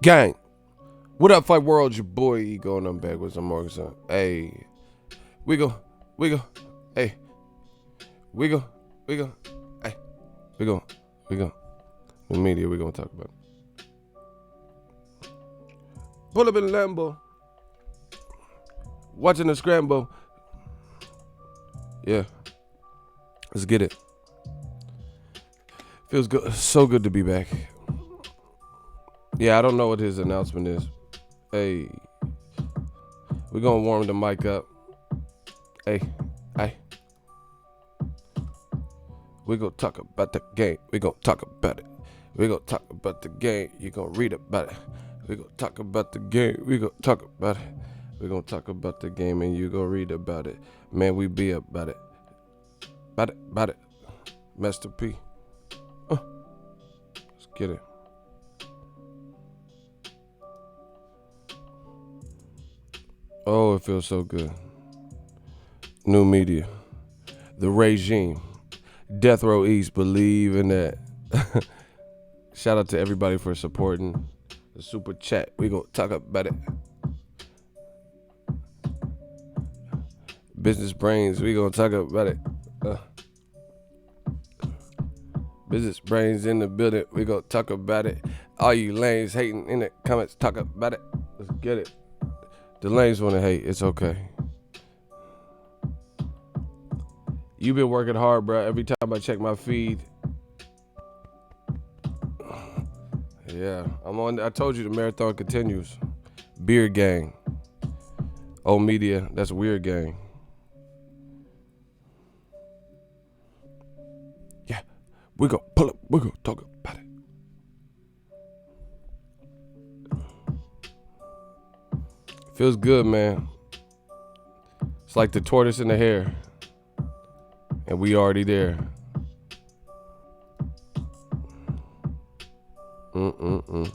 Gang. What up, Fight World? Your boy Ego, and I'm back with some more. Hey, we go. Hey, we go. Hey, we go. New media, we gonna talk about it. Pull up in Lambo. Watching the scramble. Yeah. Let's get it. Feels good. So good to be back. Yeah, I don't know what his announcement is. Hey. We're gonna warm the mic up. Hey. We gonna talk about the game. We gonna talk about it. We gonna talk about the game. You gonna read about it. We gonna talk about the game. We gonna talk about it. We gonna talk about the game and you gonna read about it. Man, we be about it. About it. Master P. Let's get it. Oh, it feels so good. New media. The regime. Death Row East, believe in that. Shout out to everybody for supporting the super chat. We gonna talk about it. Business brains, we gonna talk about it. Business brains in the building, we gonna talk about it. All you lanes hating in the comments, talk about it. Let's get it. The lanes wanna hate, it's okay. You been working hard, bro. Every time I check my feed. Yeah, I'm on. I told you the marathon continues. Beer gang. Old media, that's weird gang. Yeah, we gonna pull up. We gonna talk about it. Feels good, man. It's like the tortoise and the hare. And we already there. To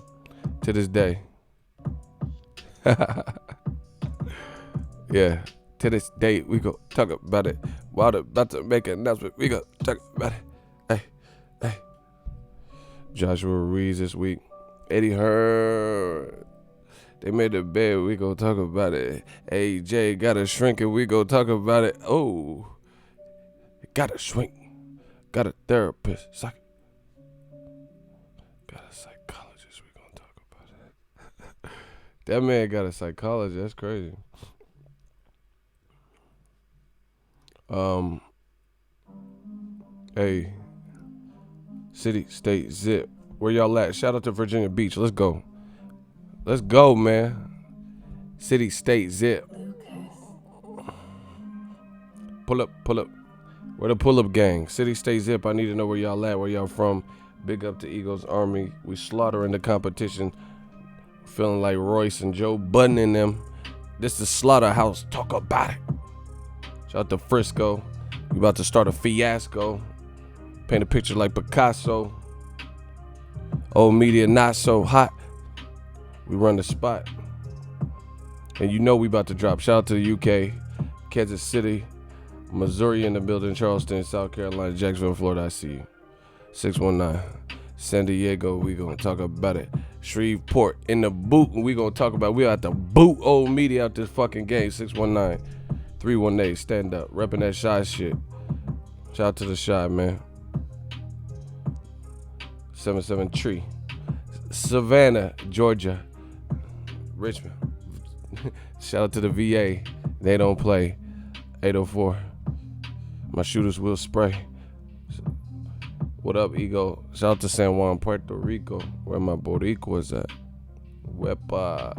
this day. Yeah. To this day, we go talk about it. Wilder about to make an announcement. We go talk about it. Hey. Joshua Ruiz this week. Eddie Hearn. They made the bed. We go talk about it. AJ got a shrink and we go talk about it. Oh. Got a shrink. Got a therapist. Got a psychologist. We're going to talk about it. That man got a psychologist. That's crazy. Hey. City, state, zip. Where y'all at? Shout out to Virginia Beach. Let's go. Let's go, man. City, state, zip. Pull up. We're the pull-up gang. City, state, zip. I need to know where y'all at, where y'all from. Big up to Eagles Army. We slaughtering the competition. Feeling like Royce and Joe Budden in them. This is Slaughterhouse. Talk about it. Shout out to Frisco. We about to start a fiasco. Paint a picture like Picasso. Old media not so hot. We run the spot. And you know we about to drop. Shout out to the UK. Kansas City. Missouri in the building, Charleston, South Carolina, Jacksonville, Florida, I see you. 619. San Diego, we gonna talk about it. Shreveport in the boot, and we gonna talk about it. We at the boot old media out this fucking game. 619-318, stand up. Repping that shy shit. Shout out to the shy, man. 77 Tree. Savannah, Georgia. Richmond. Shout out to the VA. They don't play. 804. My shooters will spray. What up, Ego? Shout out to San Juan, Puerto Rico, where my Boricuas at. Wepa.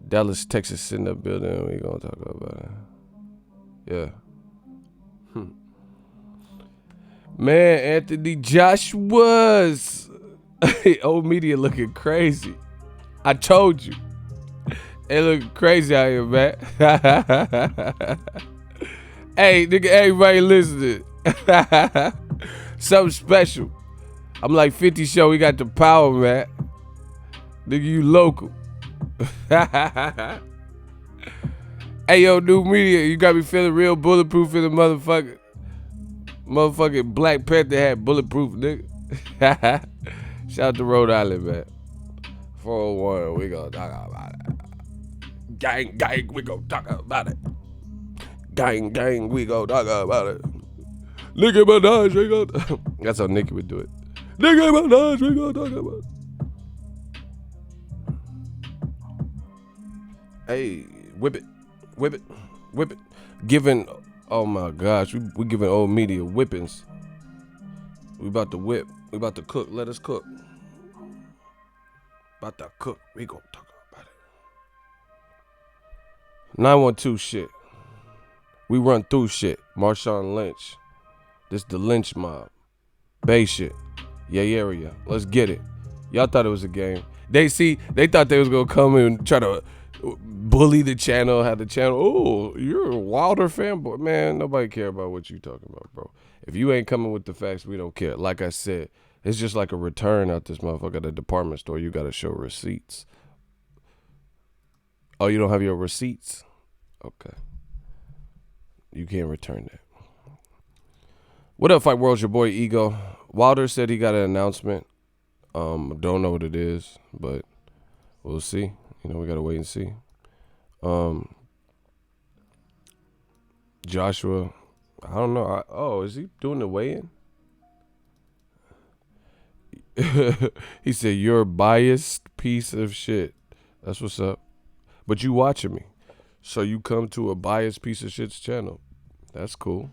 Dallas, Texas in the building. We gonna talk about it. Yeah. Man, Anthony Joshua's. Old media looking crazy. I told you. It looking crazy out here, man. Hey, nigga, everybody listening. Something special. I'm like 50 show, we got the power, man. Nigga, you local. Hey, yo, new media, you got me feeling real bulletproof in the motherfucking Black Panther hat, bulletproof, nigga. Shout out to Rhode Island, man. 401, we gonna talk about it. Gang, gang, we gonna talk about it. Gang, gang, we gonna talk about it. Nicki Minaj, we gonna... That's how Nicki would do it. Nicki Minaj, we gonna talk about it. Hey, whip it, whip it, whip it. Giving, oh my gosh, we giving old media whippings. We about to whip. We about to cook. Let us cook. About to cook. We gonna talk about it. 912 shit. We run through shit. Marshawn Lynch. This the Lynch mob. Bay shit. Yay area. Let's get it. Y'all thought it was a game. They thought they was gonna come and try to bully the channel, have the channel. Oh, you're a Wilder fanboy. Man, nobody care about what you talking about, bro. If you ain't coming with the facts, we don't care. Like I said, it's just like a return out this motherfucker at a department store. You gotta show receipts. Oh, you don't have your receipts? Okay. You can't return that. What up, Fight World's your boy Ego. Wilder said he got an announcement. Don't know what it is, but we'll see. You know, we gotta wait and see. Joshua, I don't know. Is he doing the weigh-in? He said, you're a biased piece of shit. That's what's up. But you watching me. So you come to a biased piece of shit's channel. That's cool.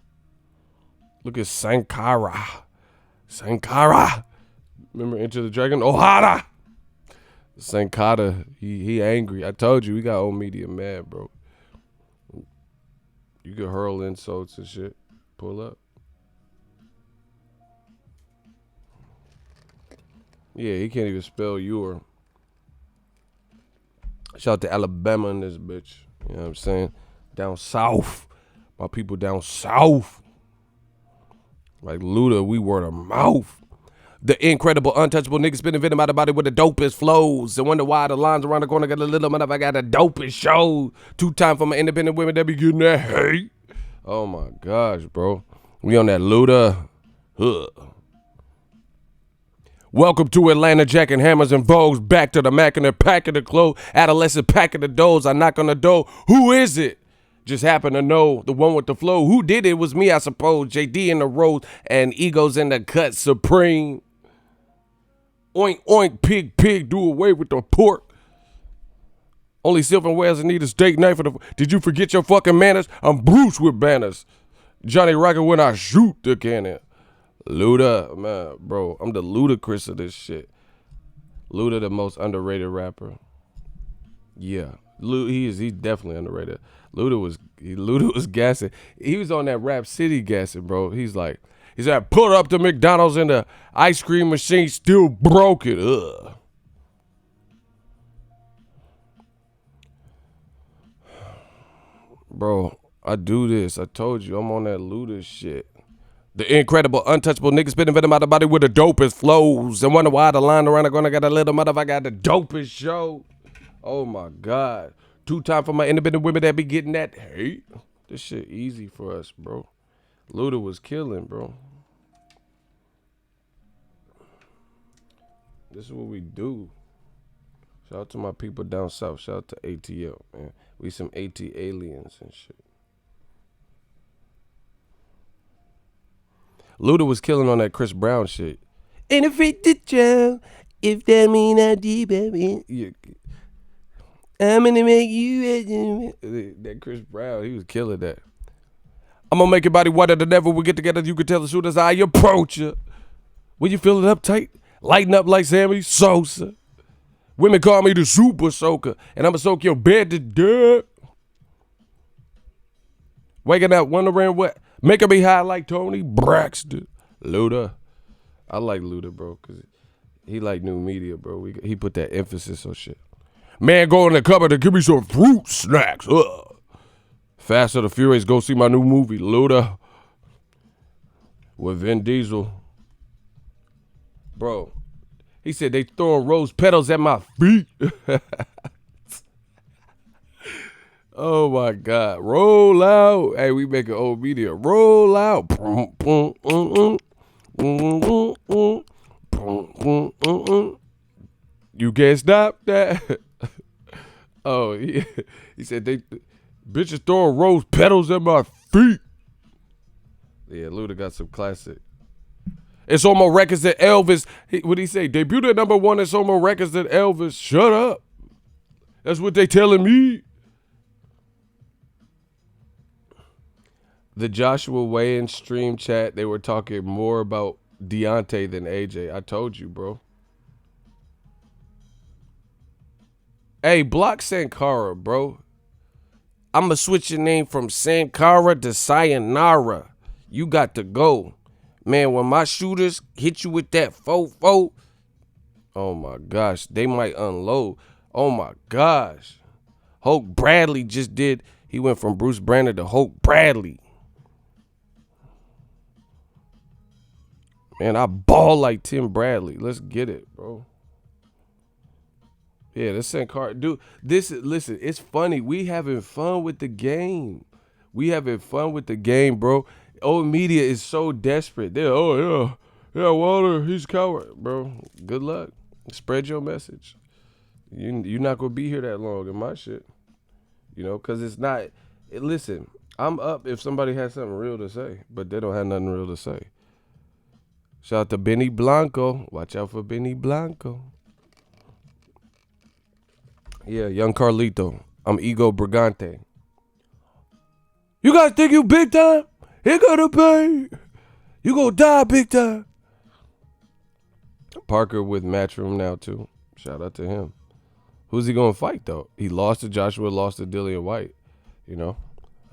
Look at Sankara. Remember Enter the Dragon? Ohara. Sankara, he angry. I told you, we got old media mad, bro. You can hurl insults and shit. Pull up. Yeah, he can't even spell your. Shout out to Alabama in this bitch. You know what I'm saying? Down south. My people down south. Like Luda, we word of mouth. The incredible, untouchable nigga spinning venom out of body with the dopest flows. And wonder why the lines around the corner got a little motherfucker got the dopest show. 2-time for my independent women that be getting that hate. Oh my gosh, bro. We on that Luda. Huh. Welcome to Atlanta, Jack and Hammers and Vogues. Back to the Mac and the pack of the clothes. Adolescent pack of the doors. I knock on the door. Who is it? Just happen to know the one with the flow. Who did it? Was me, I suppose. JD in the road and Egos in the cut supreme. Oink, oink, pig, pig, do away with the pork. Only silverwares need a steak knife. Did you forget your fucking manners? I'm Bruce with banners. Johnny Rocket when I shoot the cannon. Luda, man, bro, I'm the ludicrous of this shit. Luda, the most underrated rapper. Yeah, he's definitely underrated. Luda was gassing. He was on that Rap City gassing, bro. He said, put up the McDonald's and the ice cream machine still broken. Ugh. Bro, I do this. I told you, I'm on that Luda shit. The incredible, untouchable nigga spitting venom out the body with the dopest flows. And wonder why the line around the corner got a little motherfucker got the dopest show. Oh my God. 2-time for my independent women that be getting that hate. This shit easy for us, bro. Luda was killing, bro. This is what we do. Shout out to my people down south. Shout out to ATL, man. We some AT aliens and shit. Luda was killing on that Chris Brown shit. And if it did you, if that mean I did, baby. I'm gonna make you. That Chris Brown, he was killing that. I'm gonna make your body wetter than ever. We get together, you can tell as soon as I approach you. When you feeling uptight, lighten up like Sammy Sosa. Women call me the super soaker, and I'ma soak your bed to death. Waking up, wondering what, making me high like Tony Braxton. Luda. I like Luda, bro, because he like new media, bro. He put that emphasis on shit. Man, go in the cupboard and give me some fruit snacks. Ugh. Fast and the Furious, go see my new movie, Luda, with Vin Diesel. Bro, he said they throwing rose petals at my feet. Oh my God. Roll out. Hey, we making old media. Roll out. You can't stop that. Oh, he said they bitches throwing rose petals at my feet. Yeah, Luda got some classic. It's on more records than Elvis. What he say? Debuted at #1. It's on more records than Elvis. Shut up. That's what they telling me. The Joshua weigh-in stream chat, they were talking more about Deontay than AJ. I told you, bro. Hey, block Sankara, bro. I'ma switch your name from Sankara to Sayonara. You got to go. Man, when my shooters hit you with that 4-4, oh my gosh, they might unload. Oh my gosh. Hulk Bradley just did. He went from Bruce Banner to Hulk Bradley. Man, I ball like Tim Bradley. Let's get it, bro. Yeah, this Sankara, dude. Listen, it's funny. We having fun with the game. We having fun with the game, bro. Old media is so desperate. They're, yeah, Wilder, he's a coward, bro. Good luck. Spread your message. You're not gonna be here that long in my shit, because it's not. Listen, I'm up if somebody has something real to say, but they don't have nothing real to say. Shout out to Benny Blanco. Watch out for Benny Blanco. Yeah, young Carlito. I'm Ego Brigante. You guys think you big time? He gotta pay. You gonna die big time. Parker with Matchroom now too. Shout out to him. Who's he gonna fight though? He lost to Joshua, lost to Dillian White. A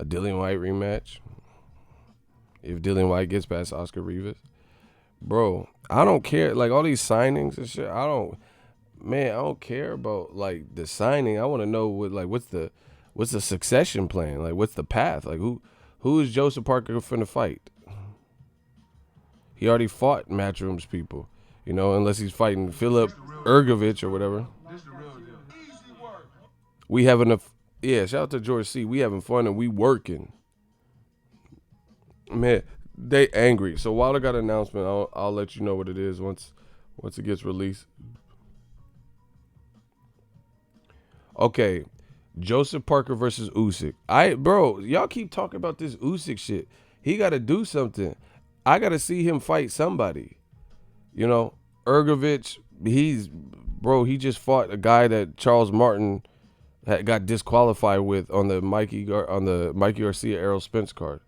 Dillian White rematch. If Dillian White gets past Oscar Rivas. Bro, I don't care. Like all these signings and shit, I don't care about like the signing. I want to know what's the succession plan? Like what's the path? Like who is Joseph Parker finna fight? He already fought Matchroom's people, unless he's fighting Philip Ergovich or whatever. We having shout out to George C. We having fun and we working. Man, they angry. So Wilder got an announcement. I'll let you know what it is once it gets released. Okay, Joseph Parker versus Usyk. Y'all keep talking about this Usyk shit. He got to do something. I got to see him fight somebody. Ergovich, he just fought a guy that Charles Martin got disqualified with on the Mikey Garcia Errol Spence card.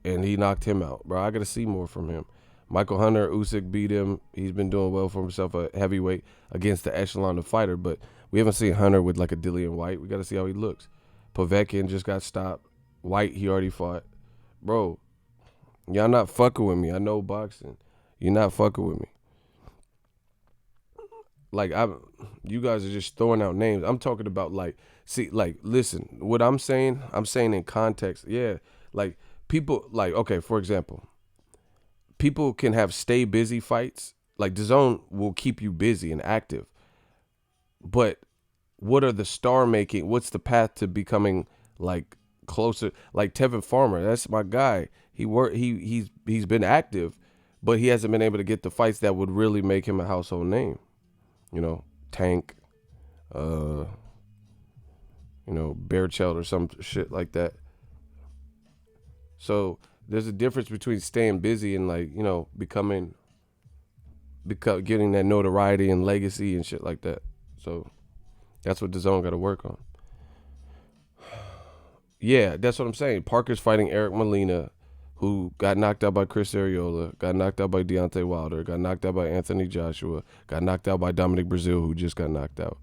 And he knocked him out, bro. I got to see more from him. Michael Hunter, Usyk beat him. He's been doing well for himself, a heavyweight against the echelon of fighter, but we haven't seen Hunter with like a Dillian White. We got to see how he looks. Povetkin just got stopped. White, he already fought. Bro, y'all not fucking with me. I know boxing. You're not fucking with me. Like, you guys are just throwing out names. I'm talking about listen, what I'm saying in context. Yeah, like people, okay, for example, people can have stay busy fights. Like DAZN will keep you busy and active. But what are the what's the path to becoming like closer? Like Tevin Farmer, that's my guy. He's been active, but he hasn't been able to get the fights that would really make him a household name. Tank, Bearchild or some shit like that. So there's a difference between staying busy and getting that notoriety and legacy and shit like that. So that's what DAZN got to work on. Yeah, that's what I'm saying. Parker's fighting Eric Molina, who got knocked out by Chris Arreola, got knocked out by Deontay Wilder, got knocked out by Anthony Joshua, got knocked out by Dominic Breazeale, who just got knocked out.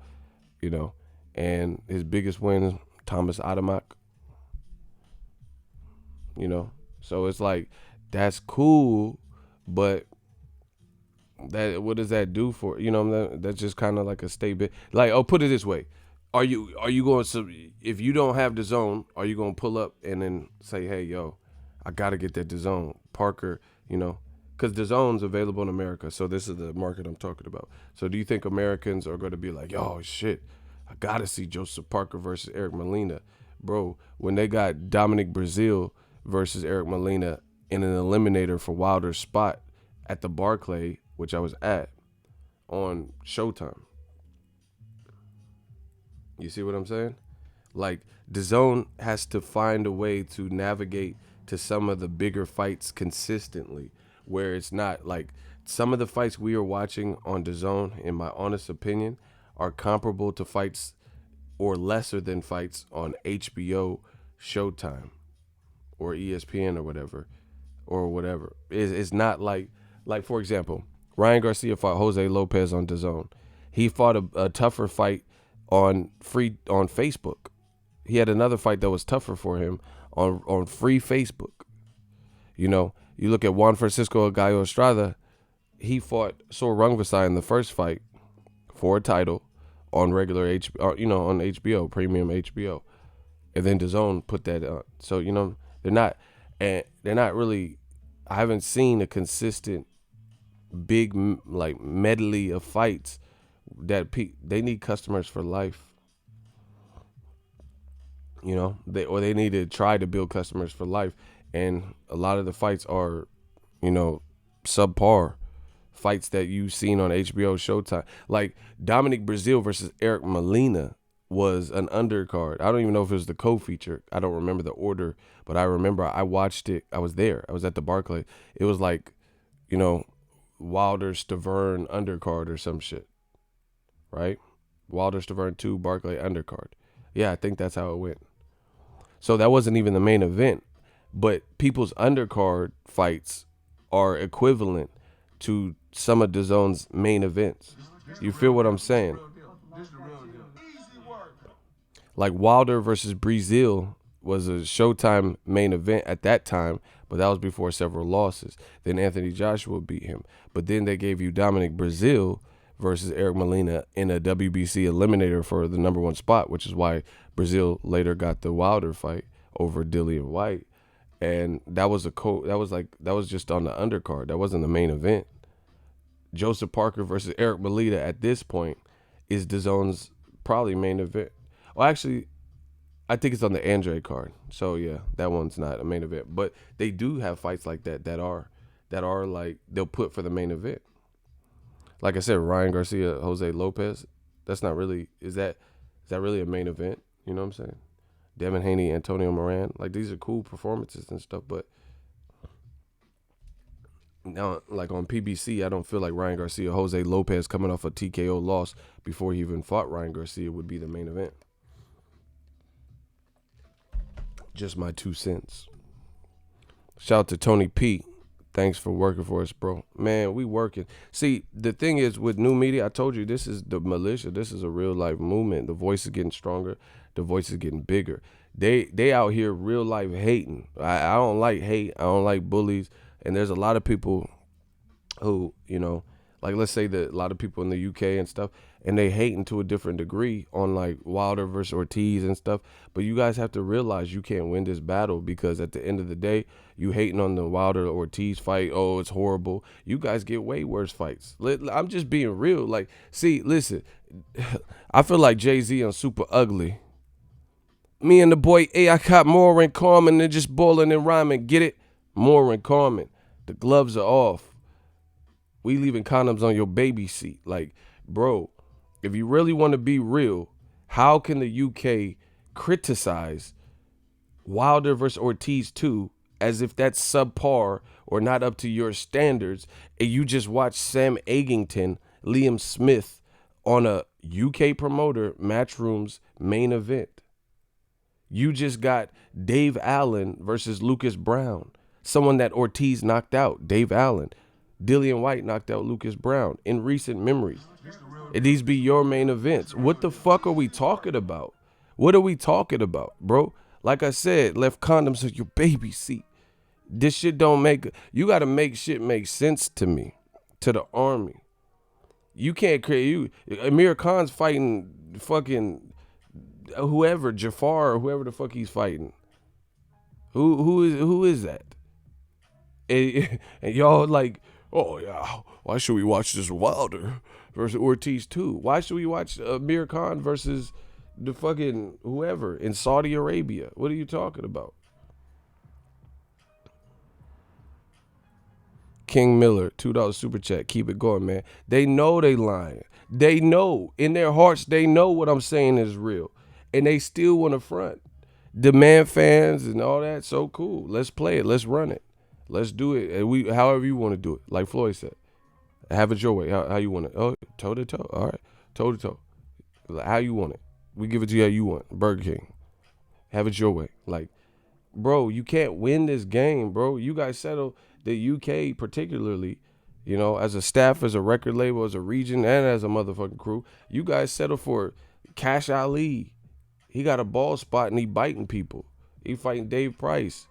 And his biggest win is Thomas Adamak. So it's like, that's cool, but what does that do for, that's just kind of like a statement. Like, put it this way. Are you going to, if you don't have DAZN, are you going to pull up and then say, hey, yo, I got to get that DAZN. Parker, because DAZN's available in America. So this is the market I'm talking about. So do you think Americans are going to be like, oh, shit, I got to see Joseph Parker versus Eric Molina? Bro, when they got Dominic Breazeale versus Eric Molina in an eliminator for Wilder's spot at the Barclay, which I was at, on Showtime. You see what I'm saying? Like DAZN has to find a way to navigate to some of the bigger fights consistently, where it's not like some of the fights we are watching on DAZN, in my honest opinion, are comparable to fights or lesser than fights on HBO, Showtime, or ESPN or whatever. It's not like for example, Ryan Garcia fought Jose Lopez on DAZN. He fought a tougher fight on Facebook. He had another fight that was tougher for him on free Facebook. You know, you look at Juan Francisco Gallo Estrada. He fought Sor Rungvisai in the first fight for a title on regular on HBO, premium HBO, and then DAZN put that on. So they're not really. I haven't seen a consistent big like medley of fights that they need customers for life. They need to try to build customers for life, and a lot of the fights are, subpar fights that you've seen on HBO, Showtime. Like Dominic Breazeale versus Eric Molina was an undercard. I don't even know if it was the co-feature. I don't remember the order, but I remember I watched it. I was there. I was at the Barclays. It was like, Wilder Stavern undercard or some shit, right? Wilder Stavern 2 Barclay undercard. Yeah, I think that's how it went. So that wasn't even the main event, but people's undercard fights are equivalent to some of DAZN's main events. You feel what I'm saying? Like Wilder versus Breazeale was a Showtime main event at that time, but that was before several losses. Then Anthony Joshua beat him. But then they gave you Dominic Breazeale versus Eric Molina in a WBC eliminator for the number one spot, which is why Breazeale later got the Wilder fight over Dillian White. And that was that was just on the undercard. That wasn't the main event. Joseph Parker versus Eric Molina at this point is DAZN's probably main event. Well, actually, I think it's on the Andre card. So yeah, that one's not a main event. But they do have fights like that are like they'll put for the main event. Like I said, Ryan Garcia, Jose Lopez, that's not really is that really a main event? You know what I'm saying? Devin Haney, Antonio Moran, like these are cool performances and stuff, but now like on PBC, I don't feel like Ryan Garcia, Jose Lopez coming off a TKO loss before he even fought Ryan Garcia would be the main event. Just my 2 cents. Shout out to Tony P. Thanks for working for us, bro. Man, we working. See, the thing is with new media, I told you this is the militia. This is a real life movement. The voice is getting stronger. The voice is getting bigger. They out here real life hating. I don't like hate. I don't like bullies. And there's a lot of people who, like let's say that a lot of people in the UK and stuff, and they hating to a different degree on like Wilder versus Ortiz and stuff. But you guys have to realize you can't win this battle because at the end of the day, you hating on the Wilder Ortiz fight. Oh, it's horrible. You guys get way worse fights. I'm just being real. Like, see, listen, I feel like Jay-Z on Super Ugly. Me and the boy I caught more in common than just bowling and rhyming. Get it? More in common. The gloves are off. We leaving condoms on your baby seat. Like, bro, if you really want to be real, how can the UK criticize Wilder versus Ortiz 2 as if that's subpar or not up to your standards, and you just watch Sam Egington, Liam Smith on a UK promoter Matchroom's main event? You just got Dave Allen versus Lucas Brown, someone that Ortiz knocked out, Dave Allen. Dillian White knocked out Lucas Brown in recent memory. And these be your main events. What the fuck are we talking about? What are we talking about, bro? Like I said, left condoms on your baby seat. This shit don't make... You got to make shit make sense to me, to the army. You can't create... Amir Khan's fighting fucking whoever, Jafar or whoever the fuck he's fighting. Who is that? And y'all like... Oh, yeah, why should we watch this Wilder versus Ortiz 2? Why should we watch Amir Khan versus the fucking whoever in Saudi Arabia? What are you talking about? King Miller, $2 super chat. Keep it going, man. They know they lying. They know in their hearts. They know what I'm saying is real, and they still want to front. Demand fans and all that. So cool. Let's play it. Let's run it. Let's do it. And however you want to do it. Like Floyd said, have it your way. How you want it? Oh, toe to toe. All right, toe to toe. How you want it? We give it to you how you want. Burger King. Have it your way. Like, bro, you can't win this game, bro. You guys settle the UK particularly, you know, as a staff, as a record label, as a region, and as a motherfucking crew. You guys settle for Cash Ali. He got a ball spot and he biting people. He fighting Dave Price.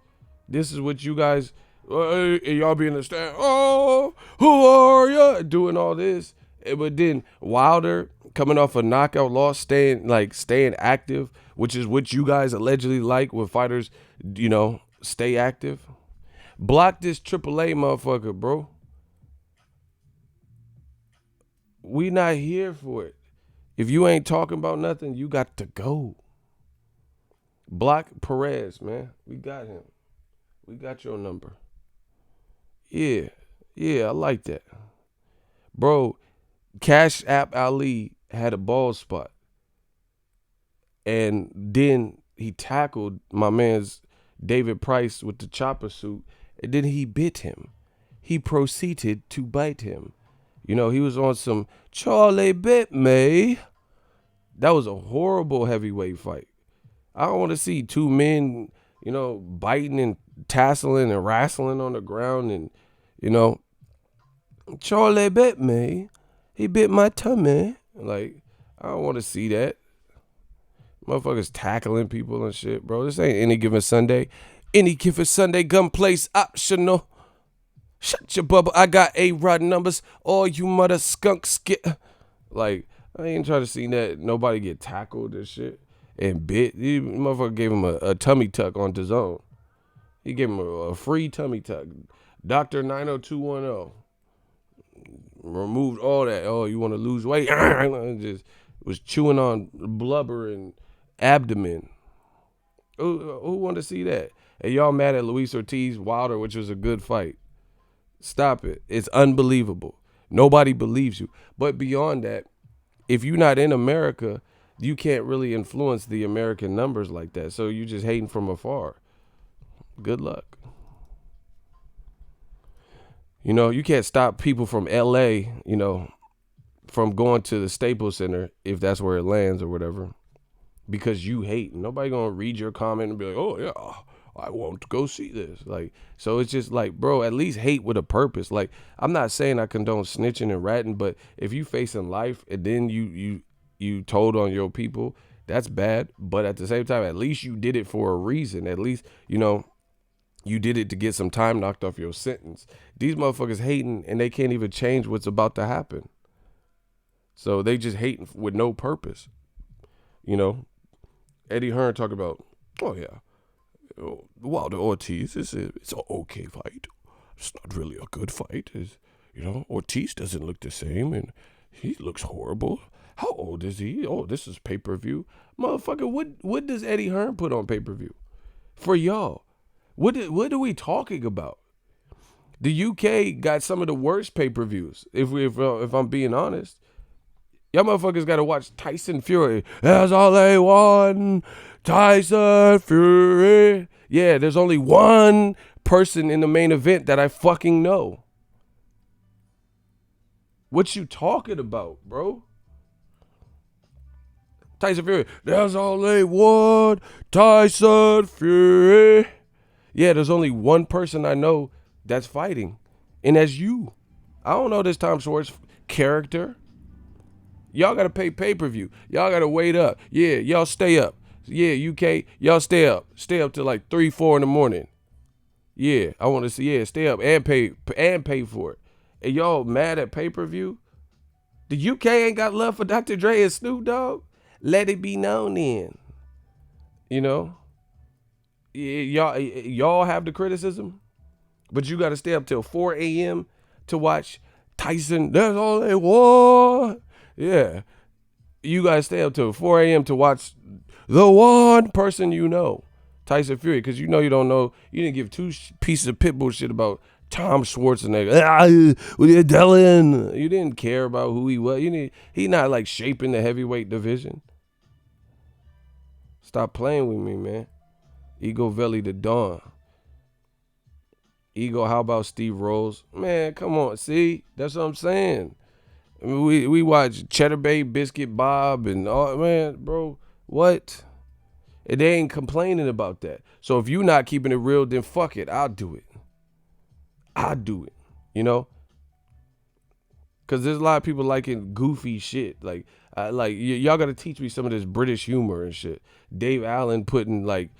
This is what you guys, y'all be in the stand. Oh, who are ya? Doing all this. But then Wilder coming off a knockout loss, staying active, which is what you guys allegedly like when fighters, you know, stay active. Block this AAA motherfucker, bro. We not here for it. If you ain't talking about nothing, you got to go. Block Perez, man. We got him. We got your number. Yeah, I like that. Bro, Cash App Ali had a ball spot. And then he tackled my man's David Price with the chopper suit. And then he bit him. He proceeded to bite him. You know, he was on some Charlie bit me. That was a horrible heavyweight fight. I don't want to see two men, you know, biting and tasseling and wrestling on the ground and, you know, Charlie bit me. He bit my tummy. Like, I don't want to see that. Motherfuckers tackling people and shit, bro. This ain't Any Given Sunday. Any Given Sunday gunplays optional. Shut your bubble. I got A-Rod numbers. All you mother skunks get. Like, I ain't trying to see that nobody get tackled and shit and bit. He motherfucker gave him a tummy tuck on DAZN. He gave him a free tummy tuck. Dr. 90210. Removed all that. Oh, you want to lose weight? Just was chewing on blubber and abdomen. Who want to see that? And y'all mad at Luis Ortiz Wilder, which was a good fight. Stop it. It's unbelievable. Nobody believes you. But beyond that, if you're not in America, you can't really influence the American numbers like that. So you just hating from afar. Good luck. You know, you can't stop people from LA, you know, from going to the Staples Center if that's where it lands or whatever, because you hate. Nobody gonna read your comment and be like, oh yeah, I want to go see this. Like, so it's just like, bro, at least hate with a purpose. Like, I'm not saying I condone snitching and ratting, but if you facing life and then you told on your people, that's bad. But at the same time, at least you did it for a reason. At least, you know, you did it to get some time knocked off your sentence. These motherfuckers hating and they can't even change what's about to happen. So they just hating with no purpose. You know, Eddie Hearn talk about, oh yeah, Wilder Ortiz, it's an okay fight. It's not really a good fight. You know, Ortiz doesn't look the same and he looks horrible. How old is he? Oh, this is pay-per-view. Motherfucker, what does Eddie Hearn put on pay-per-view? For y'all. What are we talking about? The UK got some of the worst pay-per-views, if I'm being honest. Y'all motherfuckers got to watch Tyson Fury. That's all they want. Tyson Fury. Yeah, there's only one person in the main event that I fucking know. What you talking about, bro? Tyson Fury. That's all they want. Tyson Fury. Yeah, there's only one person I know that's fighting, and that's you. I don't know this Tom Schwartz character. Y'all got to pay pay-per-view. Y'all got to wait up. Yeah, y'all stay up. Yeah, UK, y'all stay up. Stay up till like 3, 4 in the morning. Yeah, I want to see, yeah, stay up and pay for it. And y'all mad at pay-per-view? The UK ain't got love for Dr. Dre and Snoop Dogg? Let it be known then. You know? Y'all have the criticism, but you got to stay up till 4 a.m. to watch Tyson. That's all they want. Yeah. You got to stay up till 4 a.m. to watch the one person you know, Tyson Fury, because you know you don't know. You didn't give two pieces of pitbull shit about Tom Schwarzenegger, what are you doing? You didn't care about who he was. He not like shaping the heavyweight division. Stop playing with me, man. Ego Valley the Dawn. Ego, how about Steve Rose? Man, come on. See, that's what I'm saying. I mean, we watch Cheddar Bay, Biscuit Bob, and all. Man, bro, what? And they ain't complaining about that. So if you not keeping it real, then fuck it. I'll do it. I'll do it. You know? Because there's a lot of people liking goofy shit. Like y'all got to teach me some of this British humor and shit. Dave Allen putting like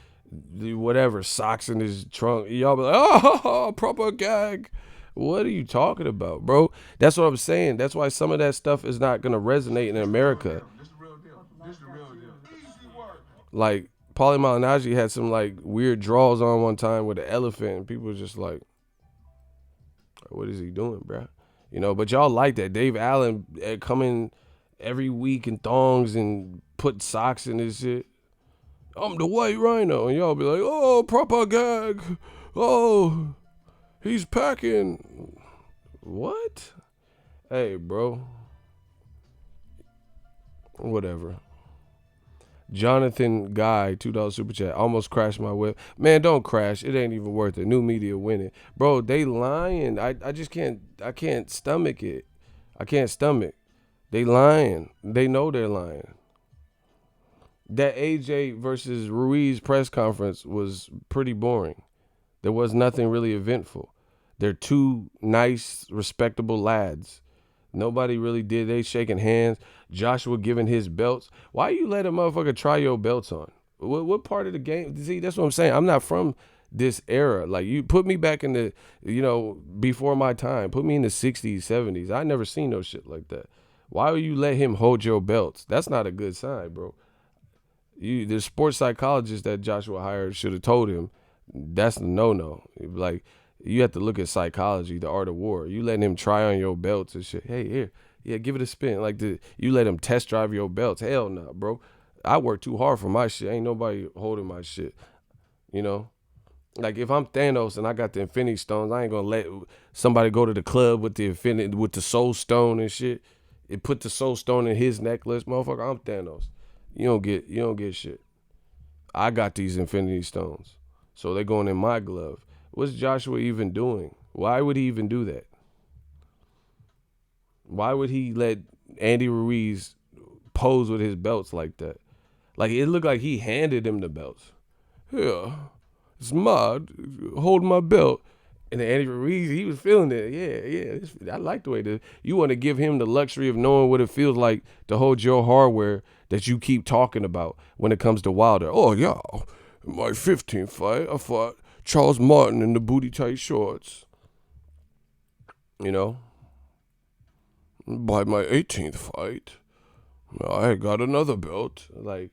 whatever socks in his trunk. Y'all be like, oh, proper gag. What are you talking about, bro? That's what I'm saying. That's why some of that stuff is not gonna resonate in America. This the real deal. This the real deal. Like Paulie Malignaggi had some like weird draws on one time with an elephant, and people were just like, "What is he doing, bro?" You know. But y'all like that. Dave Allen coming every week in thongs and put socks in his shit. I'm the white rhino, and y'all be like, "Oh, proper gag. Oh, he's packing." What? Hey, bro. Whatever. Jonathan Guy, $2 super chat. Almost crashed my whip. Man, don't crash. It ain't even worth it. New media winning. Bro, they lying. I just can't stomach it. I can't stomach. They lying. They know they're lying. That AJ versus Ruiz press conference was pretty boring. There was nothing really eventful. They're two nice, respectable lads. Nobody really did. They shaking hands. Joshua giving his belts. Why you let a motherfucker try your belts on? What part of the game? See, that's what I'm saying. I'm not from this era. Like, you put me back in the, before my time. Put me in the 60s, 70s. I never seen no shit like that. Why would you let him hold your belts? That's not a good sign, bro. The sports psychologist that Joshua hired should have told him that's the no-no. Like, you have to look at psychology, the art of war. You letting him try on your belts and shit. Hey, here. Yeah, give it a spin. Like, you let him test drive your belts. Hell no, bro. I work too hard for my shit. Ain't nobody holding my shit. You know? Like, if I'm Thanos and I got the Infinity Stones, I ain't gonna let somebody go to the club with the Soul Stone and shit. It put the Soul Stone in his necklace. Motherfucker, I'm Thanos. You don't get shit. I got these Infinity Stones. So they're going in my glove. What's Joshua even doing? Why would he even do that? Why would he let Andy Ruiz pose with his belts like that? Like, it looked like he handed him the belts. Yeah, it's mud. Hold my belt. And then Andy Ruiz, he was feeling it. Yeah. I like the way you want to give him the luxury of knowing what it feels like to hold your hardware that you keep talking about when it comes to Wilder. Oh, yeah, my 15th fight, I fought Charles Martin in the booty tight shorts. You know? By my 18th fight, I got another belt. Like,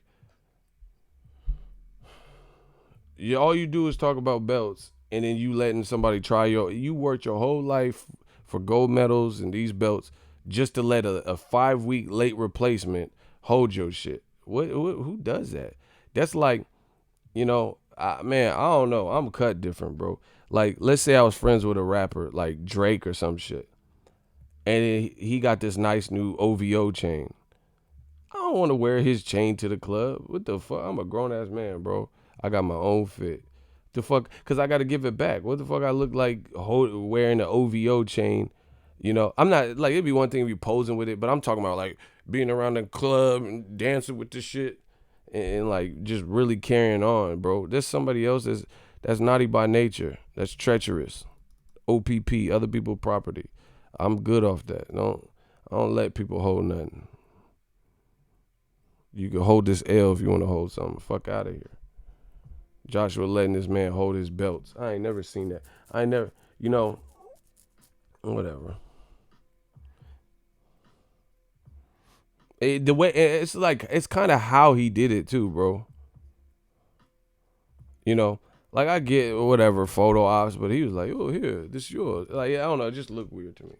all you do is talk about belts, and then you letting somebody try you worked your whole life for gold medals and these belts just to let a 5-week late replacement hold your shit. Who does that? That's like, I don't know. I'm cut different, bro. Like, let's say I was friends with a rapper like Drake or some shit, and he got this nice new OVO chain. I don't want to wear his chain to the club. What the fuck? I'm a grown-ass man, bro. I got my own fit. The fuck? Because I got to give it back. What the fuck I look like wearing the OVO chain? I'm not, like, it'd be one thing if you posing with it, but I'm talking about, like, being around the club and dancing with this shit and like, just really carrying on, bro. There's somebody else that's naughty by nature. That's treacherous. OPP, other people's property. I'm good off that. I don't let people hold nothing. You can hold this L if you want to hold something. Fuck out of here. Joshua letting this man hold his belts. I ain't never seen that. I ain't never, whatever. The way it's like, it's kind of how he did it too, bro. Like, I get whatever photo ops, but he was like, "Oh, here, this is yours." Like, I don't know, it just looked weird to me.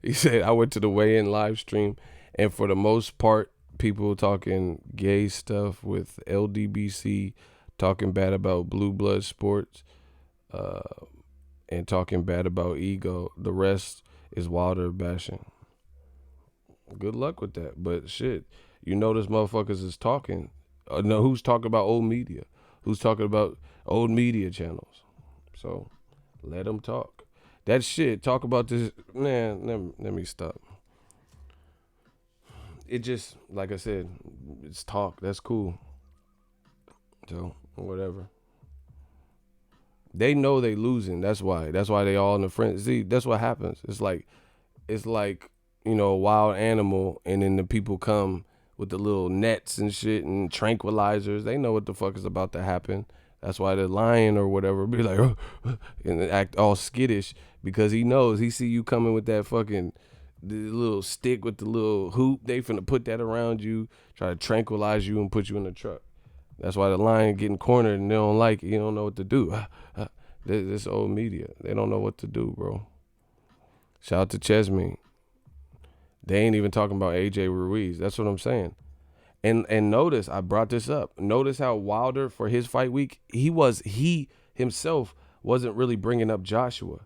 He said, I went to the weigh-in live stream, and for the most part, people talking gay stuff with LDBC, talking bad about blue blood sports, uh, and talking bad about ego. The rest is Wilder bashing. Good luck with that. But shit, you notice motherfuckers is talking. No, who's talking about old media? Who's talking about old media channels? So let them talk. That shit, talk about this. Man, let me stop. It just, like I said, it's talk. That's cool. So, whatever. They know they losing. That's why. That's why they all in the friends. See, that's what happens. It's like, a wild animal, and then the people come with the little nets and shit and tranquilizers. They know what the fuck is about to happen. That's why the lion or whatever be like, and act all skittish, because he knows, he see you coming with that fucking the little stick with the little hoop. They finna put that around you, try to tranquilize you and put you in the truck. That's why the lion getting cornered and they don't like it. You don't know what to do. This old media, they don't know what to do, bro. Shout out to Chesney. They ain't even talking about AJ Ruiz. That's what I'm saying. And notice, I brought this up. Notice how Wilder, for his fight week, he himself wasn't really bringing up Joshua.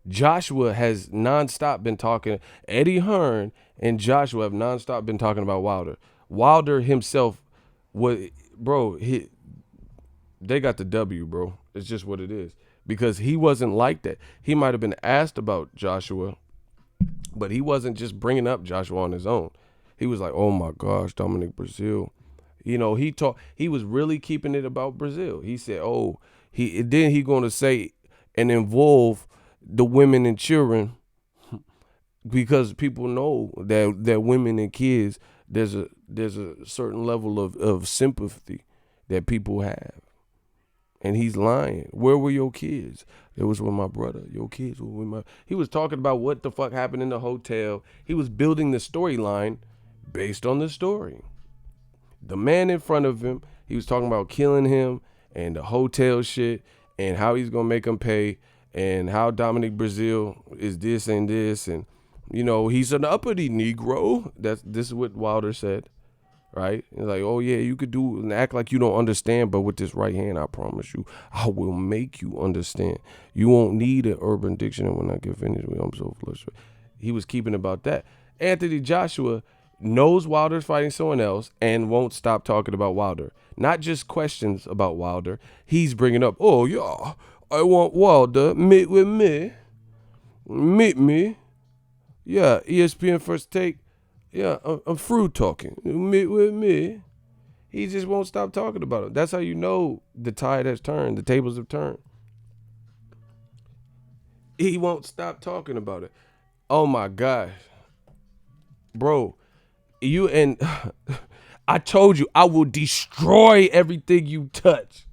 Joshua has nonstop been talking. Eddie Hearn and Joshua have nonstop been talking about Wilder. Wilder himself they got the W, bro. It's just what it is. Because he wasn't like that. He might have been asked about Joshua, but he wasn't just bringing up Joshua on his own. He was like, oh my gosh, Dominic Brazil. He was really keeping it about Brazil. He said, then he going to say and involve the women and children, because people know that women and kids, there's a certain level of sympathy that people have. And he's lying. Where were your kids? It was with my brother. Your kids were with my... He was talking about what the fuck happened in the hotel. He was building the storyline based on the story. The man in front of him, he was talking about killing him and the hotel shit and how he's going to make him pay and how Dominic Brazil is this and this. And, he's an uppity Negro. This is what Wilder said. Right? It's like, oh yeah, you could do and act like you don't understand, but with this right hand, I promise you, I will make you understand. You won't need an urban dictionary when I get finished with. I'm so flustered. He was keeping about that. Anthony Joshua knows Wilder's fighting someone else and won't stop talking about Wilder. Not just questions about Wilder. He's bringing up, oh yeah, I want Wilder, meet with me. Meet me. Yeah, ESPN First Take. Yeah, I'm through talking. Meet with me. He just won't stop talking about it. That's how you know the tide has turned. The tables have turned. He won't stop talking about it. Oh my gosh. Bro, I told you, I will destroy everything you touch.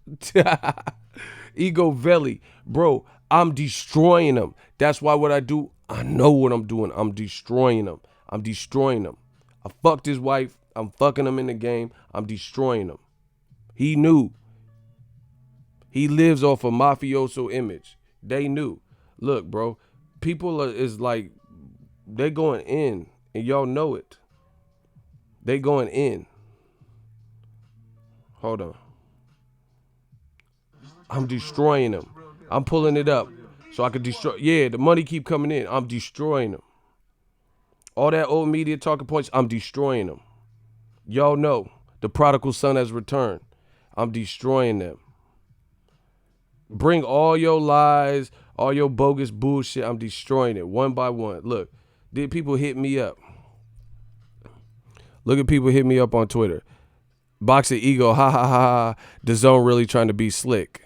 Ego Valley. Bro, I'm destroying them. That's why what I do, I know what I'm doing. I'm destroying them. I fucked his wife. I'm fucking him in the game. I'm destroying him. He knew. He lives off a mafioso image. They knew. Look, bro, people is like, they going in, and y'all know it. They going in. Hold on. I'm destroying them. I'm pulling it up so I can destroy. Yeah, the money keep coming in. I'm destroying them. All that old media talking points, I'm destroying them. Y'all know the prodigal son has returned. I'm destroying them. Bring all your lies, all your bogus bullshit. I'm destroying it one by one. Look, did people hit me up? Look at people hit me up on Twitter. Boxingego, ha ha ha. The zone really trying to be slick.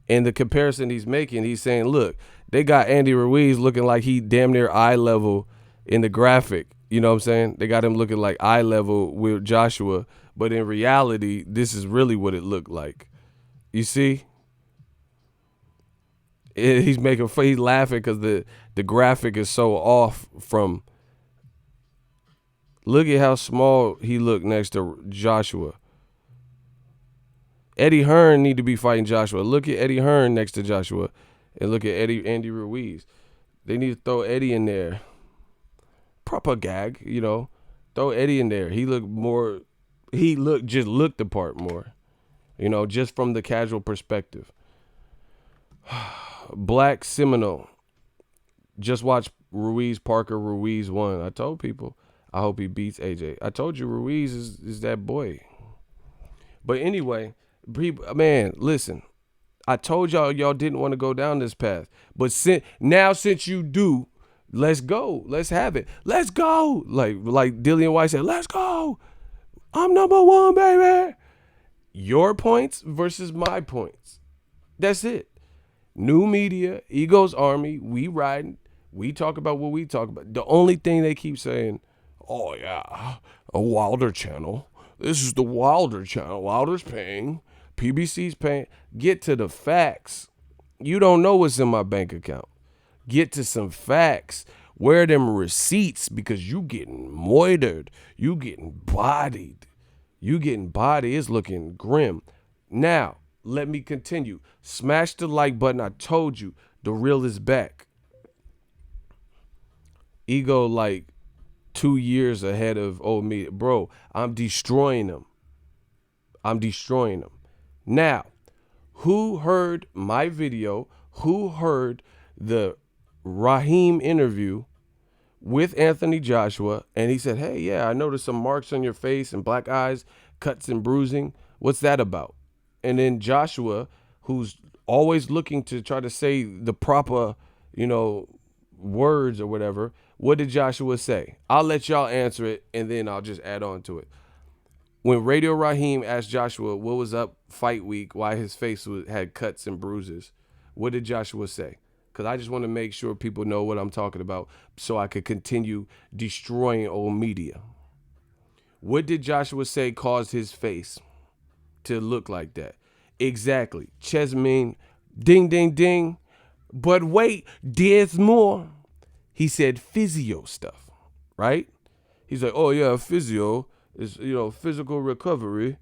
And the comparison he's making, he's saying, look, they got Andy Ruiz looking like he damn near eye level in the graphic. You know what I'm saying? They got him looking like eye level with Joshua, but in reality, this is really what it looked like. You see? He's laughing because the graphic is so off from. Look at how small he looked next to Joshua. Eddie Hearn need to be fighting Joshua. Look at Eddie Hearn next to Joshua, and look at Andy Ruiz. They need to throw Eddie in there. Proper gag, Throw Eddie in there. He looked more. Just looked the part more. Just from the casual perspective. Black Seminole. Just watch Ruiz Parker. Ruiz won. I told people. I hope he beats AJ. I told you Ruiz is that boy. But anyway, man, listen. I told y'all didn't want to go down this path. But since you do, let's go. Let's have it. Let's go. Like Dillian White said, let's go. I'm number one, baby. Your points versus my points. That's it. New media, Egos Army, we riding. We talk about what we talk about. The only thing they keep saying, oh yeah, a Wilder channel. This is the Wilder channel. Wilder's paying. PBC's paying. Get to the facts. You don't know what's in my bank account. Get to some facts. Where them receipts, because you getting moitered. You getting bodied. It's looking grim. Now, let me continue. Smash the like button. I told you, the real is back. Ego like 2 years ahead of old me. Bro, I'm destroying them. Now, who heard my video? Who heard the Raheem interview with Anthony Joshua? And he said, hey, yeah, I noticed some marks on your face and black eyes, cuts and bruising. What's that about? And then Joshua, who's always looking to try to say the proper, words or whatever. What did Joshua say? I'll let y'all answer it, and then I'll just add on to it. When Radio Raheem asked Joshua what was up fight week, why his face had cuts and bruises, what did Joshua say? Because I just want to make sure people know what I'm talking about so I could continue destroying old media. What did Joshua say caused his face to look like that? Exactly. Chesmine, ding, ding, ding. But wait, there's more. He said physio stuff, right? He's like, oh yeah, physio is, physical recovery,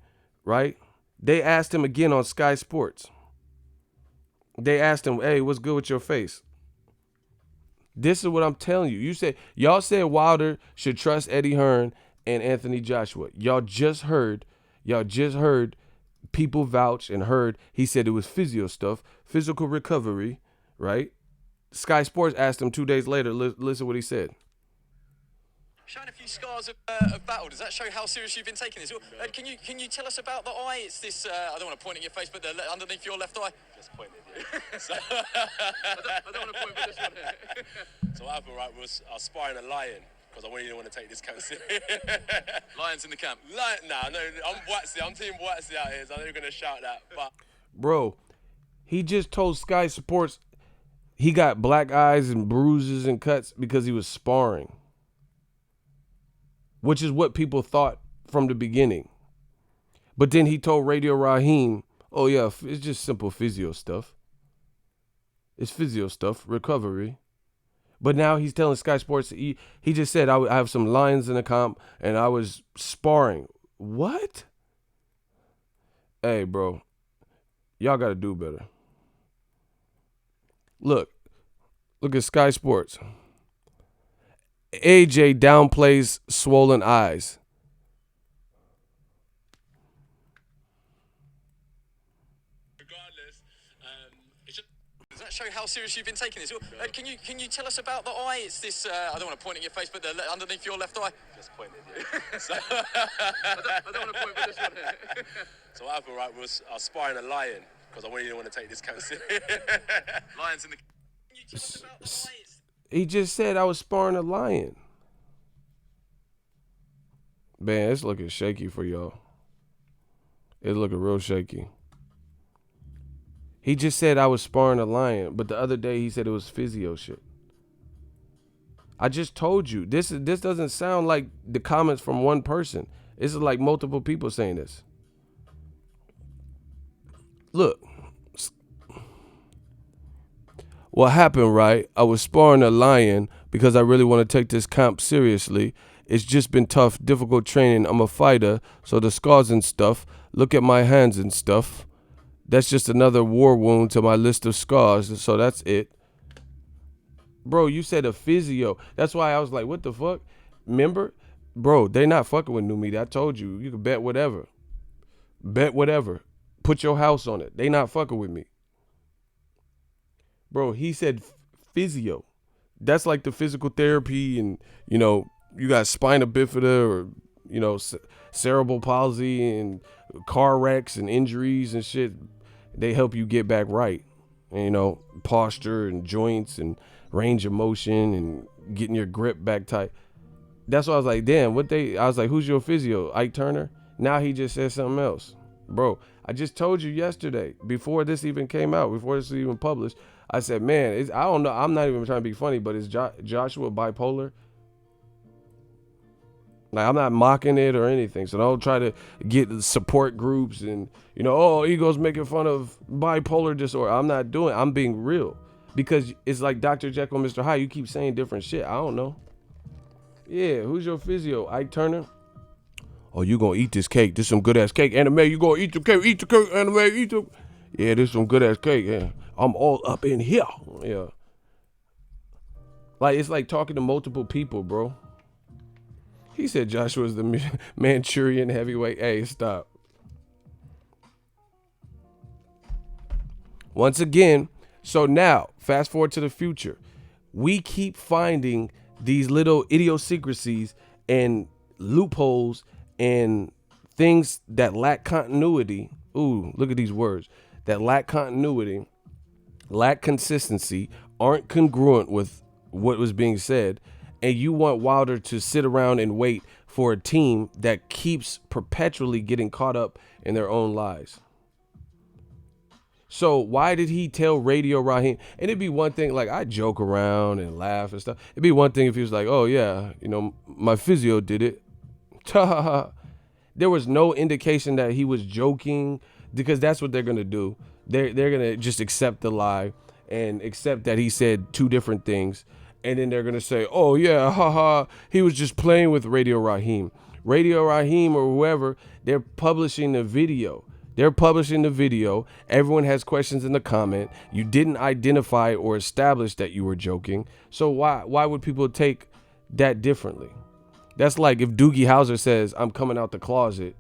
right? They asked him again on Sky Sports. They asked him, hey, what's good with your face? This is what I'm telling you. Y'all said Wilder should trust Eddie Hearn and Anthony Joshua. Y'all just heard people vouch and heard he said it was physio stuff, physical recovery, right? Sky Sports asked him 2 days later, listen what he said. Showing a few scars of battle. Does that show how serious you've been taking this? Can you tell us about the eye? It's this, I don't want to point at your face, but underneath your left eye. Just point it. Yeah. So, I don't want to point, but this one here. So what happened, right, was I was sparring a lion, because I really didn't want to take this camp serious. Lions in the camp? No, I'm Watsy. I'm Team Watsy out here, so I'm not going to shout that. But bro, he just told Sky Sports he got black eyes and bruises and cuts because he was sparring, which is what people thought from the beginning. But then he told Radio Raheem, oh yeah, it's just simple physio stuff. It's physio stuff, recovery. But now he's telling Sky Sports, he just said, I have some lions in the comp and I was sparring. What? Hey, bro, y'all got to do better. Look at Sky Sports. AJ downplays swollen eyes. Regardless, does that show how serious you've been taking this? Can you tell us about the eye? It's this, I don't want to point at your face, but underneath your left eye. Just point it. Yeah. So, I don't want to point, but this one here. So what happened, right, was I was sparring a lion, because I really didn't want to take this camp serious. Lions in the... Can you tell us about the eye? He just said I was sparring a lion. Man, it's looking shaky for y'all. It's looking real shaky. He just said I was sparring a lion, but the other day he said it was physio shit. I just told you, this doesn't sound like the comments from one person. This is like multiple people saying this. Look. What happened, right? I was sparring a lion because I really want to take this camp seriously. It's just been tough, difficult training. I'm a fighter, so the scars and stuff. Look at my hands and stuff. That's just another war wound to my list of scars, so that's it. Bro, you said a physio. That's why I was like, what the fuck? Remember? Bro, they not fucking with new media. I told you. You can bet whatever. Bet whatever. Put your house on it. They not fucking with me. Bro, he said physio. That's like the physical therapy, and you got spina bifida, or cerebral palsy and car wrecks and injuries and shit. They help you get back right. And, posture and joints and range of motion and getting your grip back tight. That's why I was like, damn, I was like, who's your physio? Ike Turner? Now he just said something else. Bro, I just told you yesterday, before this even came out, before this was even published, I said, man, I don't know. I'm not even trying to be funny, but is Joshua bipolar? Like, I'm not mocking it or anything. So don't try to get support groups and, Ego's making fun of bipolar disorder. I'm being real. Because it's like Dr. Jekyll and Mr. Hyde. You keep saying different shit. I don't know. Yeah, who's your physio? Ike Turner? Oh, you gonna eat this cake. This some good ass cake. Anime, you gonna eat the cake, anime, eat the. Yeah, this some good ass cake. Yeah. I'm all up in here. Yeah. Like, it's like talking to multiple people, bro. He said Joshua's the Manchurian heavyweight. Hey, stop. Once again, so now, fast forward to the future. We keep finding these little idiosyncrasies and loopholes and things that lack continuity. Ooh, look at these words. That lack continuity, lack consistency, aren't congruent with what was being said. And you want Wilder to sit around and wait for a team that keeps perpetually getting caught up in their own lies. So why did he tell Radio Raheem? And it'd be one thing, like, I joke around and laugh and stuff. It'd be one thing if he was like, oh yeah, my physio did it. There was no indication that he was joking, because that's what they're gonna do. They're gonna just accept the lie and accept that he said two different things. And then they're going to say, oh, yeah, haha, he was just playing with Radio Raheem. Radio Raheem or whoever, they're publishing the video. Everyone has questions in the comment. You didn't identify or establish that you were joking. So why would people take that differently? That's like if Doogie Howser says, I'm coming out the closet,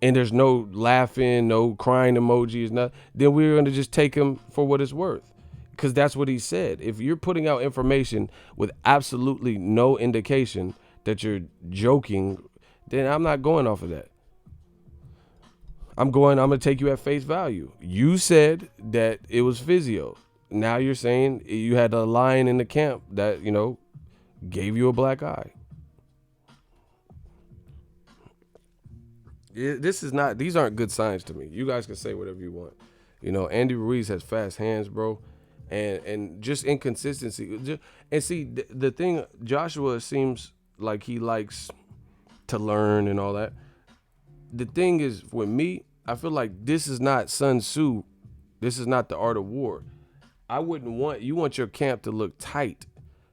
and there's no laughing, no crying emojis, then we're going to just take him for what it's worth. Because that's what he said. If you're putting out information with absolutely no indication that you're joking, then I'm not going off of that. I'm going to take you at face value. You said that it was physio. Now you're saying you had a lion in the camp that, gave you a black eye. These aren't good signs to me. You guys can say whatever you want. Andy Ruiz has fast hands, bro. And just inconsistency. And see, the thing, Joshua seems like he likes to learn and all that. The thing is, with me, I feel like this is not Sun Tzu. This is not the art of war. You want your camp to look tight.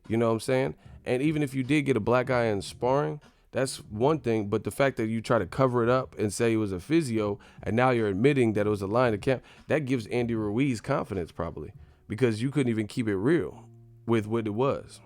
You know what I'm saying? And even if you did get a black eye in sparring, that's one thing. But the fact that you try to cover it up and say it was a physio, and now you're admitting that it was a line of camp, that gives Andy Ruiz confidence probably. Because you couldn't even keep it real with what it was.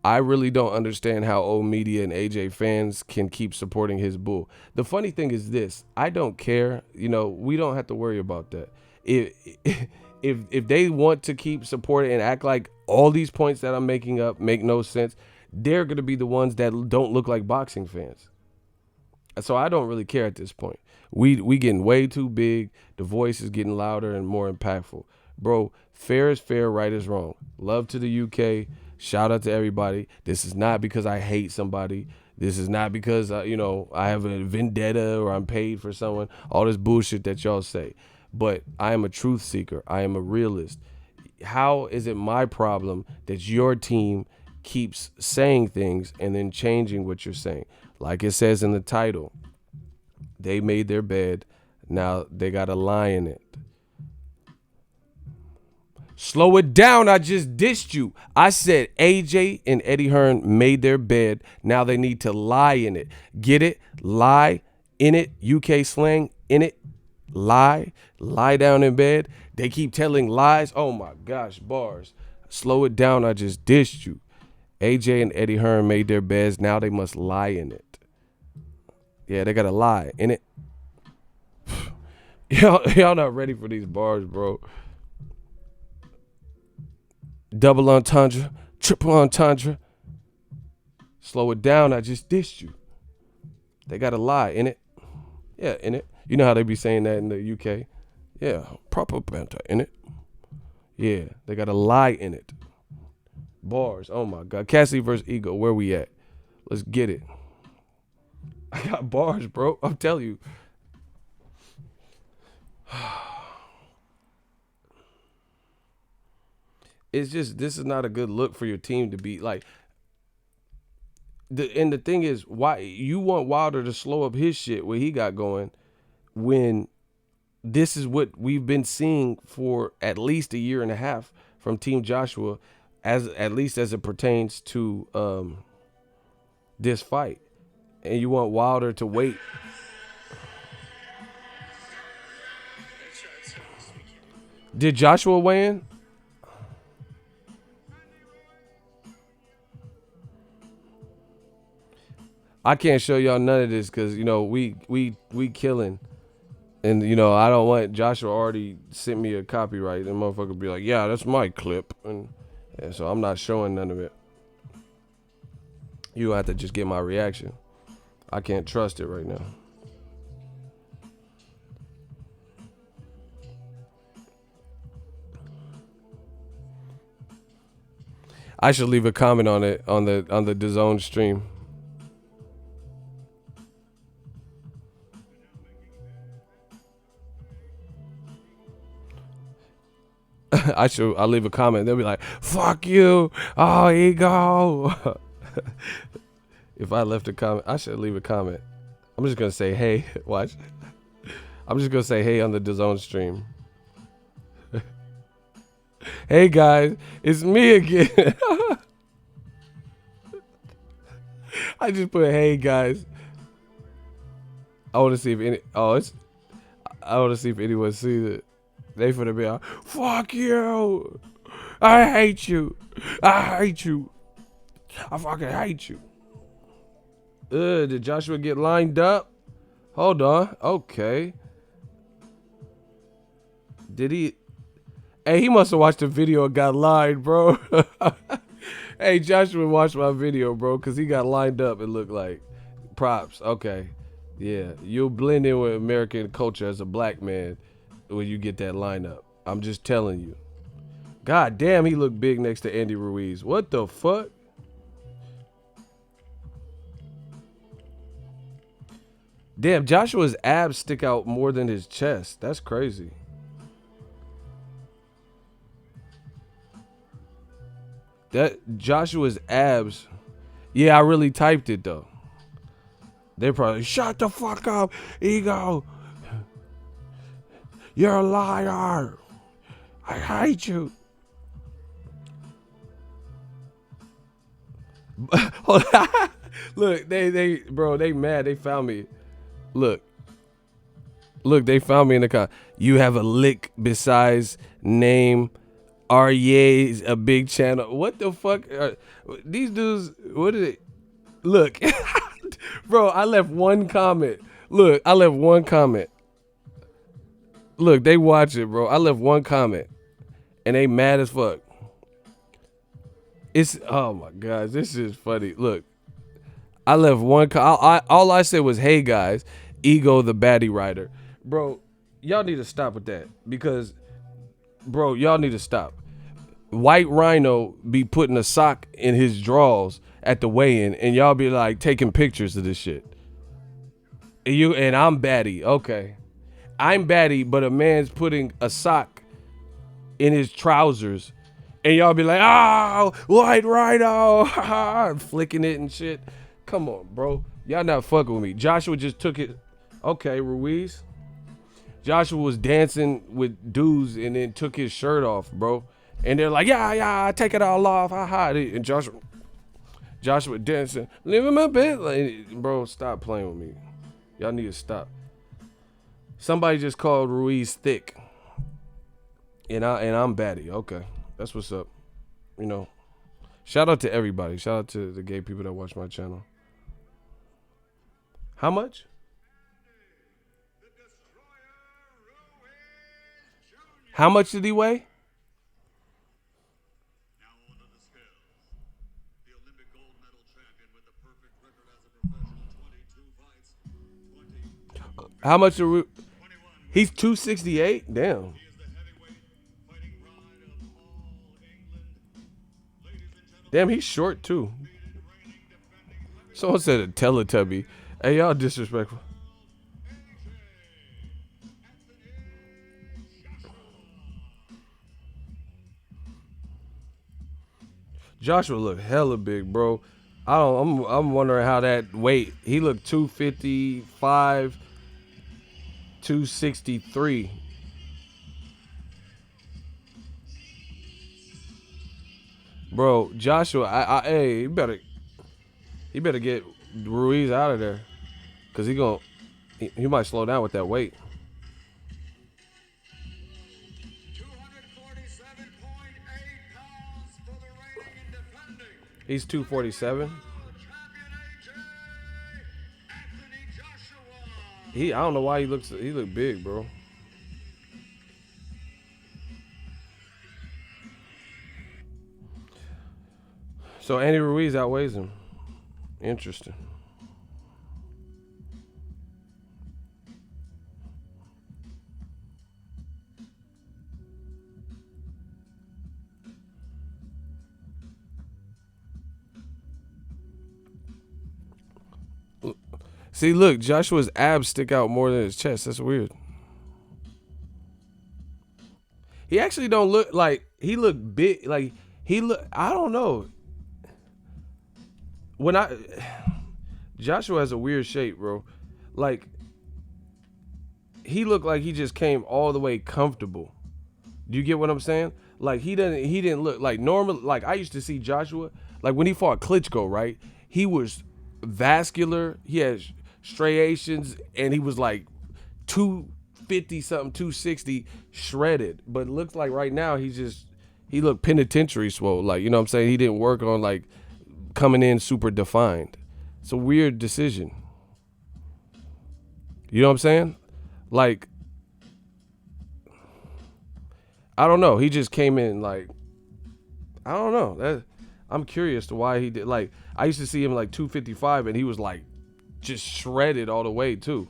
I really don't understand how old media and AJ fans can keep supporting his bull. The funny thing is this. I don't care. We don't have to worry about that. If they want to keep supporting and act like all these points that I'm making up make no sense, they're going to be the ones that don't look like boxing fans. So I don't really care at this point. We getting way too big. The voice is getting louder and more impactful. Bro, fair is fair, right is wrong. Love to the UK. Shout out to everybody. This is not because I hate somebody. This is not because, I have a vendetta or I'm paid for someone. All this bullshit that y'all say. But I am a truth seeker. I am a realist. How is it my problem that your team keeps saying things and then changing what you're saying? Like it says in the title, they made their bed. Now they got a lie in it. Slow it down. I just dissed you. I said AJ and Eddie Hearn made their bed. Now they need to lie in it. Get it? Lie in it. UK slang in it. Lie down in bed. They keep telling lies. Oh my gosh, bars. Slow it down. I just dished you. AJ and Eddie Hearn made their beds. Now they must lie in it. Yeah, they gotta lie in it. Y'all not ready for these bars, bro. Double entendre, triple entendre. Slow it down. I just dished you. They gotta lie in it. Yeah, in it. You know how they be saying that in the UK? Yeah, proper banter in it. Yeah, they gotta lie in it. Bars. Oh my God. Cassidy versus Ego. Where we at? Let's get it. I got bars, bro. I'm telling you. It's just, this is not a good look for your team to be like. And the thing is, why you want Wilder to slow up his shit, what he got going, when this is what we've been seeing for at least a year and a half from Team Joshua, at least as it pertains to this fight. And you want Wilder to wait. Did Joshua weigh in? I can't show y'all none of this because, you know, we killing. And, you know, I don't want, Joshua already sent me a copyright. And motherfucker be like, yeah, that's my clip. And so I'm not showing none of it. You have to just get my reaction. I can't trust it right now. I should leave a comment on it on the DAZN stream. I'll leave a comment. They'll be like, fuck you. Oh, Ego. If I left a comment, I should leave a comment. I'm just going to say, hey, watch. I'm just going to say, hey, on the DAZN stream. Hey, guys, it's me again. I just put, hey, guys. I want to see if I want to see if anyone sees it. They finna be like, fuck you. I hate you. I hate you. I fucking hate you. Did Joshua get lined up? Hold on. Okay. Did he? Hey, he must have watched the video and got lined, bro. Hey, Joshua watched my video, bro, because he got lined up, it looked like. Props. Okay. Yeah. You'll blend in with American culture as a black man when you get that lineup. I'm just telling you. God damn, he looked big next to Andy Ruiz. What the fuck? Damn, Joshua's abs stick out more than his chest. That's crazy. That Joshua's abs. Yeah, I really typed it though. They probably, shut the fuck up, Ego. You're a liar. I hate you. Look, they mad. They found me. Look, they found me in the car. You have a lick besides name. Aryeh's a big channel. What the fuck? These dudes, what are they? Look, bro, I left one comment. Look, I left one comment. Look, they watch it, bro. I left one comment. And they mad as fuck. It's, oh my gosh, this is funny. Look, I left one all I said was, hey guys, Ego the baddie rider. Bro, y'all need to stop with that. Because, bro, y'all need to stop. White Rhino be putting a sock in his drawers at the weigh-in, and y'all be like taking pictures of this shit. And I'm baddie. Okay. I'm baddie, but a man's putting a sock in his trousers, and y'all be like, oh, White Rhino, flicking it and shit. Come on, bro. Y'all not fucking with me. Joshua just took it. Okay, Ruiz. Joshua was dancing with dudes and then took his shirt off, bro. And they're like, yeah, take it all off. And Joshua dancing, live in my bed. Like, bro, stop playing with me. Y'all need to stop. Somebody just called Ruiz thick. And I'm baddie. Okay. That's what's up. you know, shout out to everybody. Shout out to the gay people that watch my channel. How much? How much did he weigh? How much? He's 268? Damn. Damn, he's short too. Someone said a Teletubby. Hey, y'all disrespectful. Joshua looked hella big, bro. I'm wondering how that weight. He looked 255, 263. Bro, Joshua, hey, he better get Ruiz out of there, cause he might slow down with that weight. 247.8 pounds for the reigning and defending. He's 247. I don't know why he looked big, bro. So Andy Ruiz outweighs him. Interesting. See, look, Joshua's abs stick out more than his chest. That's weird. He actually don't look like he look big. Like I don't know. Joshua has a weird shape, bro. Like he looked like he just came all the way comfortable. Do you get what I'm saying? Like he didn't look like normal. Like I used to see Joshua, like when he fought Klitschko, right? He was vascular. He had striations, and he was like 250 something, 260, shredded. But it looks like right now he looked penitentiary swole. Like, you know what I'm saying? He didn't work on like coming in super defined. It's a weird decision. You know what I'm saying? Like, I don't know. He just came in like, I don't know. I'm curious to why he did. Like, I used to see him like 255, and he was like just shredded all the way too.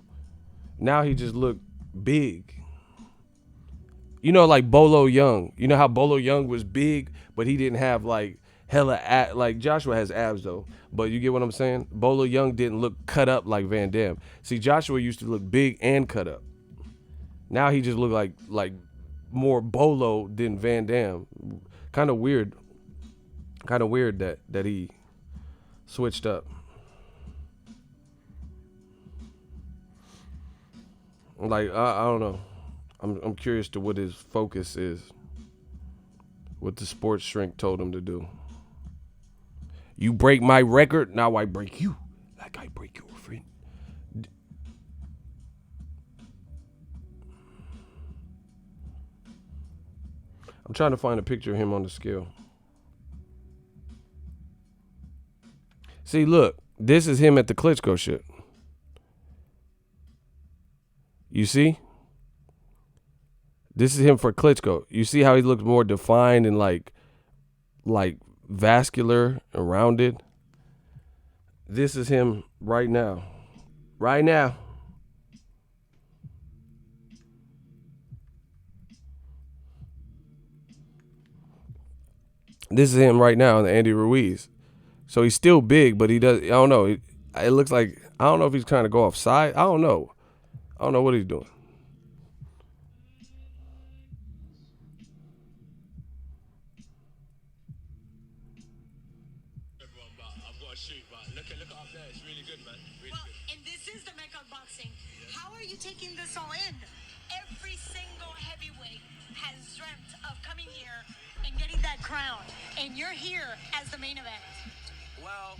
Now he just looked big. You know, like Bolo Young. You know how Bolo Young was big, but he didn't have like hella like Joshua has abs though. But you get what I'm saying? Bolo Young didn't look cut up like Van Damme. See, Joshua used to look big and cut up. Now he just looked like more Bolo than Van Damme. Kind of weird. Kind of weird that he switched up. Like I don't know. I'm curious to what his focus is. What the sports shrink told him to do. You break my record, now I break you. Like I break your friend. I'm trying to find a picture of him on the scale. See, look, this is him at the Klitschko shit. You see? This is him for Klitschko. You see how he looks more defined and like vascular and rounded? This is him right now. Right now. This is him right now, Andy Ruiz. So he's still big, but he does. I don't know. It looks like, I don't know if he's trying to go off side. I don't know what he's doing. I've got to shoot, but look up there. It's really good, man. Really good. And this is the Mecca of boxing. How are you taking this all in? Every single heavyweight has dreamt of coming here and getting that crown, and you're here as the main event. Well,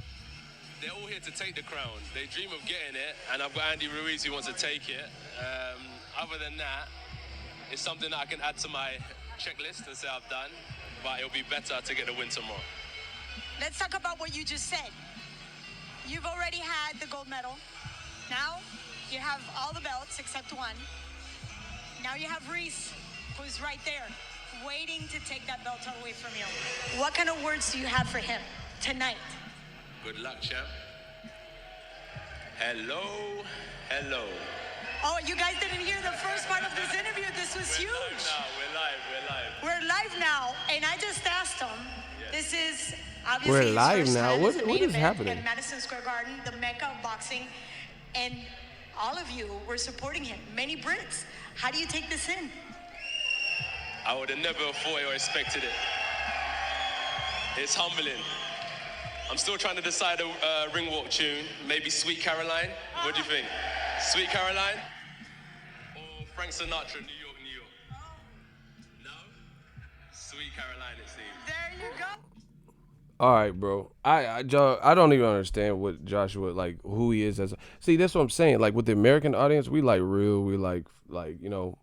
they're all here to take the crown. They dream of getting it, and I've got Andy Ruiz who wants to take it. Other than that, it's something that I can add to my checklist and say I've done. but it'll be better to get the win tomorrow. Let's talk about what you just said. You've already had the gold medal. Now you have all the belts except one. Now you have Reese, who's right there, waiting to take that belt away from you. What kind of words do you have for him tonight? Good luck, champ. Hello, hello. Oh, you guys didn't hear the first part of this interview. This was huge. We're live now, and I just asked him. This is obviously We're his live first now. time What as a main is event happening? At Madison Square Garden, the mecca of boxing, and all of you were supporting him. Many Brits. How do you take this in? I would have never thought or expected it. It's humbling. I'm still trying to decide a ring walk tune. Maybe Sweet Caroline. What do you think? Sweet Caroline? Or Frank Sinatra, New York, New York? No? Sweet Caroline, it seems. There you go. All right, bro. I don't even understand what Joshua, like, who he is as a, see, that's what I'm saying. Like, with the American audience, we like real, we like, you know,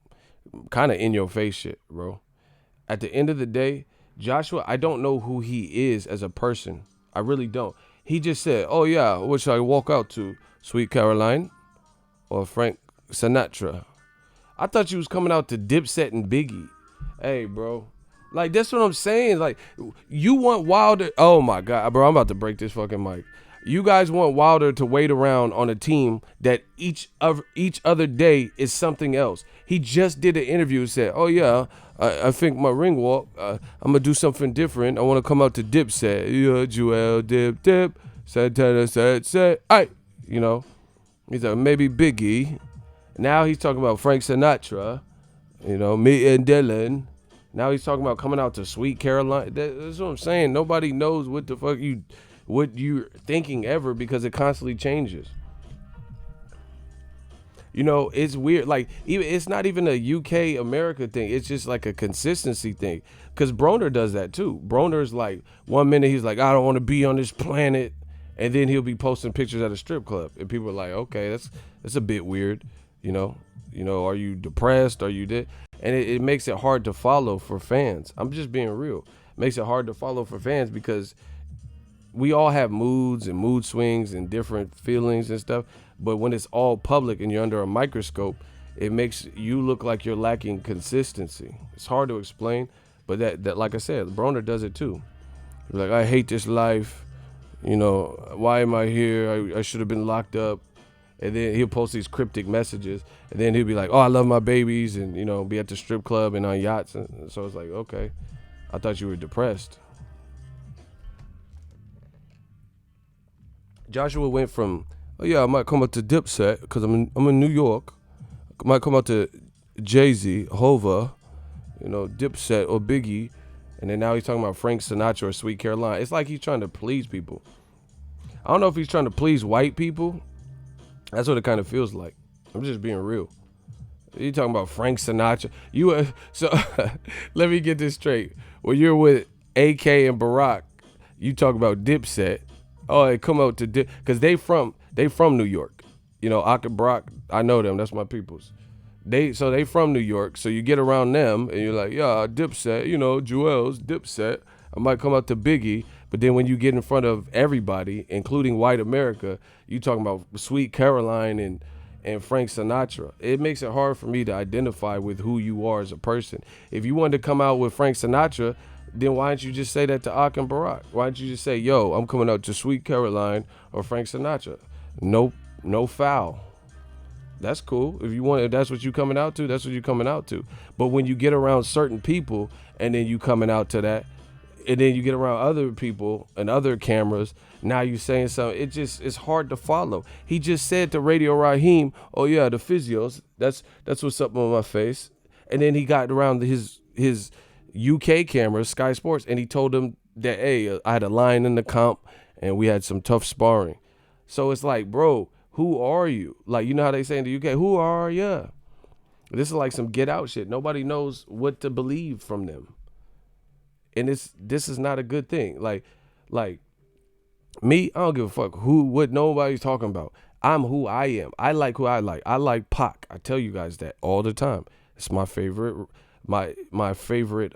kind of in your face shit, bro. At the end of the day, Joshua, I don't know who he is as a person. I really don't. He just said, oh yeah, what should I walk out to? Sweet Caroline or Frank Sinatra? I thought you was coming out to Dipset and Biggie. Hey, bro. Like, that's what I'm saying. Like, you want Wilder. Oh, my God. Bro, I'm about to break this fucking mic. You guys want Wilder to wait around on a team that each other day is something else. He just did an interview and said, oh, yeah, I think my ring walk, I'm going to do something different. I want to come out to Dipset. Yeah, Joel, Dip. Santana, said. Aight. You know, he's like, maybe Biggie. Now he's talking about Frank Sinatra. You know, me and Dylan. Now he's talking about coming out to Sweet Caroline. That's what I'm saying. Nobody knows what the fuck what you're thinking ever because it constantly changes. You know, it's weird. Like, even it's not even a UK America thing. It's just like a consistency thing. Because Broner does that too. Broner's like, 1 minute he's like, I don't want to be on this planet. And then he'll be posting pictures at a strip club. And people are like, okay, that's a bit weird. You know, are you depressed? Are you dead? And it makes it hard to follow for fans. I'm just being real. It makes it hard to follow for fans because we all have moods and mood swings and different feelings and stuff. But when it's all public and you're under a microscope, it makes you look like you're lacking consistency. It's hard to explain, but that like I said, Broner does it too. He's like, I hate this life. You know, why am I here? I should have been locked up. And then he'll post these cryptic messages. And then he'll be like, oh, I love my babies. And, you know, be at the strip club and on yachts. And so it's like, okay, I thought you were depressed. Joshua went from, oh, yeah, I might come out to Dipset because I'm in New York. I might come out to Jay-Z, Hova, you know, Dipset or Biggie. And then now he's talking about Frank Sinatra or Sweet Caroline. It's like he's trying to please people. I don't know if he's trying to please white people. That's what it kind of feels like. I'm just being real. You talking about Frank Sinatra? So let me get this straight. When you're with AK and Barack, you talk about Dipset. Oh, they come out to because they from New York. You know, Ak and Barack, I know them. That's my peoples. They from New York. So you get around them and you're like, yeah, Dipset. You know, Joel's Dipset. I might come out to Biggie. But then when you get in front of everybody, including white America, you talking about Sweet Caroline and Frank Sinatra. It makes it hard for me to identify with who you are as a person. If you wanted to come out with Frank Sinatra, then why don't you just say that to Ak and Barack? Why don't you just say, yo, I'm coming out to Sweet Caroline or Frank Sinatra? No foul. That's cool. If that's what you coming out to, that's what you coming out to. But when you get around certain people and then you coming out to that, and then you get around other people and other cameras, now you saying something, it's hard to follow. He just said to Radio Raheem, oh yeah, the physios, that's what's up on my face. And then he got around his UK cameras, Sky Sports, and he told them that, hey, I had a line in the comp and we had some tough sparring. So it's like, bro, who are you? Like, you know how they say in the UK, who are you? This is like some get out shit. Nobody knows what to believe from them. And this is not a good thing. Like me, I don't give a fuck what nobody's talking about. I'm who I am. I like who I like. I like Pac. I tell you guys that all the time. It's my favorite, my favorite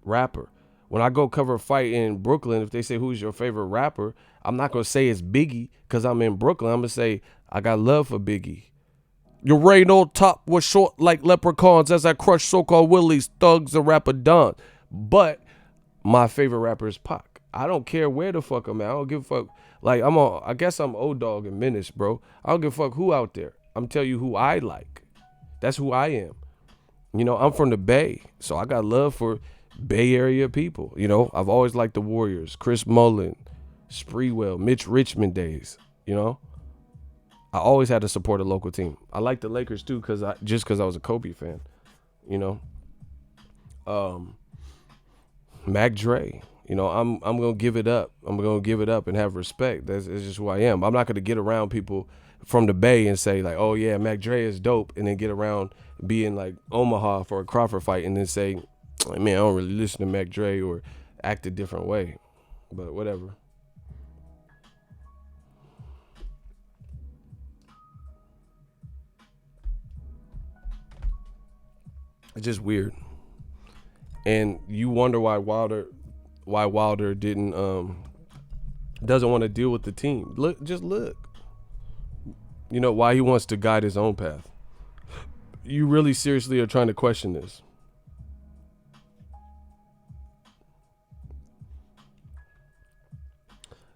rapper. When I go cover a fight in Brooklyn, if they say who's your favorite rapper, I'm not gonna say it's Biggie because I'm in Brooklyn. I'm gonna say I got love for Biggie. Your rain on top was short like leprechauns as I crush so-called willies, thugs, and rapper Don. But my favorite rapper is Pac. I don't care where the fuck I'm at. I don't give a fuck. Like I guess I'm O-Dog and Menace, bro. I don't give a fuck who out there. I'm telling you who I like. That's who I am. You know, I'm from the Bay, so I got love for Bay Area people. You know, I've always liked the Warriors, Chris Mullin, Spreewell, Mitch Richmond days. You know, I always had to support a local team. I like the Lakers too, because I was a Kobe fan. You know, Mac Dre. You know, I'm gonna give it up. I'm gonna give it up and have respect. That's just who I am. I'm not gonna get around people from the Bay and say like, oh yeah, Mac Dre is dope, and then get around being like Omaha for a Crawford fight and then say, man, I don't really listen to Mac Dre or act a different way. But whatever. It's just weird. And you wonder why Wilder didn't doesn't want to deal with the team. Look. You know, why he wants to guide his own path. You really seriously are trying to question this.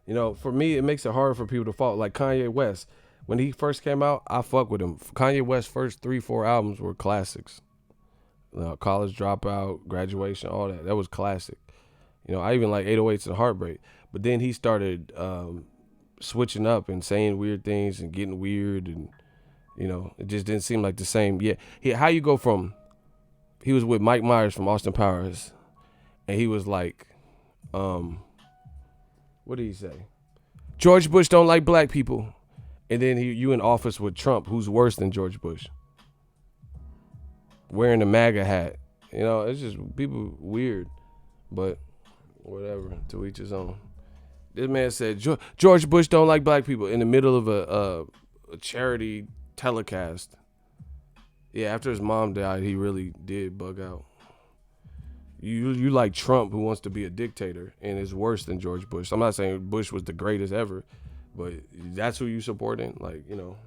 You know, for me, it makes it hard for people to follow. Like Kanye West, when he first came out, I fuck with him. Kanye West's first 3-4 albums were classics. College Dropout, Graduation, all that. That was classic. You know, I even like 808s and Heartbreak. But then he started switching up and saying weird things and getting weird, and you know, it just didn't seem like the same. Yeah, how you go from, he was with Mike Myers from Austin Powers, and he was like, what did he say? George Bush don't like black people, and then you in office with Trump, who's worse than George Bush, wearing the MAGA hat. You know, it's just people weird, but whatever. To each his own. This man said George Bush don't like black people in the middle of a charity telecast. Yeah, after his mom died, he really did bug out. You like Trump, who wants to be a dictator and is worse than George Bush. I'm not saying Bush was the greatest ever, but that's who you supporting. Like, you know.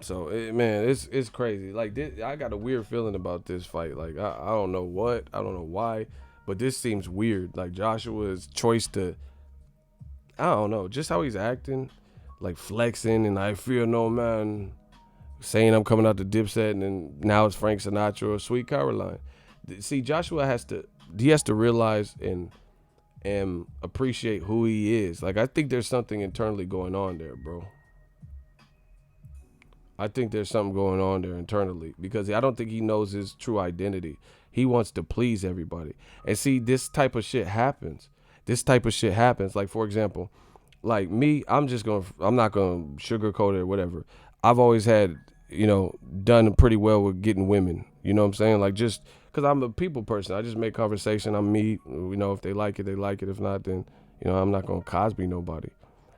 So man, it's crazy. Like this, I got a weird feeling about this fight. Like I don't know I don't know why, but this seems weird. Like Joshua's choice to, I don't know, just how he's acting, like flexing and I fear no man, saying I'm coming out to Dipset, and then now it's Frank Sinatra or Sweet Caroline. See, Joshua has to realize and appreciate who he is. Like I think there's something internally going on there, bro. I think there's something going on there internally, because I don't think he knows his true identity. He wants to please everybody. And see, this type of shit happens. Like, for example, like me, I'm not going to sugarcoat it or whatever. I've always had, you know, done pretty well with getting women. You know what I'm saying? Like, just because I'm a people person. I just make conversation. I'm me. You know, if they like it, they like it. If not, then, you know, I'm not going to Cosby nobody.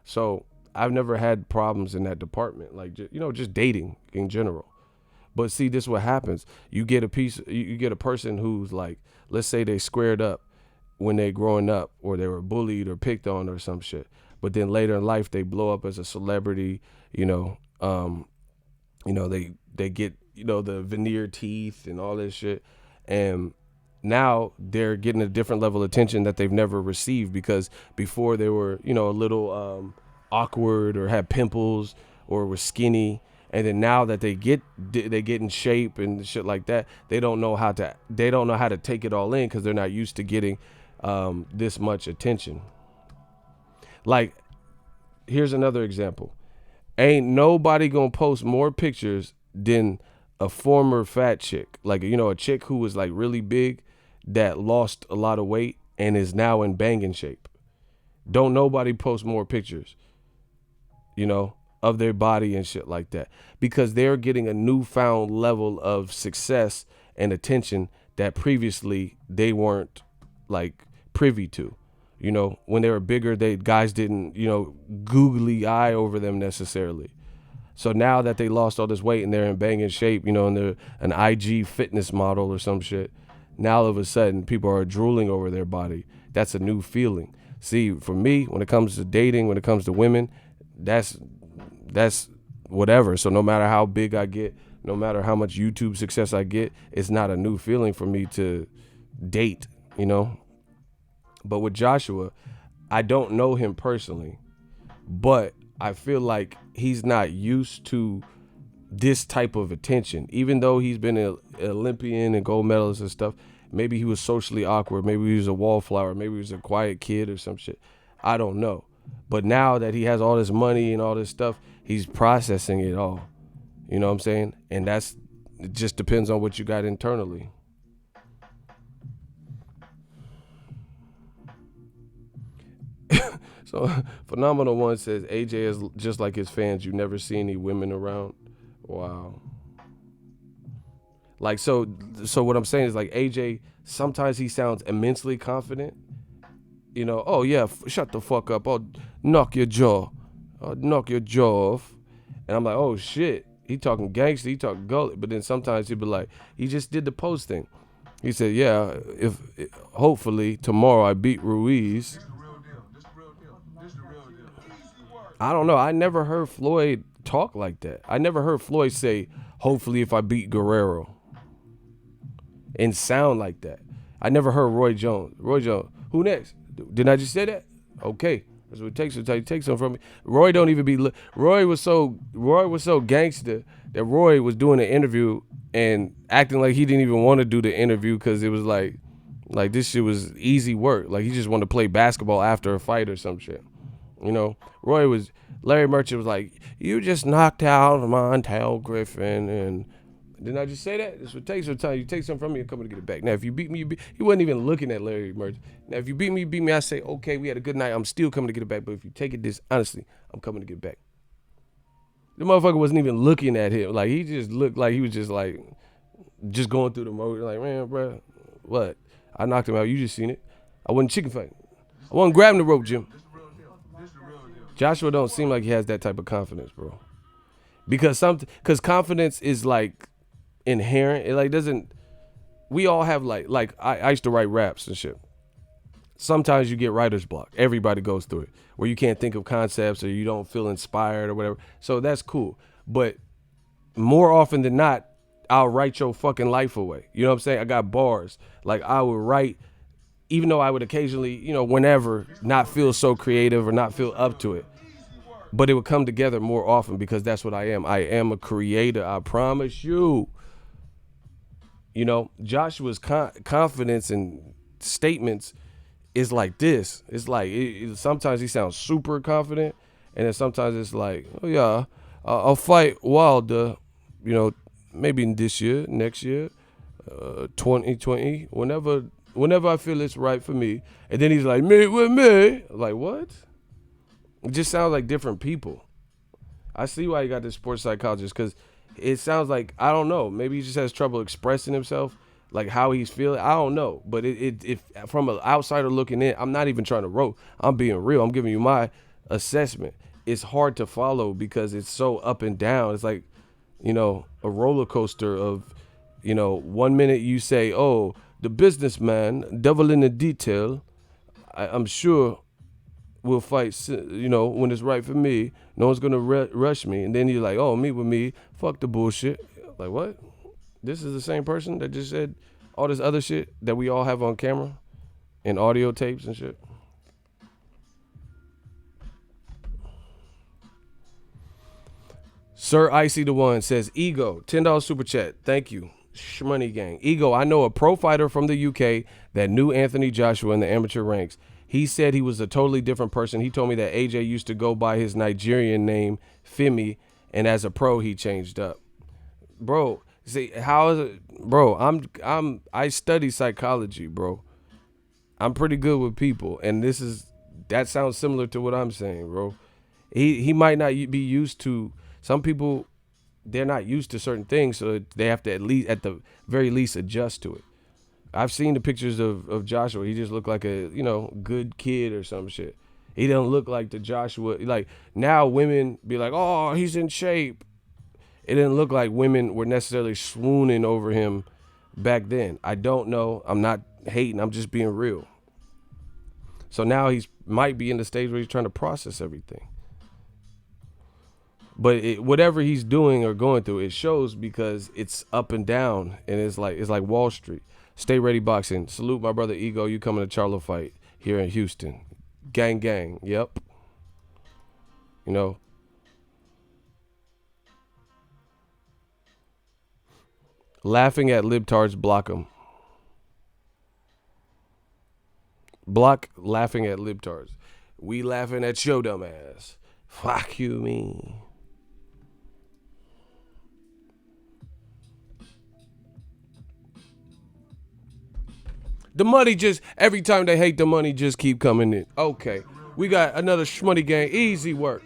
So I've never had problems in that department, like, you know, just dating in general. But see, this is what happens. You get a person who's like, let's say they squared up when they growing up, or they were bullied or picked on or some shit. But then later in life, they blow up as a celebrity, you know, they get, you know, the veneer teeth and all this shit. And now they're getting a different level of attention that they've never received, because before they were, you know, a little, awkward or had pimples or were skinny, and then now that they get in shape and shit like that, they don't know how to take it all in, because they're not used to getting this much attention. Like, here's another example. Ain't nobody gonna post more pictures than a former fat chick, like, you know, a chick who was like really big that lost a lot of weight and is now in banging shape. Don't nobody post more pictures, you know, of their body and shit like that, because they're getting a newfound level of success and attention that previously they weren't like privy to. You know, when they were bigger, guys didn't, you know, googly eye over them necessarily. So now that they lost all this weight and they're in banging shape, you know, and they're an IG fitness model or some shit, now all of a sudden people are drooling over their body. That's a new feeling. See, for me, when it comes to dating, when it comes to women, that's whatever. So no matter how big I get, no matter how much YouTube success I get, it's not a new feeling for me to date, you know. But with Joshua, I don't know him personally, but I feel like he's not used to this type of attention. Even though he's been an Olympian and gold medalist and stuff, maybe he was socially awkward. Maybe he was a wallflower. Maybe he was a quiet kid or some shit. I don't know. But now that he has all this money and all this stuff, he's processing it all. You know what I'm saying? And it just depends on what you got internally. So Phenomenal One says AJ is just like his fans. You never see any women around. Wow. Like, so what I'm saying is, like, AJ, sometimes he sounds immensely confident. You know, oh yeah, shut the fuck up. I'll knock your jaw. I'll knock your jaw off. And I'm like, oh shit. He talking gangster, he talking gullet. But then sometimes he'll be like, he just did the post thing. He said, yeah, if hopefully tomorrow I beat Ruiz. I don't know. I never heard Floyd talk like that. I never heard Floyd say, hopefully if I beat Guerrero, and sound like that. I never heard Roy Jones. Roy Jones, who next? Didn't I just say that? Okay. That's what it takes. Until you take something from me. Roy don't even be. Roy was so gangster that Roy was doing an interview and acting like he didn't even want to do the interview because it was like this shit was easy work. Like he just wanted to play basketball after a fight or some shit. You know, Larry Merchant was like, you just knocked out Montel Griffin, and didn't I just say that? This would take some time. You take something from me and come to get it back. Now, if you beat me, he wasn't even looking at Larry Merchant. Now, if you beat me, I say, okay, we had a good night. I'm still coming to get it back. But if you take it honestly, I'm coming to get it back. The motherfucker wasn't even looking at him. Like, he just looked like he was just going through the motion. Like, man, bro, what? I knocked him out. You just seen it. I wasn't chicken fighting. I wasn't grabbing the rope, Jim. Joshua don't seem like he has that type of confidence, bro. Because confidence is like inherent. It like doesn't. We all have like I used to write raps and shit. Sometimes you get writer's block. Everybody goes through it, where you can't think of concepts or you don't feel inspired or whatever. So that's cool. But more often than not, I'll write your fucking life away. You know what I'm saying? I got bars. Like I would write. Even though I would occasionally, you know, whenever not feel so creative or not feel up to it, but it would come together more often because that's what I am. I am a creator. I promise you. You know, Joshua's confidence and statements is like this. It's like sometimes he sounds super confident, and then sometimes it's like, oh yeah, I'll fight Wilder, you know, maybe this year, next year, 2020, whenever I feel it's right for me. And then he's like, meet with me. Like, what? It just sounds like different people. I see why you got this sports psychologist, because it sounds like, I don't know, maybe he just has trouble expressing himself, like how he's feeling. I don't know. But if from an outsider looking in, I'm not even trying to roast. I'm being real. I'm giving you my assessment. It's hard to follow because it's so up and down. It's like, you know, a roller coaster of, you know, 1 minute you say, oh, the businessman, devil in the detail, I'm sure will fight, you know, when it's right for me. No one's going to rush me. And then you're like, oh, meet with me. Fuck the bullshit. Like, what? This is the same person that just said all this other shit that we all have on camera and audio tapes and shit. Sir Icy the One says, Ego, $10 super chat. Thank you. Shmoney gang. Ego, I know a pro fighter from the UK that knew Anthony Joshua in the amateur ranks. He said he was a totally different person. He told me that AJ used to go by his Nigerian name, Femi, and as a pro, he changed up. Bro, see, how is it? Bro, I study psychology, bro. I'm pretty good with people, and that sounds similar to what I'm saying, bro. He might not be used to, some people, they're not used to certain things, so they have to at the very least adjust to it. I've seen the pictures of Joshua. He just looked like a, you know, good kid or some shit. He don't look like the Joshua. Like, now women be like, oh, he's in shape. It didn't look like women were necessarily swooning over him back then. I don't know. I'm not hating. I'm just being real. So now he's might be in the stage where he's trying to process everything. But whatever he's doing or going through, it shows because it's up and down, and it's like Wall Street. Stay ready boxing. Salute my brother Ego. You coming to Charlo fight here in Houston. Gang, gang. Yep. You know. Laughing at libtards, block them. Block laughing at libtards. We laughing at your dumb ass. Fuck you, me. The money just, every time they hate the money, just keep coming in. Okay. We got another shmoney gang. Easy work.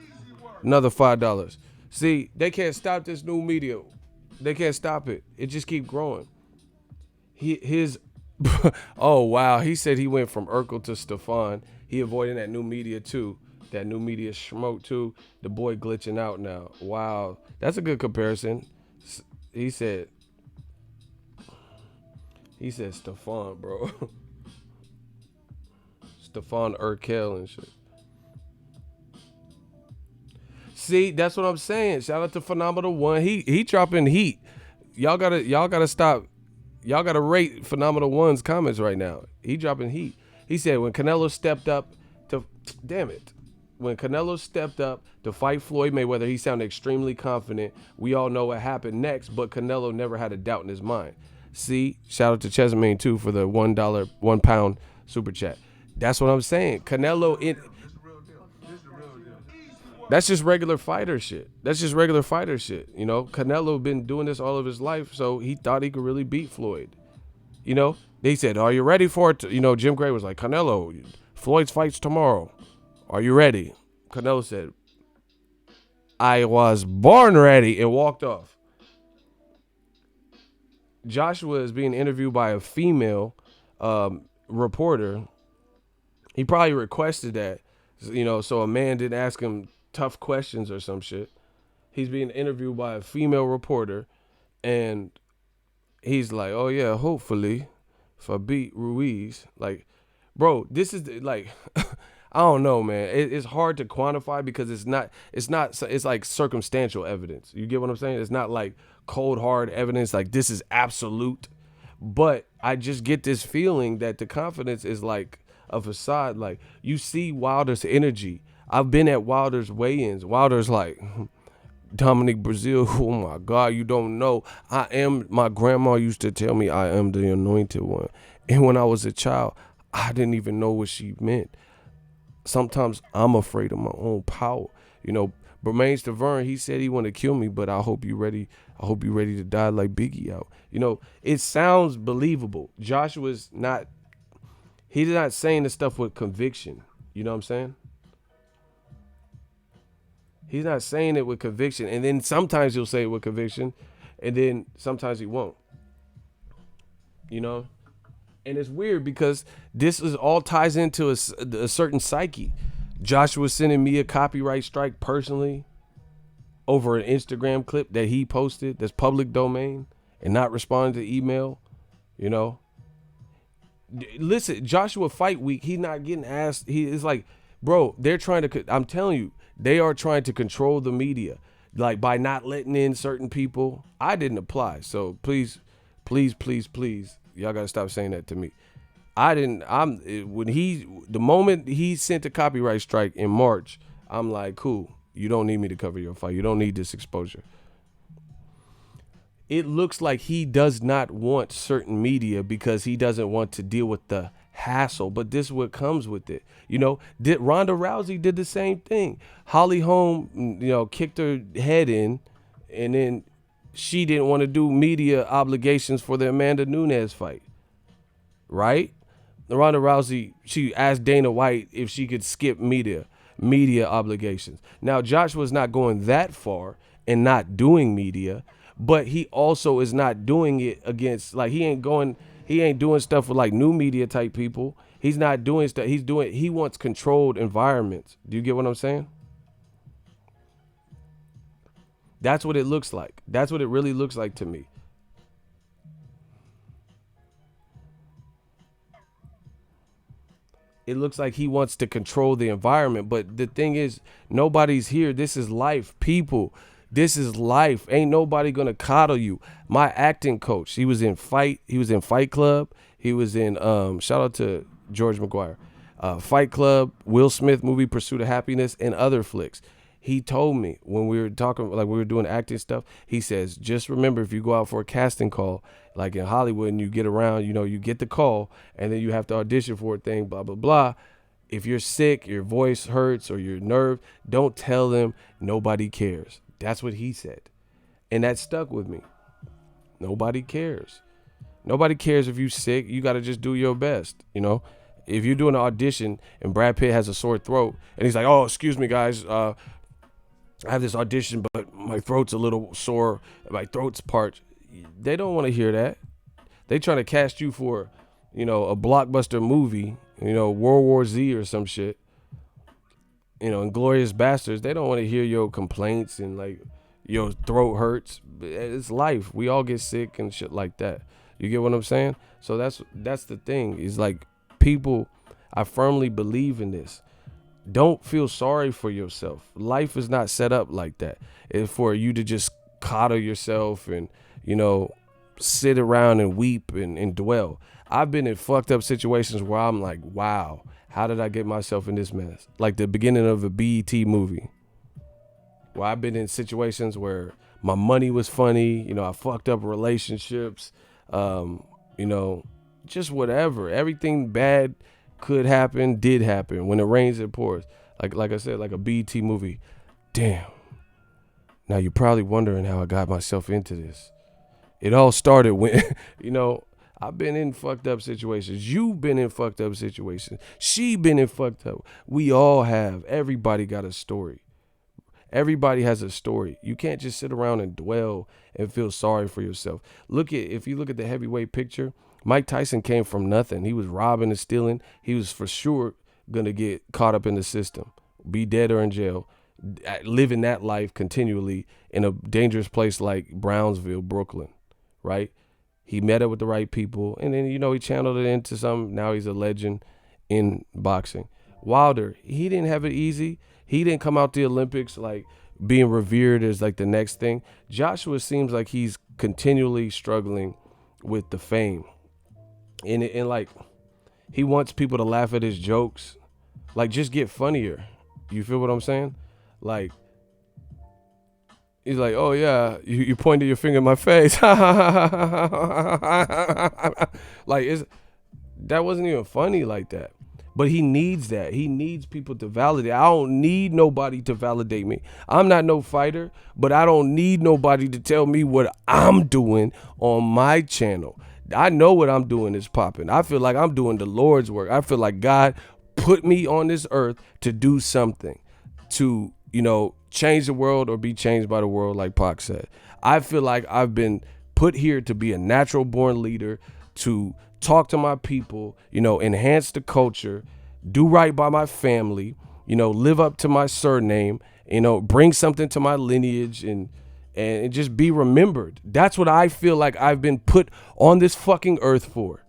Another $5. See, they can't stop this new media. They can't stop it. It just keep growing. Oh, wow. He said he went from Urkel to Stefan. He avoiding that new media, too. That new media smoke, too. The boy glitching out now. Wow. That's a good comparison. He said Stefan, bro. Stefan Urkel and shit. See, that's what I'm saying. Shout out to Phenomenal One. He dropping heat. Y'all gotta stop. Y'all gotta rate Phenomenal One's comments right now. He dropping heat. He said when Canelo stepped up to when Canelo stepped up to fight Floyd Mayweather, he sounded extremely confident. We all know what happened next, but Canelo never had a doubt in his mind. See, shout out to Chesamine too for the £1 super chat. That's what I'm saying. Canelo that's just regular fighter shit. You know, Canelo been doing this all of his life, so he thought he could really beat Floyd. You know, they said, "Are you ready for it?" You know, Jim Gray was like, "Canelo, Floyd's fights tomorrow. Are you ready?" Canelo said, "I was born ready," and walked off. Joshua is being interviewed by a female reporter. He probably requested that, you know, so a man didn't ask him tough questions or some shit. He's being interviewed by a female reporter, and he's like, "Oh yeah, hopefully, if I beat Ruiz." Like, bro, this is like, I don't know, man. It's hard to quantify because it's like circumstantial evidence. You get what I'm saying? It's not like cold hard evidence. Like this is absolute. But I just get this feeling that the confidence is like a facade. Like you see Wilder's energy. I've been at Wilder's weigh-ins. Wilder's like, Dominic Brazil, oh my God, you don't know. My grandma used to tell me I am the anointed one. And when I was a child, I didn't even know what she meant. Sometimes I'm afraid of my own power. You know, Bermain Stavern, he said he want to kill me, but I hope you ready. I hope you ready to die like Biggie out. You know, it sounds believable. Joshua's not, he's not saying the stuff with conviction. You know what I'm saying? He's not saying it with conviction. And then sometimes he'll say it with conviction, and then sometimes he won't. You know? And it's weird because this is all ties into a certain psyche. Joshua sending me a copyright strike personally over an Instagram clip that he posted that's public domain and not responding to email, you know. Listen, Joshua Fight Week, he not getting asked. He is like, bro, they're trying to, I'm telling you, they are trying to control the media, like by not letting in certain people. I didn't apply, so please, y'all gotta stop saying that to me. The moment he sent the copyright strike in March, I'm like, cool, you don't need me to cover your fight. You don't need this exposure. It looks like he does not want certain media because he doesn't want to deal with the hassle, but this is what comes with it. You know, Ronda Rousey did the same thing. Holly Holm, you know, kicked her head in, and then she didn't want to do media obligations for the Amanda Nunes fight, right? Ronda Rousey, she asked Dana White if she could skip media obligations. Now, Joshua's not going that far and not doing media, but he also is not doing it against, like, he ain't doing stuff with like new media type people. He's not doing stuff. He wants controlled environments. Do you get what I'm saying? That's what it looks like. That's what it really looks like to me. It looks like he wants to control the environment. But the thing is, nobody's here. This is life, people. This is life. Ain't nobody gonna coddle you. My acting coach, he was in Fight Club. He was in shout out to George McGuire. Fight Club, Will Smith movie Pursuit of Happiness, and other flicks. He told me when we were talking, like we were doing acting stuff, he says, just remember, if you go out for a casting call, like in Hollywood, and you get around, you get the call and then you have to audition for a thing, blah, blah, blah. If you're sick, your voice hurts or your nerve, don't tell them nobody cares. That's what he said. And that stuck with me. Nobody cares. Nobody cares if you're sick. You got to just do your best, If you're doing an audition and Brad Pitt has a sore throat and he's like, oh, excuse me, guys, I have this audition, but my throat's a little sore. My throat's parched. They don't want to hear that. They trying to cast you for, a blockbuster movie, World War Z or some shit, Inglourious Bastards. They don't want to hear your complaints and like your throat hurts. It's life. We all get sick and shit like that. You get what I'm saying? So that's the thing. Is like people, I firmly believe in this. Don't feel sorry for yourself. Life is not set up like that. It's for you to just coddle yourself and, sit around and weep and dwell. I've been in fucked up situations where I'm like, wow, how did I get myself in this mess? Like the beginning of a BET movie. Where I've been in situations where my money was funny. I fucked up relationships, just whatever. Everything bad could happen, did happen. When it rains, it pours. Like I said, like a BET movie. Damn. Now you're probably wondering how I got myself into this. It all started when, I've been in fucked up situations. You've been in fucked up situations. She been in fucked up. We all have. Everybody got a story. Everybody has a story. You can't just sit around and dwell and feel sorry for yourself. If you look at the heavyweight picture, Mike Tyson came from nothing. He was robbing and stealing. He was for sure going to get caught up in the system, be dead or in jail, living that life continually in a dangerous place like Brownsville, Brooklyn, right? He met up with the right people, and then, he channeled it into something. Now he's a legend in boxing. Wilder, he didn't have it easy. He didn't come out the Olympics like being revered as like the next thing. Joshua seems like he's continually struggling with the fame. And like, he wants people to laugh at his jokes. Like, just get funnier. You feel what I'm saying? Like, he's like, oh yeah, you pointed your finger in my face. Like, that wasn't even funny like that. But he needs that. He needs people to validate. I don't need nobody to validate me. I'm not no fighter, but I don't need nobody to tell me what I'm doing on my channel. I know what I'm doing is popping. I feel like I'm doing the Lord's work. I feel like God put me on this earth to do something, to, change the world or be changed by the world, like Pac said. I feel like I've been put here to be a natural born leader, to talk to my people, enhance the culture, do right by my family, live up to my surname, bring something to my lineage and just be remembered. That's what I feel like I've been put on this fucking earth for.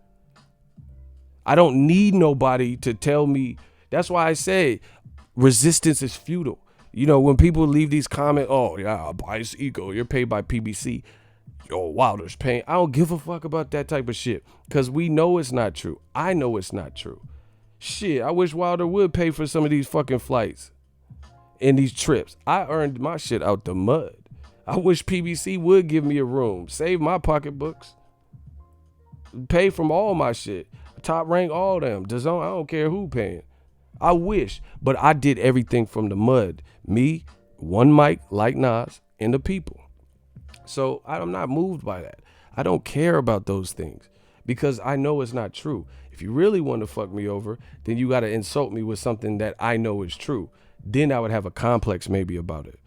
I don't need nobody to tell me. That's why I say resistance is futile. When people leave these comments, oh yeah, Boxingego, you're paid by PBC. Yo, Wilder's paying. I don't give a fuck about that type of shit, because we know it's not true. I know it's not true. Shit, I wish Wilder would pay for some of these fucking flights and these trips. I earned my shit out the mud. I wish PBC would give me a room, save my pocketbooks, pay from all my shit, top rank all them. DAZN, I don't care who paying. I wish, but I did everything from the mud. Me, one mic like Nas, and the people. So I'm not moved by that. I don't care about those things because I know it's not true. If you really want to fuck me over, then you got to insult me with something that I know is true. Then I would have a complex maybe about it.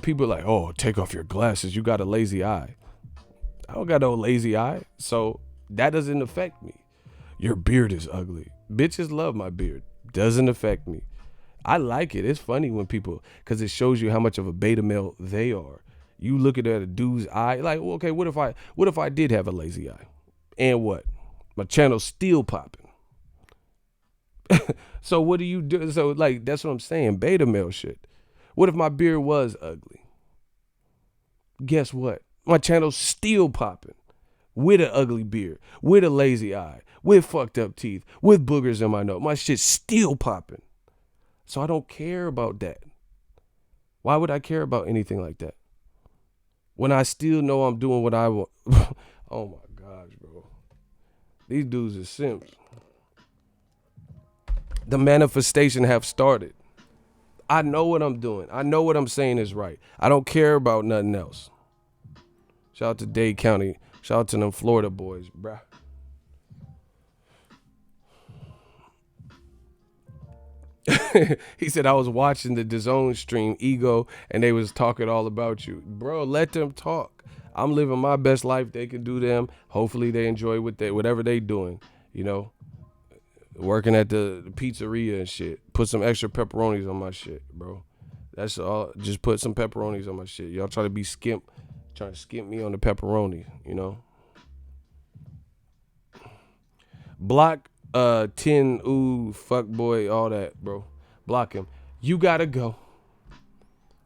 People are like, oh, take off your glasses. You got a lazy eye. I don't got no lazy eye. So that doesn't affect me. Your beard is ugly. Bitches love my beard. Doesn't affect me. I like it. It's funny when people, because it shows you how much of a beta male they are. You looking at a dude's eye, like, well, okay, what if I did have a lazy eye? And what? My channel's still popping. So what do you do? So like, that's what I'm saying, beta male shit. What if my beard was ugly? Guess what? My channel's still popping. With an ugly beard, with a lazy eye, with fucked up teeth, with boogers in my nose. My shit's still popping. So I don't care about that. Why would I care about anything like that? When I still know I'm doing what I want. Oh my gosh, bro. These dudes are simps. The manifestation have started. I know what I'm doing. I know what I'm saying is right. I don't care about nothing else. Shout out to Dade County. Shout out to them Florida boys, bruh. He said, I was watching the DAZN stream, Ego, and they was talking all about you. Bro, let them talk. I'm living my best life. They can do them. Hopefully they enjoy whatever they doing, you know. Working at the pizzeria and shit. Put some extra pepperonis on my shit, bro. That's all. Just put some pepperonis on my shit. Y'all try to be trying to skimp me on the pepperoni, you know. Block 10, ooh, fuck boy, all that, bro. Block him. You gotta go.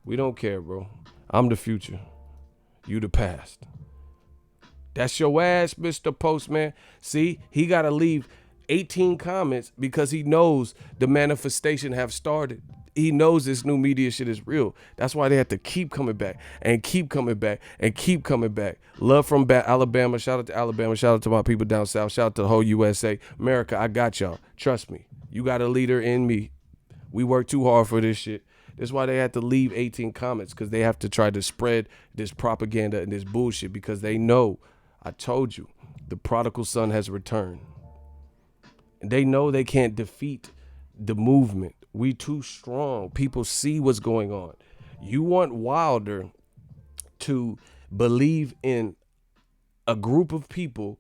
We don't care, bro. I'm the future. You the past. That's your ass, Mr. Postman. See, he gotta leave 18 comments because he knows the manifestation have started. He knows this new media shit is real. That's why they have to keep coming back and keep coming back and keep coming back. Love from Alabama. Shout out to Alabama. Shout out to my people down south. Shout out to the whole USA. America, I got y'all. Trust me. You got a leader in me. We work too hard for this shit. That's why they have to leave 18 comments, because they have to try to spread this propaganda and this bullshit, because they know, I told you, the prodigal son has returned. And they know they can't defeat the movement. We too strong. People see what's going on. You want Wilder to believe in a group of people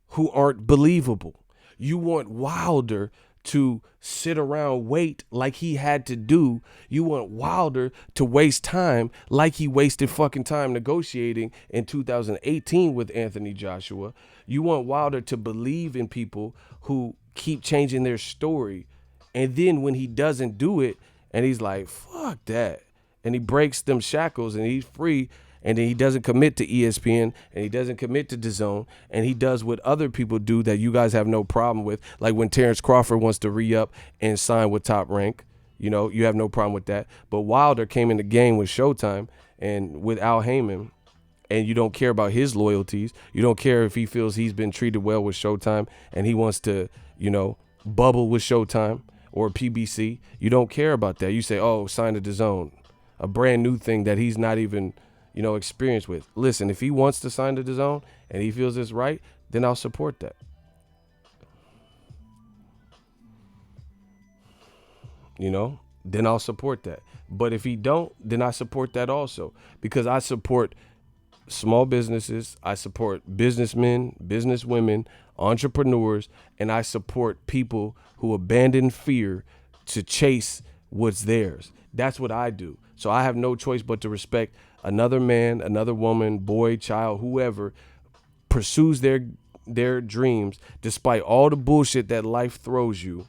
who aren't believable. You want Wilder to sit around, wait like he had to do. You want Wilder to waste time like he wasted fucking time negotiating in 2018 with Anthony Joshua. You want Wilder to believe in people who keep changing their story. And then when he doesn't do it, and he's like, fuck that, and he breaks them shackles and he's free, and then he doesn't commit to ESPN, and he doesn't commit to DAZN, and he does what other people do that you guys have no problem with, like when Terrence Crawford wants to re-up and sign with Top Rank. You know, you have no problem with that. But Wilder came in the game with Showtime and with Al Heyman, and you don't care about his loyalties. You don't care if he feels he's been treated well with Showtime and he wants to, you know, bubble with Showtime or PBC. You don't care about that. You say, oh, sign to DAZN, a brand new thing that he's not even, you know, experienced with. Listen, if he wants to sign to DAZN and he feels it's right, then I'll support that. You know, then I'll support that. But if he don't, then I support that also, because I support small businesses, I support businessmen, businesswomen, entrepreneurs, and I support people who abandon fear to chase what's theirs. That's what I do. So I have no choice but to respect another man, another woman, boy, child, whoever pursues their dreams despite all the bullshit that life throws you,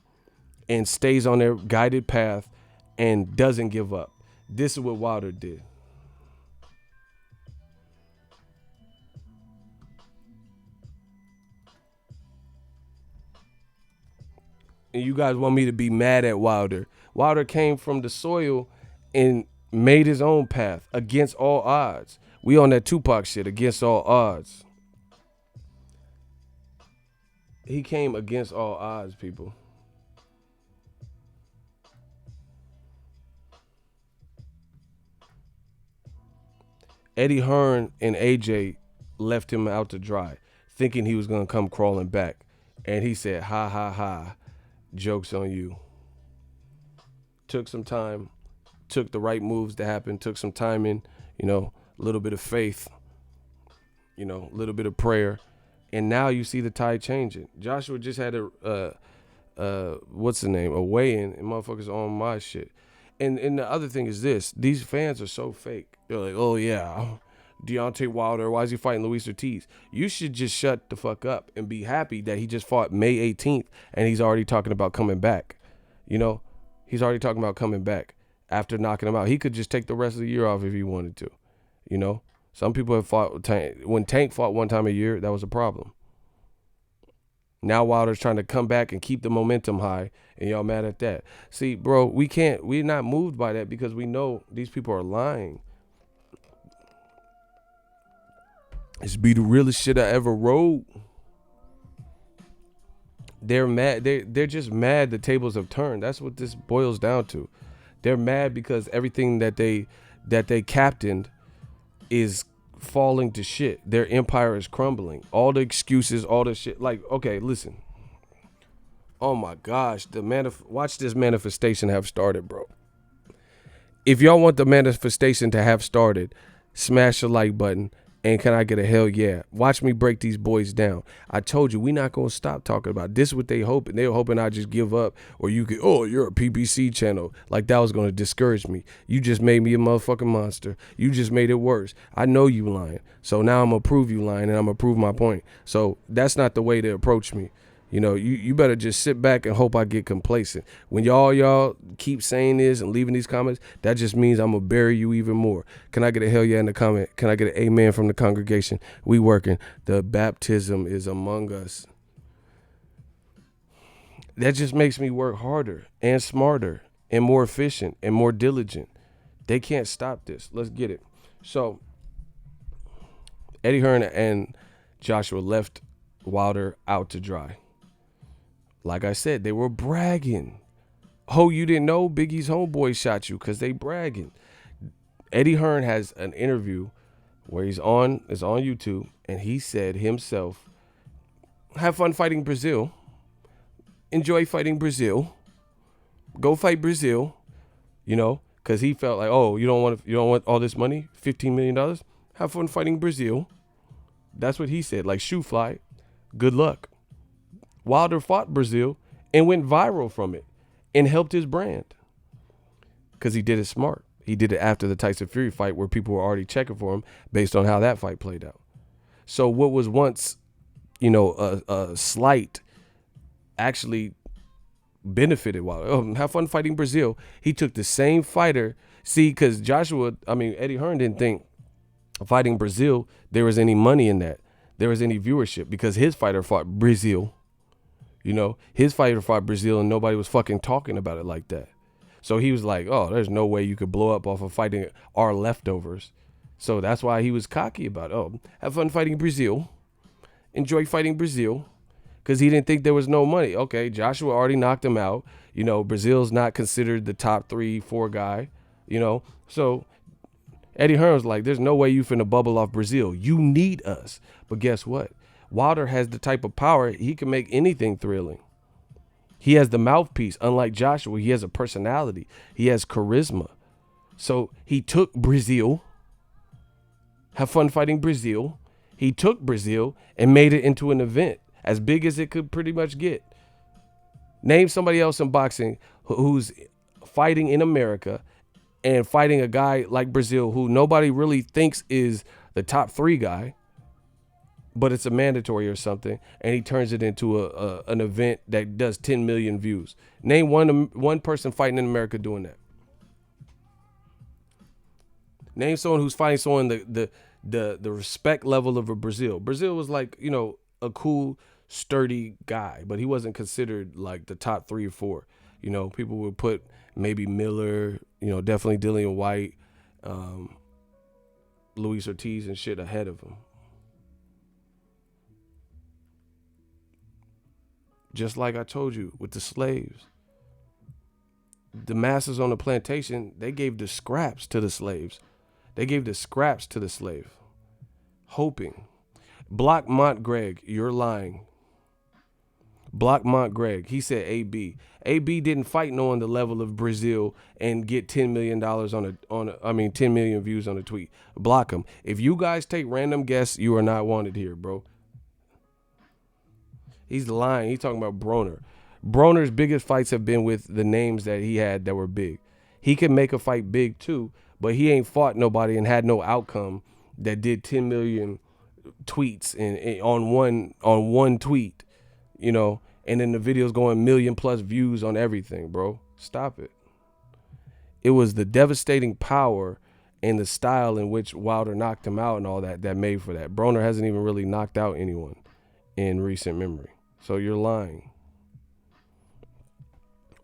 and stays on their guided path and doesn't give up. This is what Wilder did. And you guys want me to be mad at Wilder. Wilder came from the soil and made his own path against all odds. We on that Tupac shit, against all odds. He came against all odds, people. Eddie Hearn and AJ left him out to dry, thinking he was going to come crawling back. And he said, ha, ha, ha, joke's on you. Took some time, took the right moves to happen, took some time in, you know, a little bit of faith, you know, a little bit of prayer. And now you see the tide changing. Joshua just had what's the name? A weigh-in, and motherfuckers on my shit. And the other thing is this: these fans are so fake. They're like, oh yeah, Deontay Wilder? Why is he fighting Luis Ortiz? You should just shut the fuck up and be happy that he just fought May 18th and he's already talking about coming back. You know, he's already talking about coming back after knocking him out. He could just take the rest of the year off if he wanted to. You know, some people have fought when Tank fought one time a year. That was a problem. Now Wilder's trying to come back and keep the momentum high, and y'all mad at that. See, bro, we're not moved by that because we know these people are lying. This be the realest shit I ever wrote. They're mad. They're just mad the tables have turned. That's what this boils down to. They're mad because everything that they captained is falling to shit. Their empire is crumbling. All the excuses, all the shit. Like, okay, listen. Oh my gosh, watch this manifestation have started, bro. If y'all want the manifestation to have started, smash the like button. And can I get a hell yeah? Watch me break these boys down. I told you, we not going to stop talking about it. This is what they hoping. They were hoping I just give up or you could, oh, you're a PPC channel. Like that was going to discourage me. You just made me a motherfucking monster. You just made it worse. I know you lying. So now I'm going to prove you lying and I'm going to prove my point. So that's not the way to approach me. You know, you better just sit back and hope I get complacent. When y'all keep saying this and leaving these comments, that just means I'm going to bury you even more. Can I get a hell yeah in the comment? Can I get an amen from the congregation? We working. The baptism is among us. That just makes me work harder and smarter and more efficient and more diligent. They can't stop this. Let's get it. So, Eddie Hearn and Joshua left Wilder out to dry. Like I said, they were bragging. Oh, you didn't know Biggie's homeboy shot you because they bragging. Eddie Hearn has an interview where it's on YouTube, and he said himself, have fun fighting Brazil. Enjoy fighting Brazil. Go fight Brazil. You know, because he felt like, oh, you don't want all this money, $15 million? Have fun fighting Brazil. That's what he said. Like, shoe fly. Good luck. Wilder fought Brazil and went viral from it and helped his brand because he did it smart. He did it after the Tyson Fury fight where people were already checking for him based on how that fight played out. So what was once, you know, a slight actually benefited Wilder. Oh, have fun fighting Brazil. He took the same fighter. See, because Eddie Hearn didn't think fighting Brazil, there was any money in that. There was any viewership because his fighter fought Brazil. You know, his fighter fought Brazil and nobody was fucking talking about it like that. So he was like, oh, there's no way you could blow up off of fighting our leftovers. So that's why he was cocky about it. Oh, have fun fighting Brazil. Enjoy fighting Brazil. Because he didn't think there was no money. Okay, Joshua already knocked him out. You know, Brazil's not considered the top 3-4 guy. You know, so Eddie Hearn was like, there's no way you finna bubble off Brazil. You need us. But guess what? Wilder has the type of power, he can make anything thrilling. He has the mouthpiece. Unlike Joshua, he has a personality. He has charisma. So he took Brazil. Have fun fighting Brazil. He took Brazil and made it into an event as big as it could pretty much get. Name somebody else in boxing who's fighting in America and fighting a guy like Brazil who nobody really thinks is the top 3 guy, but it's a mandatory or something, and he turns it into an event that does 10 million views. Name one person fighting in America doing that. Name someone who's fighting someone the respect level of a Brazil. Brazil was like, you know, a cool, sturdy guy, but he wasn't considered like the top 3 or 4. You know, people would put maybe Miller, you know, definitely Dillian White, Luis Ortiz and shit ahead of him. Just like I told you with the slaves. The masters on the plantation, they gave the scraps to the slaves. They gave the scraps to the slave. Hoping. Block Montgreg, you're lying. Block Montgreg, he said AB. AB didn't fight knowing the level of Brazil and get $10 million 10 million views on a tweet. Block him. If you guys take random guests, you are not wanted here, bro. He's lying. He's talking about Broner. Broner's biggest fights have been with the names that he had that were big. He can make a fight big too, but he ain't fought nobody and had no outcome that did 10 million tweets and on one tweet, you know, and then the video's going million plus views on everything, bro. Stop it. It was the devastating power and the style in which Wilder knocked him out and all that made for that. Broner hasn't even really knocked out anyone in recent memory. So you're lying.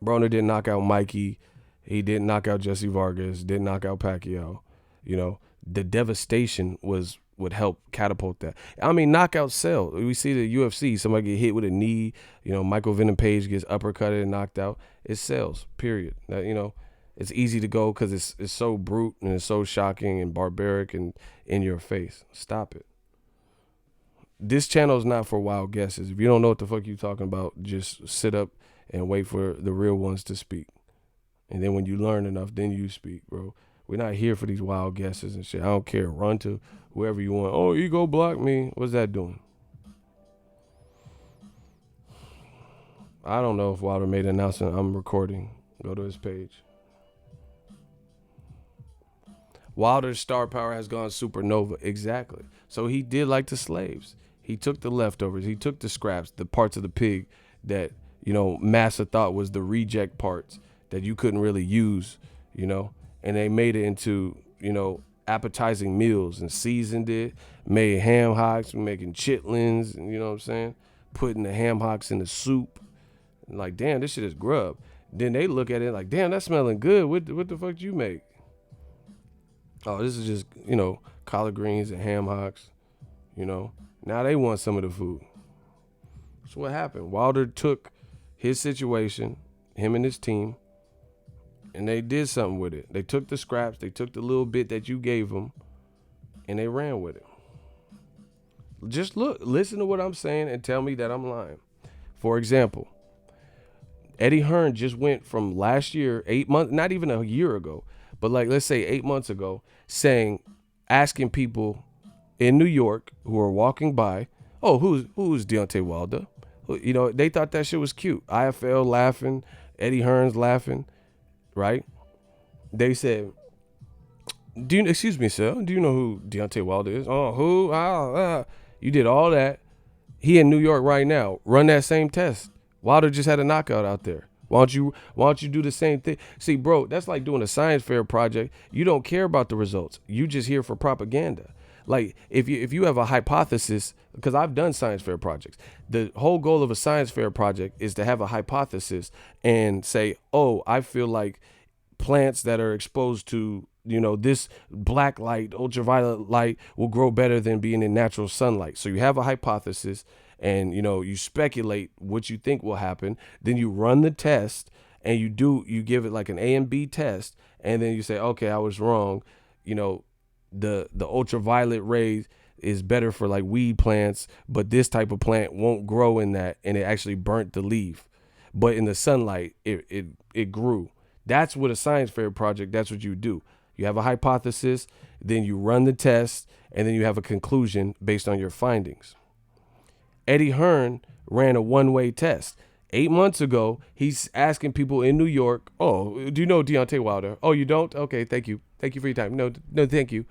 Broner didn't knock out Mikey. He didn't knock out Jesse Vargas. Didn't knock out Pacquiao. You know, the devastation would help catapult that. I mean, knockouts sell. We see the UFC, somebody get hit with a knee. You know, Michael Venom Page gets uppercutted and knocked out. It sells, period. That, you know, it's easy to go because it's so brute and it's so shocking and barbaric and in your face. Stop it. This channel is not for wild guesses. If you don't know what the fuck you talking about, just sit up and wait for the real ones to speak. And then when you learn enough, then you speak, bro. We're not here for these wild guesses and shit. I don't care. Run to whoever you want. Oh, ego block me. What's that doing? I don't know if Wilder made an announcement. I'm recording. Go to his page. Wilder's star power has gone supernova. Exactly. So he did like the slaves. He took the leftovers. He took the scraps, the parts of the pig that, you know, Massa thought was the reject parts that you couldn't really use, you know, and they made it into, you know, appetizing meals and seasoned it, made ham hocks, making chitlins, and you know what I'm saying? Putting the ham hocks in the soup. And like, damn, this shit is grub. Then they look at it like, damn, that's smelling good. What the fuck did you make? Oh, this is just, you know, collard greens and ham hocks, you know. Now they want some of the food. That's what happened. Wilder took his situation, him and his team, and they did something with it. They took the scraps, they took the little bit that you gave them, and they ran with it. Just listen to what I'm saying and tell me that I'm lying. For example, Eddie Hearn just went from last year, 8 months, not even a year ago, but like, let's say 8 months ago, asking people in New York who are walking by, oh, who's Deontay Wilder? You know, they thought that shit was cute. IFL laughing, Eddie Hearn's laughing, right? They said, excuse me, sir, do you know who Deontay Wilder is? Oh, who? You did all that. He in New York right now. Run that same test. Wilder just had a knockout out there. Why don't you do the same thing? See, bro, that's like doing a science fair project. You don't care about the results. You just here for propaganda. Like if you have a hypothesis, because I've done science fair projects. The whole goal of a science fair project is to have a hypothesis and say, oh, I feel like plants that are exposed to, you know, this black light, ultraviolet light will grow better than being in natural sunlight. So you have a hypothesis and, you know, you speculate what you think will happen. Then you run the test and you give it like an A and B test. And then you say, okay, I was wrong. You know, the ultraviolet rays is better for like weed plants, but this type of plant won't grow in that. And it actually burnt the leaf. But in the sunlight, it grew. That's what a science fair project, that's what you do. You have a hypothesis, then you run the test, and then you have a conclusion based on your findings. Eddie Hearn ran a one-way test. 8 months ago, he's asking people in New York, oh, do you know Deontay Wilder? Oh, you don't? Okay, thank you. Thank you for your time. No, thank you.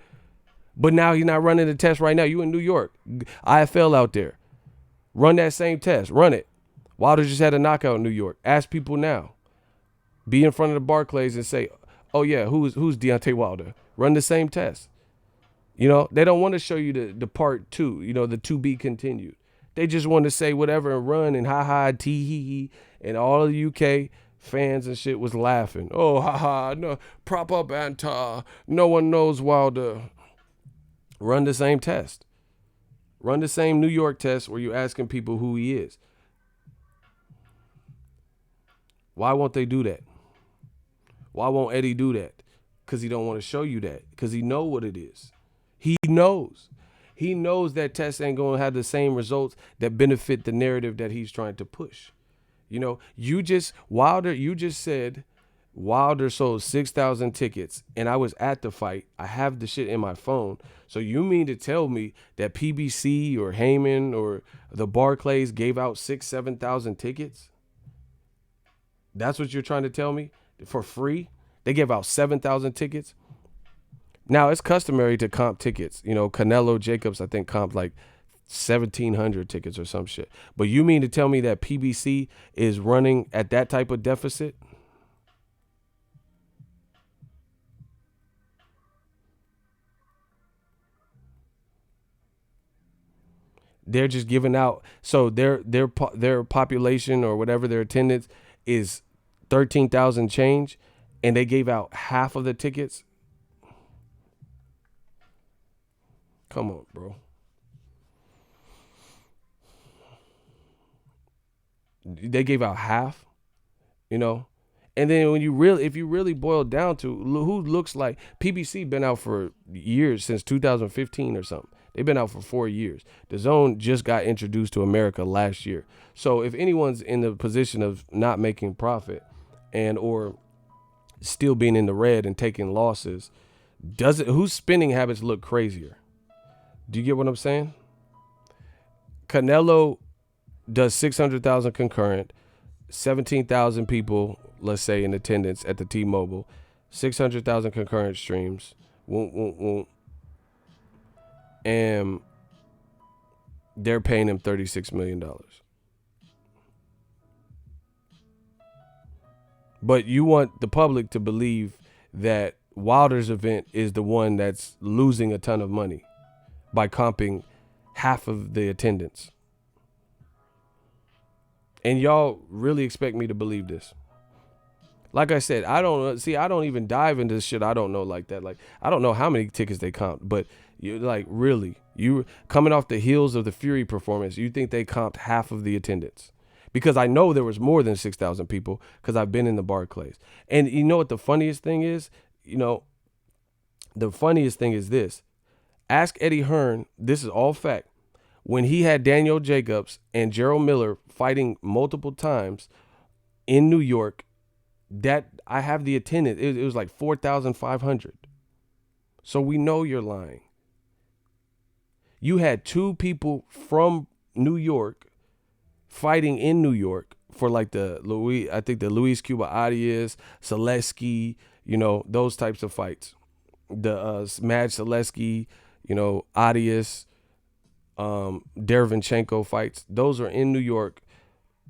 But now he's not running the test right now. You in New York. IFL out there. Run that same test. Run it. Wilder just had a knockout in New York. Ask people now. Be in front of the Barclays and say, oh, yeah, who's Deontay Wilder? Run the same test. You know, they don't want to show you the part two, you know, the to be continued. They just want to say whatever and run and ha-ha, tee-hee-hee. And all of the UK fans and shit was laughing. Oh, ha-ha, no, prop up Antar. No one knows Wilder. Run the same test. Run the same New York test where you're asking people who he is. Why won't they do that? Why won't Eddie do that? Because he don't want to show you that. Because he know what it is. He knows. He knows that test ain't going to have the same results that benefit the narrative that he's trying to push. You know, you just said Wilder sold 6,000 tickets and I was at the fight. I have the shit in my phone. So you mean to tell me that PBC or Heyman or the Barclays gave out 7,000 tickets? That's what you're trying to tell me? For free? They gave out 7,000 tickets? Now it's customary to comp tickets. You know, Canelo Jacobs, I think, comped like 1,700 tickets or some shit. But you mean to tell me that PBC is running at that type of deficit? They're just giving out. So their population or whatever their attendance is 13,000 change, and they gave out half of the tickets. Come on, bro. They gave out half, you know. And then if you really boil down to who looks like PBC been out for years since 2015 or something. They've been out for 4 years. The Zone just got introduced to America last year. So if anyone's in the position of not making profit and or still being in the red and taking losses, whose spending habits look crazier? Do you get what I'm saying? Canelo does 600,000 concurrent, 17,000 people, let's say, in attendance at the T-Mobile, 600,000 concurrent streams, and they're paying him $36 million. But you want the public to believe that Wilder's event is the one that's losing a ton of money by comping half of the attendance. And y'all really expect me to believe this? Like I said, I don't even dive into this shit. I don't know like that. Like, I don't know how many tickets they comped, but you like really, you coming off the heels of the Fury performance, you think they comped half of the attendance? Because I know there was more than 6,000 people because I've been in the Barclays. And you know what the funniest thing is? You know, the funniest thing is this. Ask Eddie Hearn, this is all fact. When he had Daniel Jacobs and Gerald Miller fighting multiple times in New York, that I have the attendance. It was like 4,500. So we know you're lying. You had two people from New York fighting in New York for like the Luis Cuba Arias, Zaleski, you know, those types of fights. The Mad Zaleski, you know, Arias, Derevyanchenko fights. Those are in New York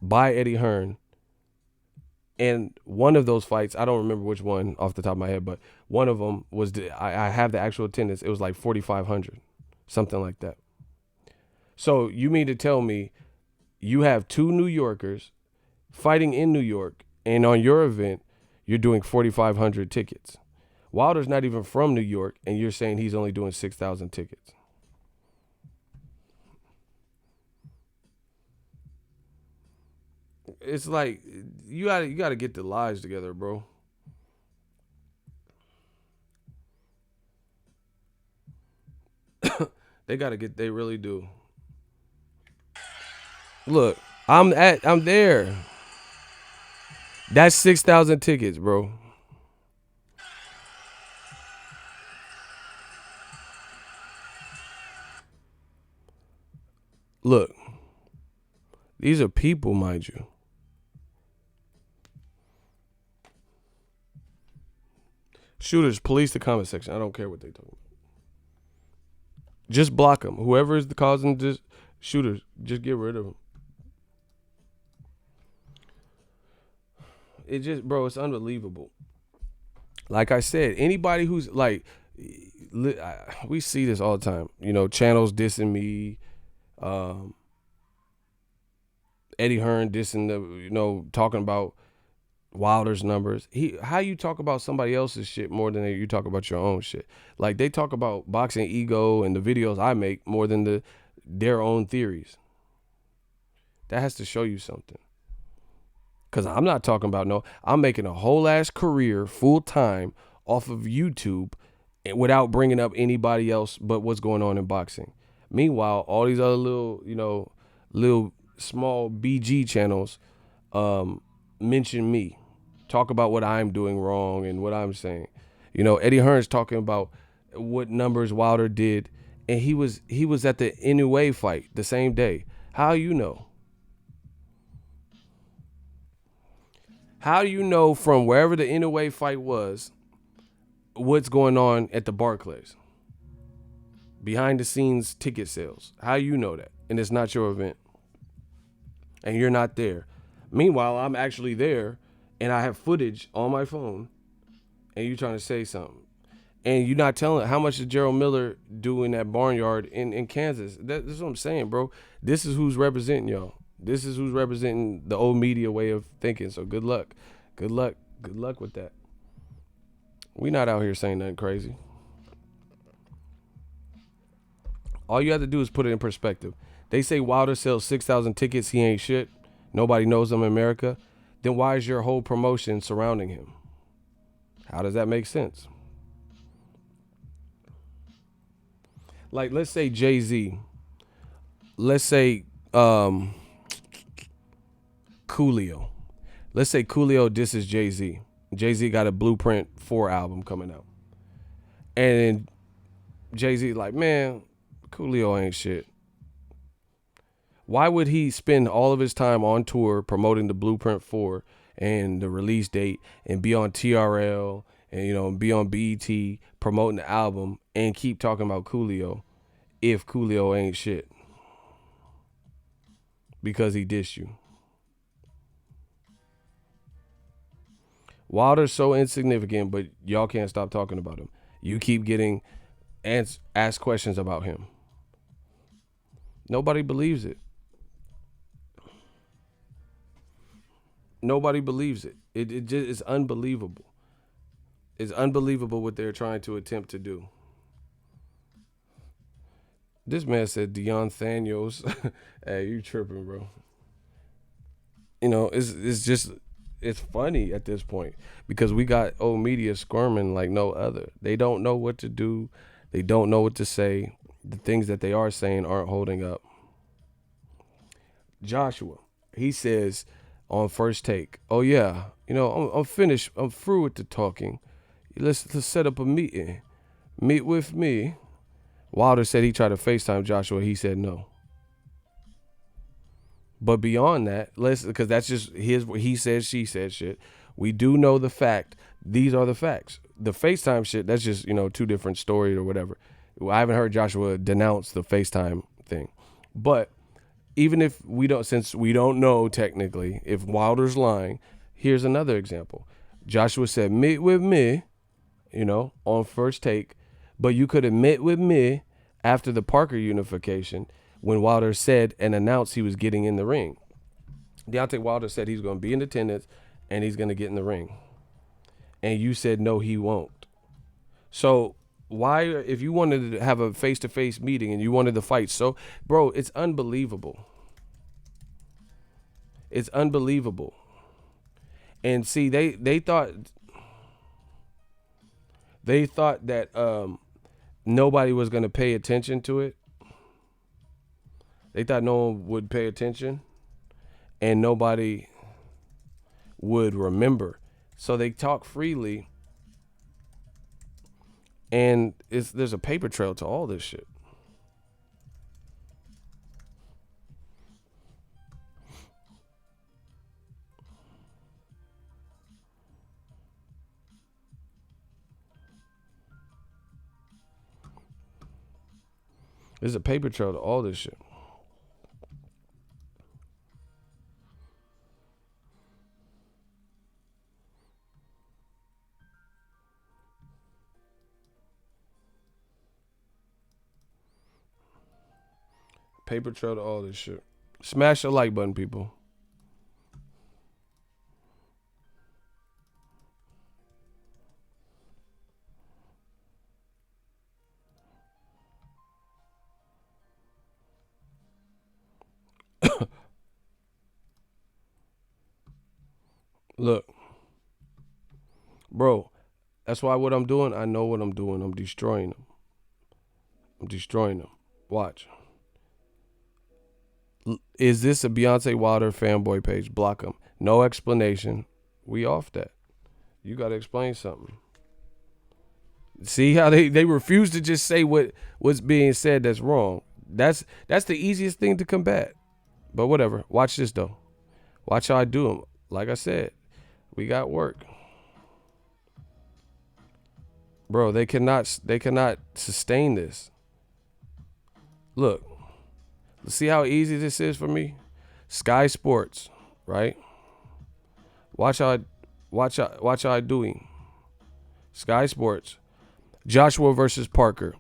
by Eddie Hearn. And one of those fights, I don't remember which one off the top of my head, but one of them was, I have the actual attendance. It was like 4,500, something like that. So you mean to tell me you have two New Yorkers fighting in New York, and on your event, you're doing 4,500 tickets. Wilder's not even from New York, and you're saying he's only doing 6,000 tickets. It's like you gotta get the lies together, bro. They really do. Look, I'm there. That's 6,000 tickets, bro. Look, these are people, mind you. Shooters, police the comment section. I don't care what they talking about. Just block them. Whoever is the causing this shooters, just get rid of them. It's unbelievable. Like I said, anybody who's like, we see this all the time. You know, channels dissing me, Eddie Hearn dissing talking about Wilder's numbers. How you talk about somebody else's shit more than you talk about your own shit? Like, they talk about Boxingego and the videos I make more than their own theories. That has to show you something. Cause I'm not talking about I'm making a whole ass career full time off of YouTube without bringing up anybody else but what's going on in boxing. Meanwhile, all these other little small BG channels mention me, talk about what I'm doing wrong and what I'm saying. You know, Eddie Hearn's talking about what numbers Wilder did, and he was at the Inoue fight the same day. How you know? How do you know from wherever the Inoue fight was what's going on at the Barclays. Behind the scenes ticket sales. How you know that? And it's not your event. And you're not there. Meanwhile, I'm actually there and I have footage on my phone and you're trying to say something. And you're not telling how much did Gerald Miller do in that barnyard in Kansas. That's what I'm saying, bro. This is who's representing y'all. This is who's representing the old media way of thinking. So good luck. Good luck. Good luck with that. We not out here saying nothing crazy. All you have to do is put it in perspective. They say Wilder sells 6,000 tickets. He ain't shit. Nobody knows him in America. Then why is your whole promotion surrounding him? How does that make sense? Like, let's say Jay-Z. Let's say Coolio. Let's say Coolio disses Jay-Z. Jay-Z got a Blueprint 4 album coming out. And Jay-Z like, man, Coolio ain't shit. Why would he spend all of his time on tour promoting the Blueprint 4 and the release date and be on TRL and, you know, be on BET promoting the album and keep talking about Coolio if Coolio ain't shit? Because he dissed you. Wilder's so insignificant, but y'all can't stop talking about him. You keep getting asked questions about him. Nobody believes it. Nobody believes it. It just is unbelievable. It's unbelievable what they're trying to attempt to do. This man said Deontay. Hey, you tripping, bro. You know, it's just, it's funny at this point because we got old media squirming like no other. They don't know what to do. They don't know what to say. The things that they are saying aren't holding up. Joshua, he says on First Take, oh yeah, you know, I'm finished. I'm through with the talking. Let's set up a meeting. Meet with me. Wilder said he tried to FaceTime Joshua. He said no. But beyond that, because that's just his he said, she said shit. We do know the fact. These are the facts. The FaceTime shit, that's just, you know, two different stories or whatever. I haven't heard Joshua denounce the FaceTime thing. But even if we don't, since we don't know technically if Wilder's lying, here's another example. Joshua said, meet with me, you know, on First Take. But you could have met with me after the Parker unification when Wilder said and announced he was getting in the ring. Deontay Wilder said he's going to be in attendance and he's going to get in the ring. And you said, no, he won't. So why, if you wanted to have a face-to-face meeting and you wanted to fight, so, bro, it's unbelievable. It's unbelievable. And see, they thought that nobody was going to pay attention to it. They thought no one would pay attention and nobody would remember. So they talk freely and there's a paper trail to all this shit. There's a paper trail to all this shit. Paper trail to all this shit. Smash the like button, people. Look, bro, that's why what I'm doing, I know what I'm doing. I'm destroying them. I'm destroying them. Watch. Is this a Beyonce Wilder fanboy page? Block them. No explanation. We off that. You got to explain something. See how they refuse to just say what's being said that's wrong. That's the easiest thing to combat. But whatever. Watch this, though. Watch how I do them. Like I said, we got work. Bro, they cannot sustain this. Look, see how easy this is for me? Sky Sports, right? Watch how I doing. Sky Sports. Joshua versus Parker.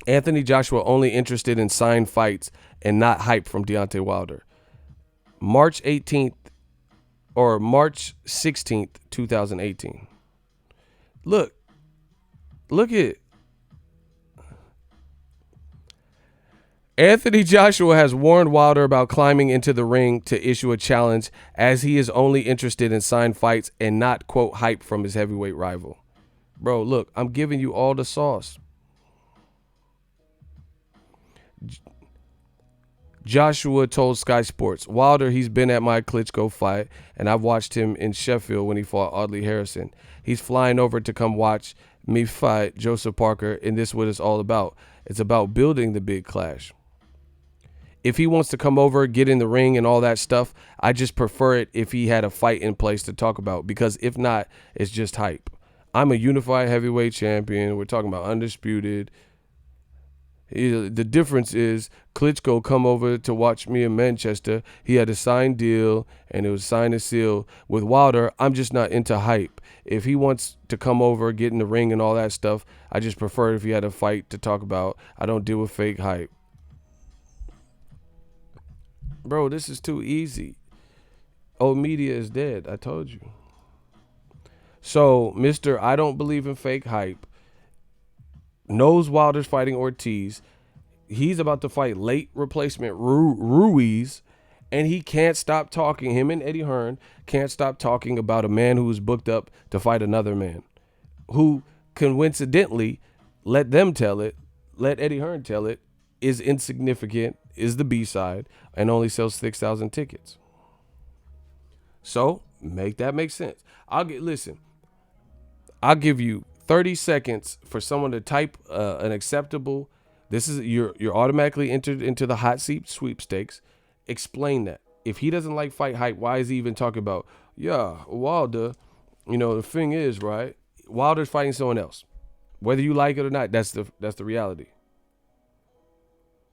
Anthony Joshua only interested in signed fights and not hype from Deontay Wilder. March 18th or March 16th, 2018. Look at Anthony Joshua has warned Wilder about climbing into the ring to issue a challenge, as he is only interested in signed fights and not, quote, hype from his heavyweight rival. Bro, look, I'm giving you all the sauce. Joshua told Sky Sports, Wilder, he's been at my Klitschko fight, and I've watched him in Sheffield when he fought Audley Harrison. He's flying over to come watch me fight Joseph Parker, and this is what it's all about. It's about building the big clash. If he wants to come over, get in the ring and all that stuff, I just prefer it if he had a fight in place to talk about, because if not, it's just hype. I'm a unified heavyweight champion. We're talking about undisputed. The difference is Klitschko come over to watch me in Manchester. He had a signed deal, and it was signed and sealed. With Wilder, I'm just not into hype. If he wants to come over, get in the ring and all that stuff, I just prefer if he had a fight to talk about. I don't deal with fake hype. Bro, this is too easy. Old media is dead. I told you. So, Mr. I don't believe in fake hype knows Wilder's fighting Ortiz. He's about to fight late replacement Ruiz, and he can't stop talking. Him and Eddie Hearn can't stop talking about a man who's booked up to fight another man, who coincidentally, let them tell it, let Eddie Hearn tell it, is insignificant, is the B-side, and only sells 6,000 tickets. So make that make sense. I'll give you 30 seconds for someone to type an acceptable. This is you're automatically entered into the hot seat sweepstakes. Explain that. If he doesn't like fight hype, why is he even talking about, yeah, Wilder? You know, the thing is, right? Wilder's fighting someone else. Whether you like it or not, that's the reality.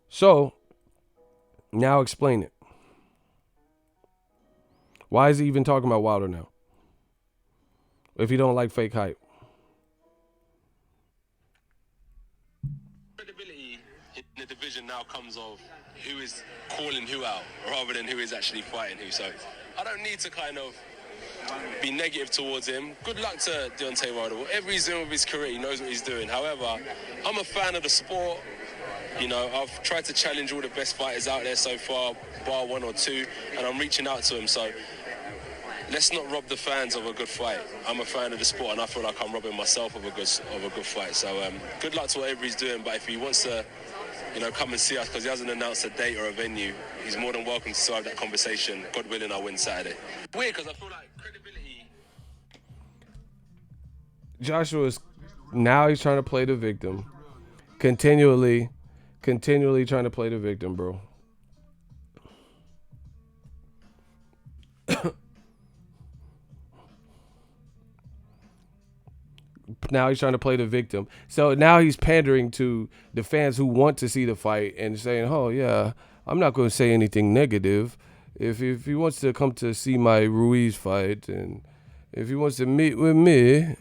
So now explain it. Why is he even talking about Wilder now? If he don't like fake hype. Credibility in the division now comes of who is calling who out rather than who is actually fighting who. So I don't need to kind of be negative towards him. Good luck to Deontay Wilder. Whatever he's doing with his career, he knows what he's doing. However, I'm a fan of the sport. You know, I've tried to challenge all the best fighters out there so far, bar one or two, and I'm reaching out to him. So let's not rob the fans of a good fight. I'm a fan of the sport, and I feel like I'm robbing myself of a good fight. So good luck to whatever he's doing. But if he wants to, you know, come and see us because he hasn't announced a date or a venue, he's more than welcome to have that conversation. God willing, I'll win Saturday. Weird, because I feel like credibility. Joshua's now he's trying to play the victim, continually trying to play the victim, bro. Now he's trying to play the victim. So now he's pandering to the fans who want to see the fight and saying, oh, yeah, I'm not going to say anything negative. If he wants to come to see my Ruiz fight, and if he wants to meet with me,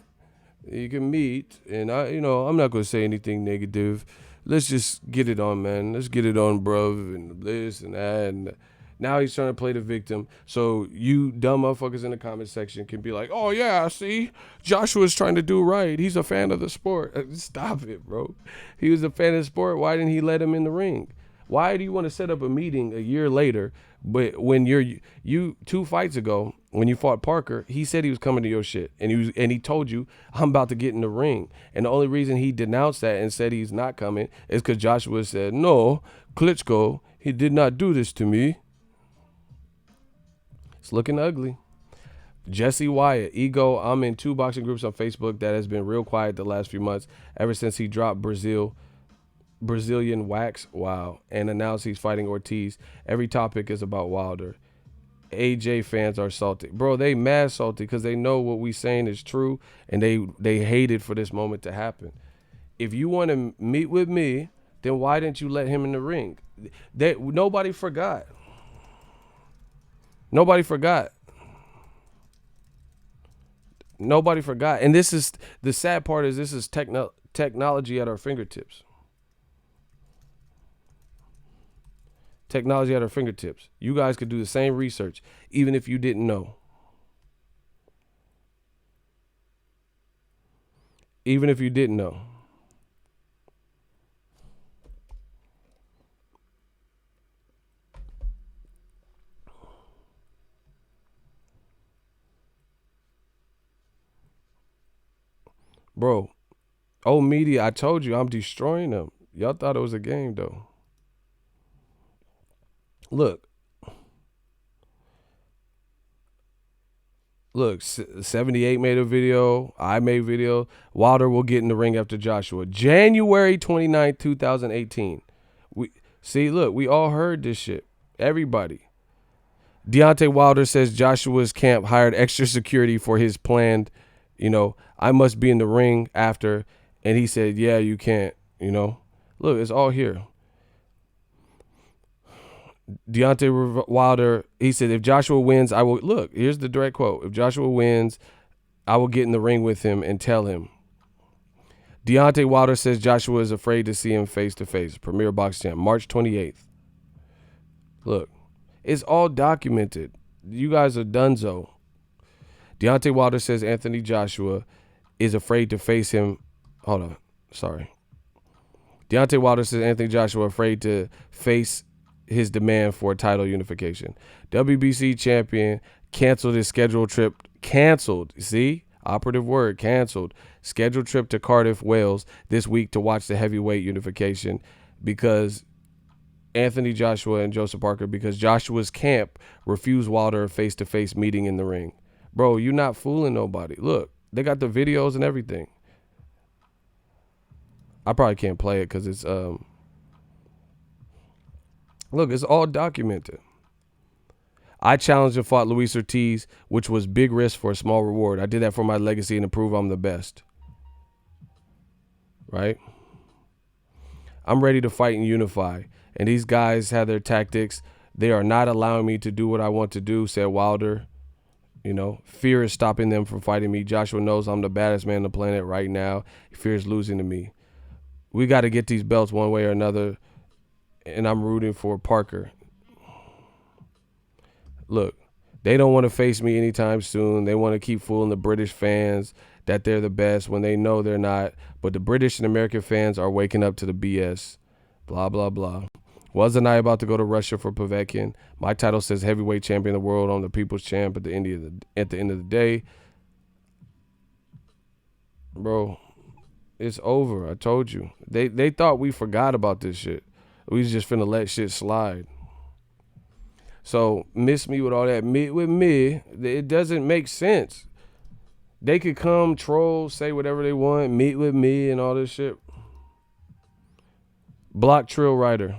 you can meet. And I'm not going to say anything negative. Let's just get it on, man. Let's get it on, bruv, and this and that. And now he's trying to play the victim. So you dumb motherfuckers in the comment section can be like, oh, yeah, see, Joshua's trying to do right. He's a fan of the sport. Stop it, bro. He was a fan of the sport. Why didn't he let him in the ring? Why do you want to set up a meeting a year later? But when you 2 fights ago, when you fought Parker, he said he was coming to your shit. And he told you, I'm about to get in the ring. And the only reason he denounced that and said he's not coming is because Joshua said, no, Klitschko, he did not do this to me. It's looking ugly. Jesse Wyatt, Ego, I'm in 2 boxing groups on Facebook that has been real quiet the last few months, ever since he dropped Brazilian wax, wow, and announced he's fighting Ortiz. Every topic is about Wilder. AJ fans are salty. Bro, they mad salty because they know what we saying is true, and they hated for this moment to happen. If you want to meet with me, then why didn't you let him in the ring? Nobody forgot. Nobody forgot. Nobody forgot. And this is the sad part is this is technology at our fingertips. Technology at our fingertips. You guys could do the same research, even if you didn't know. Even if you didn't know. Bro, old media, I told you I'm destroying them. Y'all thought it was a game, though. Look, 78 made a video. I made video. Wilder will get in the ring after Joshua. January 29th, 2018. We all heard this shit. Everybody. Deontay Wilder says Joshua's camp hired extra security for his planned, I must be in the ring after. And he said, yeah, you can't, Look, it's all here. Deontay Wilder, he said, if Joshua wins, I will, look, here's the direct quote. If Joshua wins, I will get in the ring with him and tell him. Deontay Wilder says Joshua is afraid to see him face to face. Premier Box Champ, March 28th. Look, it's all documented. You guys are donezo. Deontay Wilder says Anthony Joshua is afraid to face him. Hold on. Sorry. Deontay Wilder says Anthony Joshua afraid to face his demand for title unification. WBC champion canceled his scheduled trip. Canceled. See? Operative word. Canceled. Scheduled trip to Cardiff, Wales this week to watch the heavyweight unification because Anthony Joshua and Joseph Parker, because Joshua's camp refused Wilder a face-to-face meeting in the ring. Bro, you're not fooling nobody. Look, they got the videos and everything. I probably can't play it because it's look, it's all documented. I challenged and fought Luis Ortiz, which was big risk for a small reward. I did that for my legacy and to prove I'm the best. Right? I'm ready to fight and unify. And these guys have their tactics. They are not allowing me to do what I want to do, said Wilder. Fear is stopping them from fighting me. Joshua knows I'm the baddest man on the planet right now. He fears losing to me. We got to get these belts one way or another. And I'm rooting for Parker. Look, they don't want to face me anytime soon. They want to keep fooling the British fans that they're the best when they know they're not. But the British and American fans are waking up to the BS. Blah, blah, blah. Wasn't I about to go to Russia for Povetkin? My title says heavyweight champion of the world. I'm the people's champ at the end of the day. Bro, it's over. I told you. They thought we forgot about this shit. We was just finna let shit slide. So, miss me with all that. Meet with me. It doesn't make sense. They could come, troll, say whatever they want, meet with me and all this shit. Block Trill Rider.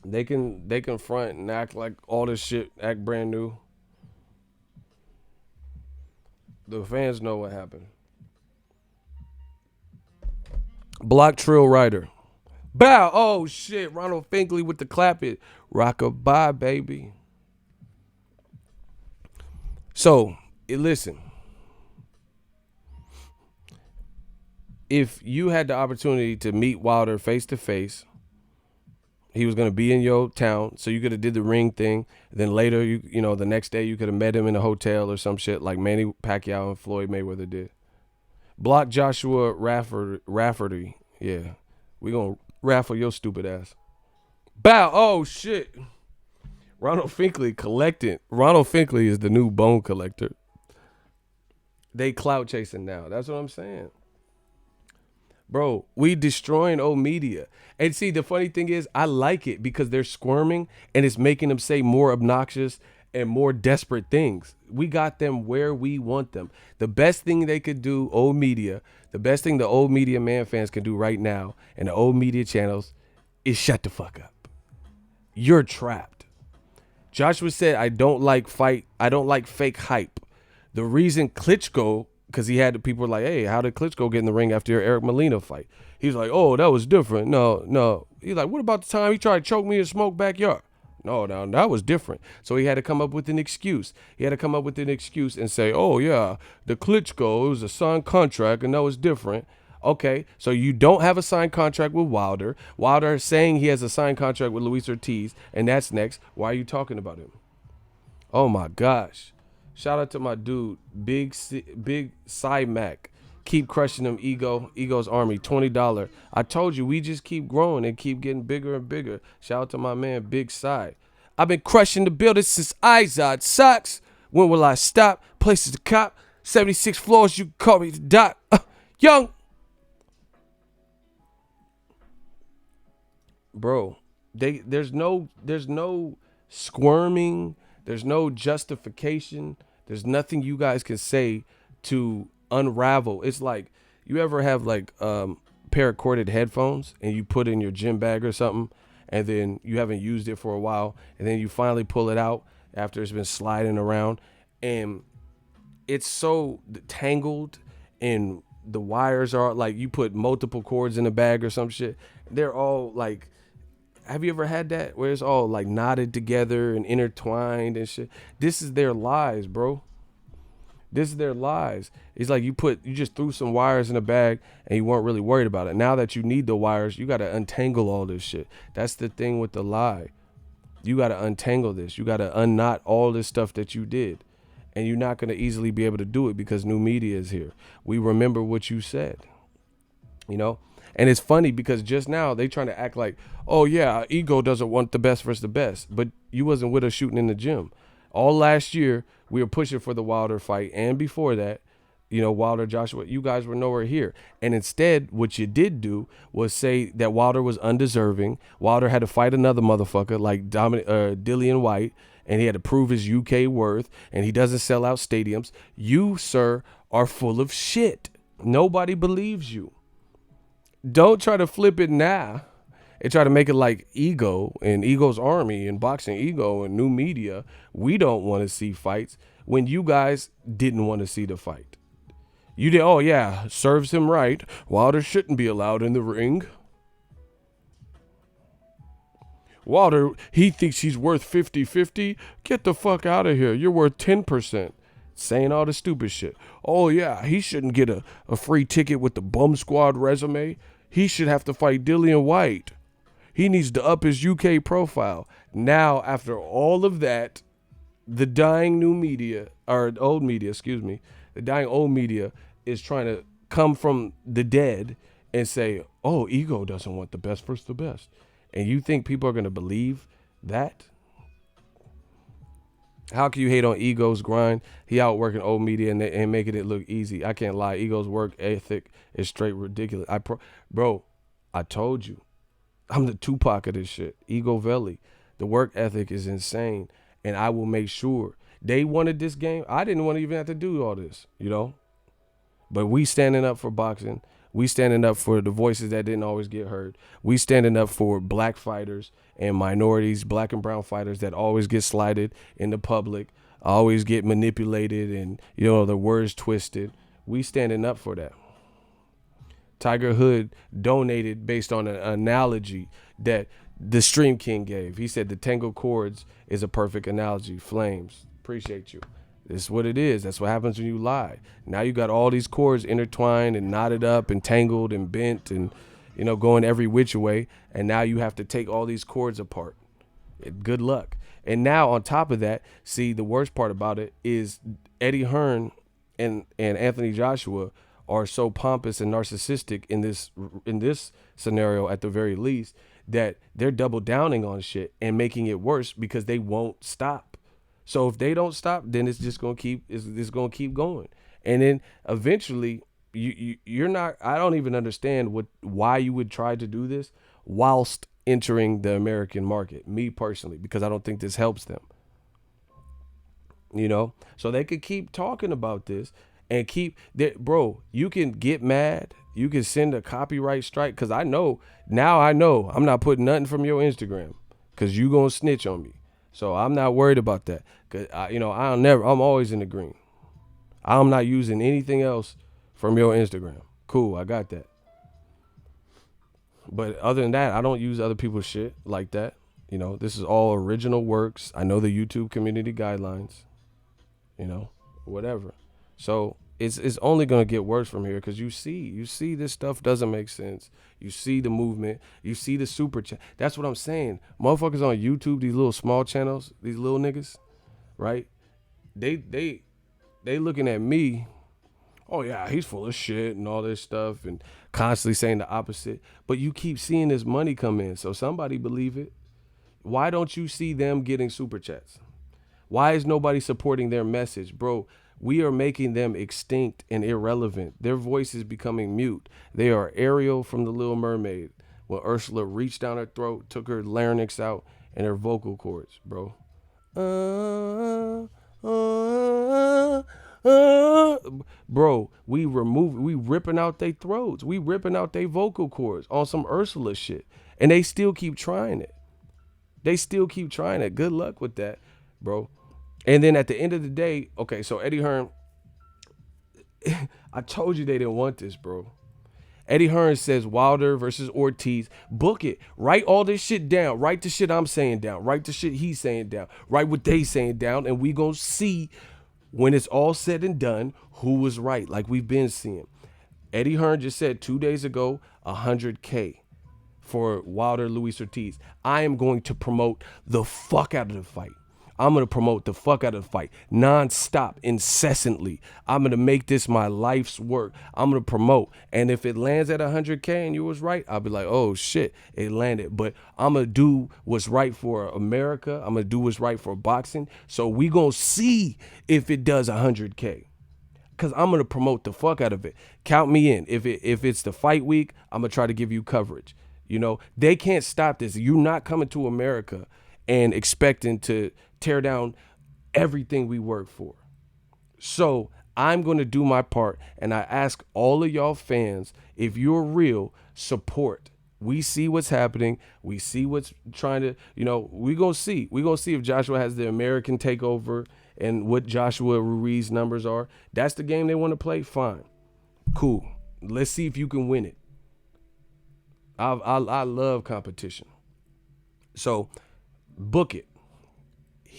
They can front and act like all this shit, act brand new. The fans know what happened. Block Trill Rider. Bow. Oh, shit. Ronald Finkley with the clap it. Rockabye, baby. So, listen. If you had the opportunity to meet Wilder face to face, he was going to be in your town, so you could have did the ring thing. Then later, the next day, you could have met him in a hotel or some shit like Manny Pacquiao and Floyd Mayweather did. Block Joshua Rafferty. Yeah. We going to raffle your stupid ass. Bow. Oh, shit. Ronald Finkley collecting. Ronald Finkley is the new bone collector. They clout chasing now. That's what I'm saying. Bro, we destroying old media. And see, the funny thing is, I like it because they're squirming and it's making them say more obnoxious and more desperate things. We got them where we want them. The best thing they could do, old media, the best thing the old media man fans can do right now and the old media channels is shut the fuck up. You're trapped. Joshua said, I don't like fake hype. The reason Klitschko, because he had the people were like, hey, how did Klitschko get in the ring after your Eric Molina fight? He's like, oh, that was different. No. He's like, what about the time he tried to choke me in Smoke backyard? No, that was different. So he had to come up with an excuse. He had to come up with an excuse and say, oh, yeah, the Klitschko, it was a signed contract, and that was different. Okay, so you don't have a signed contract with Wilder. Wilder is saying he has a signed contract with Luis Ortiz, and that's next. Why are you talking about him? Oh, my gosh. Shout out to my dude, Big Cy Mac. Keep crushing them, Ego's Army, $20. I told you, we just keep growing and keep getting bigger and bigger. Shout out to my man, Big Cy. I've been crushing the building since Izod. Sucks. When will I stop? Places to cop. 76 floors, you can call me the doc. Young. Bro, there's no squirming. There's no justification. There's nothing you guys can say to unravel. It's like, you ever have like pair of corded headphones and you put in your gym bag or something, and then you haven't used it for a while, and then you finally pull it out after it's been sliding around, and it's so tangled, and the wires are like, you put multiple cords in a bag or some shit. They're all like, have you ever had that where it's all like knotted together and intertwined and shit? This is their lies, bro. This is their lies. It's like you just threw some wires in a bag and you weren't really worried about it. Now that you need the wires, you got to untangle all this shit. That's the thing with the lie. You got to untangle this. You got to unknot all this stuff that you did. And you're not going to easily be able to do it because new media is here. We remember what you said, you know? And it's funny because just now they trying to act like, oh yeah, Ego doesn't want the best versus the best. But you wasn't with us shooting in the gym. All last year, we were pushing for the Wilder fight. And before that, you know, Wilder, Joshua, you guys were nowhere here. And instead, what you did do was say that Wilder was undeserving. Wilder had to fight another motherfucker like Dillian White. And he had to prove his UK worth. And he doesn't sell out stadiums. You, sir, are full of shit. Nobody believes you. Don't try to flip it now and try to make it like Ego and Ego's Army and Boxingego and new media. We don't want to see fights when you guys didn't want to see the fight. You did, oh yeah, serves him right. Wilder shouldn't be allowed in the ring. Wilder, he thinks he's worth 50-50. Get the fuck out of here. You're worth 10%. Saying all the stupid shit. Oh yeah, he shouldn't get a free ticket with the bum squad resume. He should have to fight Dillian White. He needs to up his UK profile. Now, after all of that, the dying new media, or old media, the dying old media is trying to come from the dead and say, oh, Ego doesn't want the best versus the best. And you think people are going to believe that? How can you hate on Ego's grind? He outworking old media and making it look easy. I can't lie. Ego's work ethic is straight ridiculous. Bro, I told you. I'm the Tupac of this shit. Ego Veli. The work ethic is insane. And I will make sure. They wanted this game. I didn't want to even have to do all this, you know? But we standing up for boxing. We standing up for the voices that didn't always get heard. We standing up for black fighters and minorities, black and brown fighters that always get slighted in the public, always get manipulated and, you know, the words twisted. We standing up for that. Tiger Hood donated based on an analogy that the Stream King gave. He said the tangled cords is a perfect analogy. Flames. Appreciate you. This is what it is. That's what happens when you lie. Now you got all these cords intertwined and knotted up and tangled and bent and, you know, going every which way. And now you have to take all these cords apart. Good luck. And now on top of that, see, the worst part about it is Eddie Hearn and Anthony Joshua are so pompous and narcissistic in this scenario, at the very least, that they're double downing on shit and making it worse because they won't stop. So if they don't stop, then it's just gonna keep going. And then eventually you're not, I don't even understand why you would try to do this whilst entering the American market, me personally, because I don't think this helps them. You know? So they could keep talking about this and bro, you can get mad. You can send a copyright strike, because now I know I'm not putting nothing from your Instagram because you gonna snitch on me. So I'm not worried about that. Cause I'm always in the green. I'm not using anything else from your Instagram. Cool, I got that. But other than that, I don't use other people's shit like that. This is all original works. I know the YouTube community guidelines, whatever. So it's only gonna get worse from here because you see this stuff doesn't make sense. You see the movement. You see the super chat. That's what I'm saying. Motherfuckers on YouTube, these little small channels, these little niggas, right? They looking at me. Oh yeah, he's full of shit and all this stuff and constantly saying the opposite. But you keep seeing this money come in, so somebody believe it. Why don't you see them getting super chats? Why is nobody supporting their message? Bro, we are making them extinct and irrelevant. Their voice is becoming mute. They are Ariel from The Little Mermaid when Ursula reached down her throat, took her larynx out and her vocal cords, bro. Bro, we ripping out their throats. We ripping out their vocal cords on some Ursula shit. And they still keep trying it. Good luck with that, bro. And then at the end of the day, okay, so Eddie Hearn, I told you they didn't want this, bro. Eddie Hearn says Wilder versus Ortiz. Book it. Write all this shit down. Write the shit I'm saying down. Write the shit he's saying down. Write what they saying down. And we gonna see when it's all said and done who was right, like we've been seeing. Eddie Hearn just said 2 days ago, 100K for Wilder Luis Ortiz. I am going to promote the fuck out of the fight. I'm going to promote the fuck out of the fight nonstop, incessantly. I'm going to make this my life's work. I'm going to promote. And if it lands at 100K and you was right, I'll be like, oh shit, it landed. But I'm going to do what's right for America. I'm going to do what's right for boxing. So we going to see if it does 100K. Because I'm going to promote the fuck out of it. Count me in. If it's the fight week, I'm going to try to give you coverage. They can't stop this. You're not coming to America and expecting to tear down everything we work for. So I'm going to do my part. And I ask all of y'all fans, if you're real, support. We see what's happening. We see what's trying to, we're going to see. We're going to see if Joshua has the American takeover and what Joshua Ruiz's numbers are. That's the game they want to play. Fine. Cool. Let's see if you can win it. I love competition. So book it.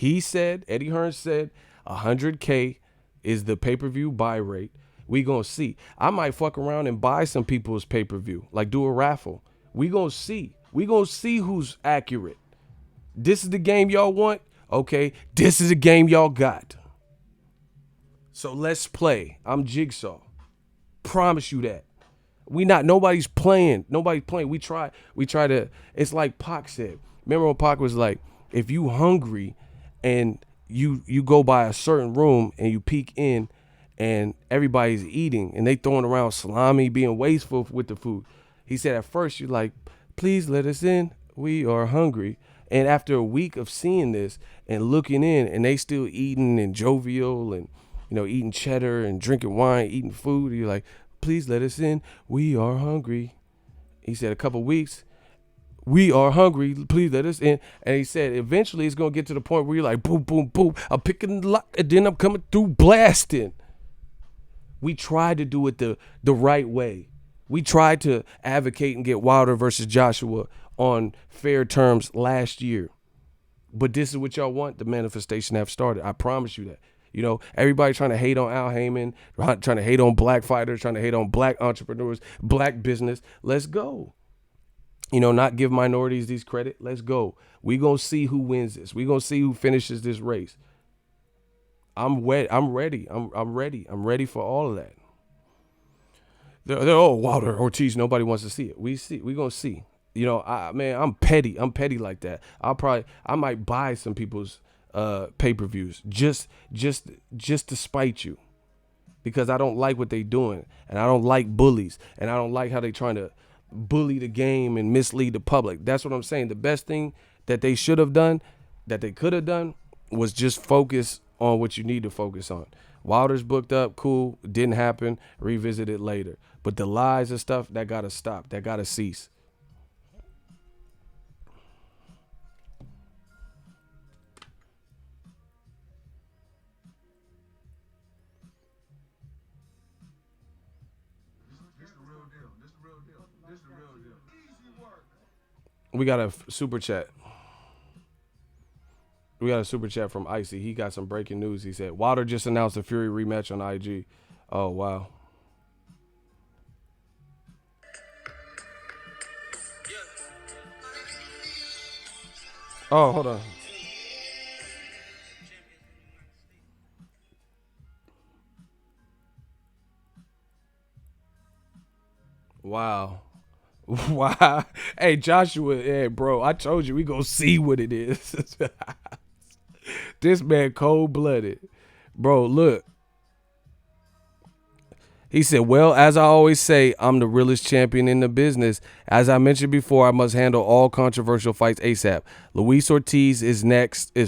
Eddie Hearn said 100K is the pay-per-view buy rate. We gonna see. I might fuck around and buy some people's pay-per-view, like do a raffle. We gonna see. We gonna see who's accurate. This is the game y'all want? Okay, this is the game y'all got. So let's play. I'm Jigsaw. Promise you that. Nobody's playing. We try to, it's like Pac said. Remember when Pac was like, if you hungry and you go by a certain room and you peek in and everybody's eating and they throwing around salami, being wasteful with the food. He said at first you're like, please let us in. We are hungry. And after a week of seeing this and looking in and they still eating and jovial and, eating cheddar and drinking wine, eating food, you're like, please let us in. We are hungry. He said a couple weeks. We are hungry. Please let us in. And he said, eventually it's going to get to the point where you're like, boom, boom, boom. I'm picking the lock and then I'm coming through blasting. We tried to do it the right way. We tried to advocate and get Wilder versus Joshua on fair terms last year. But this is what y'all want. The manifestation have started. I promise you that. Everybody trying to hate on Al Heyman, trying to hate on black fighters, trying to hate on black entrepreneurs, black business. Let's go. Not give minorities these credit. Let's go. We gonna see who wins this. We gonna see who finishes this race. I'm ready. I'm ready. I'm ready for all of that. They're Wilder, Ortiz. Nobody wants to see it. We gonna see. I'm petty. I'm petty like that. I might buy some people's pay-per-views just to spite you, because I don't like what they doing, and I don't like bullies, and I don't like how they trying to bully the game and mislead the public. That's what I'm saying. The best thing that they should have done, that they could have done, was just focus on what you need to focus on. Wilder's booked up, cool, didn't happen, revisit it later. But the lies and stuff, that gotta stop, that gotta cease. We got a super chat. We got a super chat from Icy. He got some breaking news. He said, Wilder just announced a Fury rematch on IG. Oh, wow. Oh, hold on. Wow. Wow. Hey, Joshua, hey, bro, I told you we gonna see what it is. This man cold-blooded. Bro, look. He said, well, as I always say, I'm the realest champion in the business. As I mentioned before, I must handle all controversial fights ASAP. Luis Ortiz is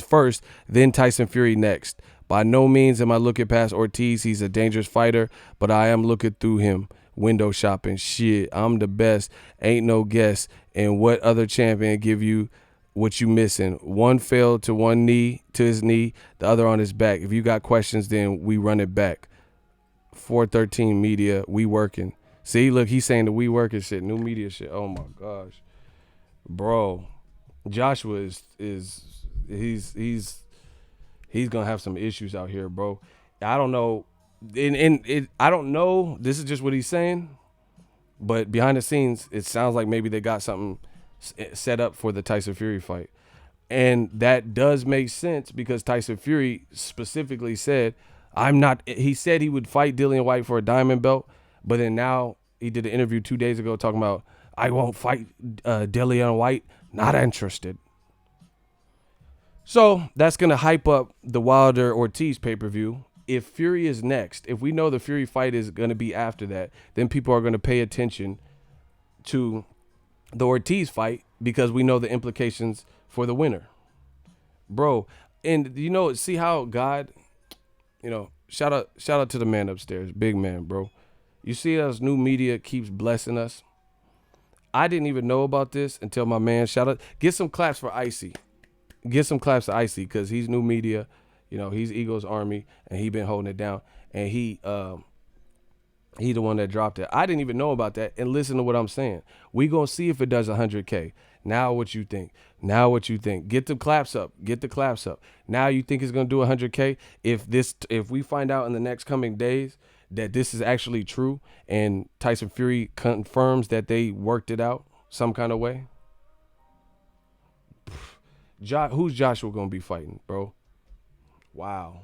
first, then Tyson Fury next. By no means am I looking past Ortiz. He's a dangerous fighter, but I am looking through him. Window shopping. Shit, I'm the best. Ain't no guess. And what other champion give you what you missing? One fell to his knee, the other on his back. If you got questions, then we run it back. 413 Media, we working. See, look, he's saying the we working shit, new media shit. Oh my gosh, bro, Joshua he's gonna have some issues out here, bro. I don't know, I don't know. This is just what he's saying, but behind the scenes, it sounds like maybe they got something set up for the Tyson Fury fight, and that does make sense because Tyson Fury specifically said, he said he would fight Dillian White for a diamond belt, but then now he did an interview 2 days ago talking about, I won't fight Dillian White, not interested. So that's going to hype up the Wilder Ortiz pay-per-view. If Fury is next, if we know the Fury fight is going to be after that, then people are going to pay attention to the Ortiz fight because we know the implications for the winner. Bro, and see how God... shout out to the man upstairs, big man, bro. You see us new media keeps blessing us. I didn't even know about this until my man get some claps for Icy. Get some claps to Icy because he's new media. He's Eagles Army and he been holding it down. And he the one that dropped it. I didn't even know about that. And listen to what I'm saying. We gonna see if it does 100K. Now what you think? Get the claps up. Now you think it's gonna do 100K? If we find out in the next coming days that this is actually true and Tyson Fury confirms that they worked it out some kind of way, who's Joshua gonna be fighting, bro? Wow.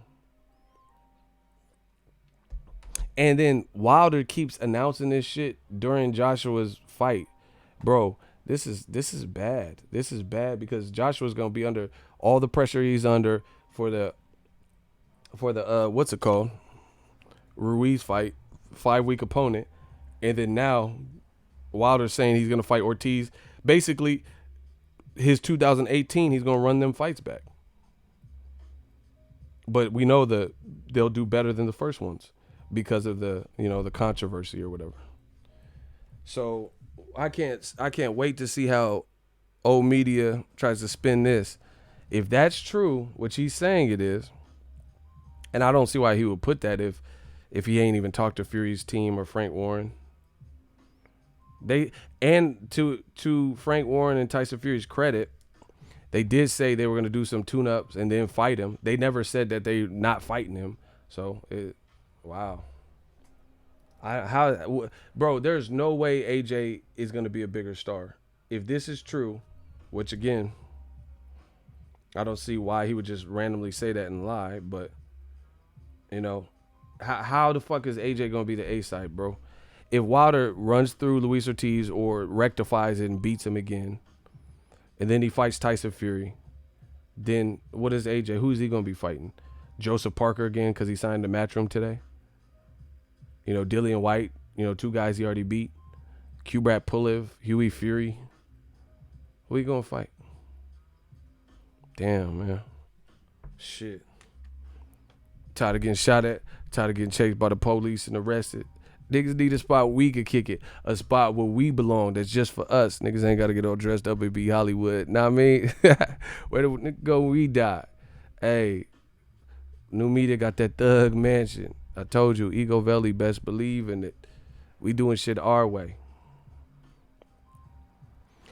And then Wilder keeps announcing this shit during Joshua's fight, bro. This is bad. This is bad because Joshua's gonna be under all the pressure he's under for the what's it called? Ruiz fight, 5-week opponent, and then now Wilder's saying he's gonna fight Ortiz. Basically, his 2018, he's gonna run them fights back. But we know that they'll do better than the first ones because of the the controversy or whatever. So I can't wait to see how old media tries to spin this. If that's true, which he's saying it is, and I don't see why he would put that if he ain't even talked to Fury's team or Frank Warren. To Frank Warren and Tyson Fury's credit, they did say they were going to do some tune-ups and then fight him. They never said that they're not fighting him. So, wow. Bro, there's no way AJ is going to be a bigger star. If this is true, which again, I don't see why he would just randomly say that and lie, but how the fuck is AJ going to be the A-side, bro? If Wilder runs through Luis Ortiz or rectifies it and beats him again, and then he fights Tyson Fury, then what is AJ? Who is he going to be fighting? Joseph Parker again because he signed the Matchroom today? Dillian White, 2 guys he already beat. Kubrat Pulev, Huey Fury. Who he going to fight? Damn, man. Shit. Tired of getting shot at. Tired of getting chased by the police and arrested. Niggas need a spot we could kick it. A spot where we belong that's just for us. Niggas ain't got to get all dressed up and be Hollywood. Know what I mean? Where the nigga go when we die? Hey, new media got that thug mansion. I told you, Ego Valley, best believe in it. We doing shit our way.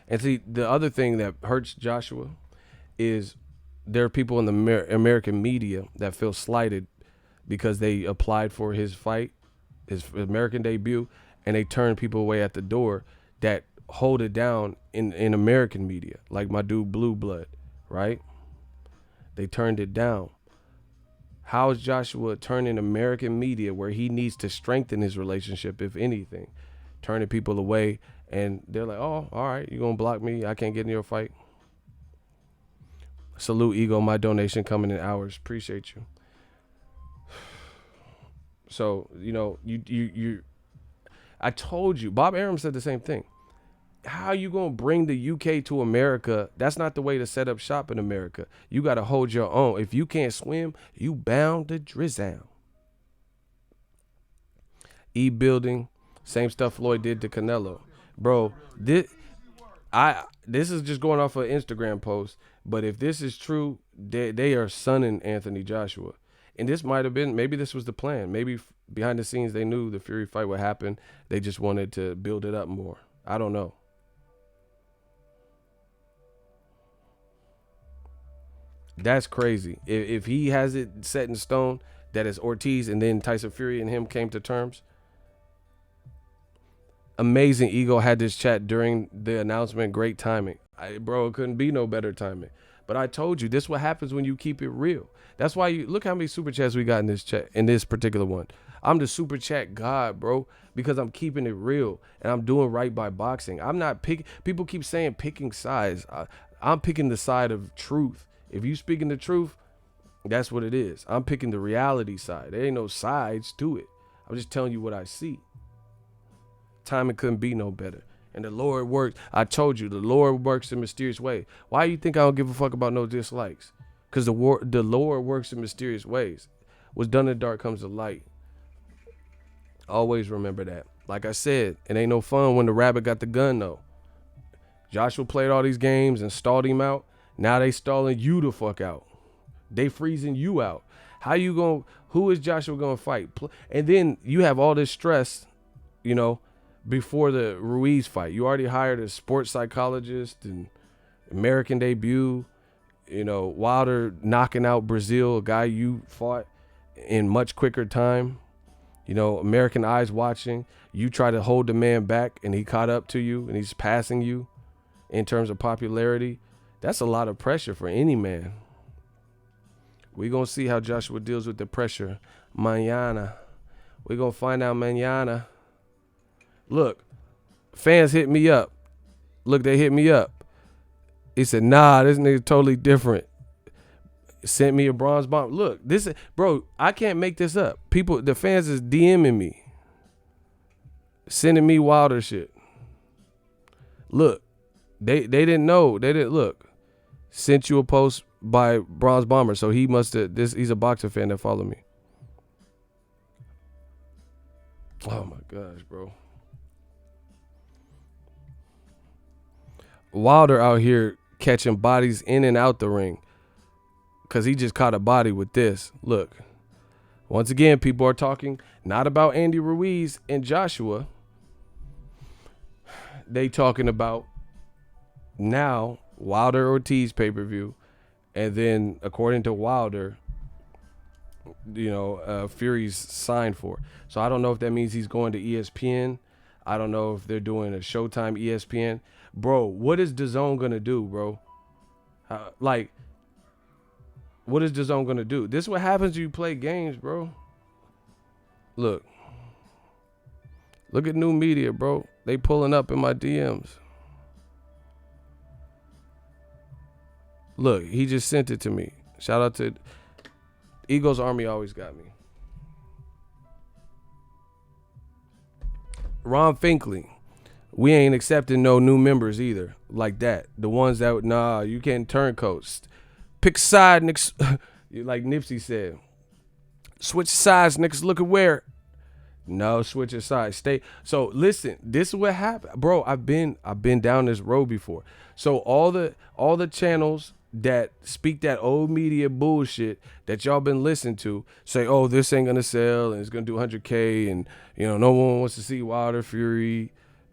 And see, the other thing that hurts Joshua is there are people in the American media that feel slighted because they applied for his fight, his American debut, and they turn people away at the door that hold it down in American media, like my dude Blue Blood, right? They turned it down. How is Joshua turning American media where he needs to strengthen his relationship, if anything, turning people away, and they're like, oh, all right, you're going to block me? I can't get in your fight? Salute, Ego. My donation coming in hours. Appreciate you. So, you know, I told you, Bob Arum said the same thing. How you going to bring the UK to America? That's not the way to set up shop in America. You got to hold your own. If you can't swim, you bound to drizzle. E-building, same stuff Floyd did to Canelo. Bro, this is just going off an Instagram post, but if this is true, they are sunning Anthony Joshua. And this might have been, maybe this was the plan. Maybe behind the scenes they knew the Fury fight would happen. They just wanted to build it up more. I don't know. That's crazy. If he has it set in stone that it's Ortiz and then Tyson Fury and him came to terms. Amazing. Ego had this chat during the announcement. Great timing. Bro, it couldn't be no better timing. But I told you, this is what happens when you keep it real. That's why you look how many super chats we got in this chat, in this particular one. I'm the super chat god, bro, because I'm keeping it real and I'm doing right by boxing. I'm not picking. People keep saying picking sides. I'm picking the side of truth. If you speaking the truth, that's what it is. I'm picking the reality side. There ain't no sides to it. I'm just telling you what I see. Timing couldn't be no better. And the Lord works. I told you, the Lord works in mysterious ways. Why you think I don't give a fuck about no dislikes? Because the Lord works in mysterious ways. What's done in the dark comes to light. Always remember that. Like I said, it ain't no fun when the rabbit got the gun, though. Joshua played all these games and stalled him out. Now they stalling you the fuck out. They freezing you out. How you going? Who is Joshua going to fight? And then you have all this stress, you know, before the Ruiz fight. You already hired a sports psychologist and American debut. You know, Wilder knocking out Brazil, a guy you fought in much quicker time. You know, American eyes watching. You try to hold the man back and he caught up to you and he's passing you in terms of popularity. That's a lot of pressure for any man. We're going to see how Joshua deals with the pressure mañana. We're going to find out mañana. Look, fans hit me up. Look, they hit me up. He said, nah, this nigga totally different. Sent me a bronze bomb. Look, this is, bro, I can't make this up. People, the fans is DMing me. Sending me Wilder shit. Look, they didn't know. They didn't look. Sent you a post by Bronze Bomber, so he must have he's a boxer fan that followed me. Oh my gosh, bro. Wilder out here catching bodies in and out the ring because he just caught a body with this. Look, once again, people are talking not about Andy Ruiz and Joshua. They talking about now Wilder Ortiz pay-per-view, and then according to Wilder, you know, Fury's signed for. So I don't know if that means he's going to ESPN. I don't know if they're doing a Showtime ESPN. Bro, what is DAZN gonna do, bro? What is DAZN gonna do? This is what happens when you play games, bro. Look at new media, bro. They pulling up in my DMs. Look, he just sent it to me. Shout out to Eagles Army, always got me. Ron Finkley. We ain't accepting no new members either. Like that. The ones that, nah, you can't turncoats. Pick a side, niggas. Like Nipsey said. Switch sides, niggas. Look at where. No, switch your side. Stay. So listen, this is what happened. Bro, I've been down this road before. So all the channels that speak that old media bullshit that y'all been listening to say, oh, this ain't gonna sell and it's gonna do 100K and you know no one wants to see Wilder Fury.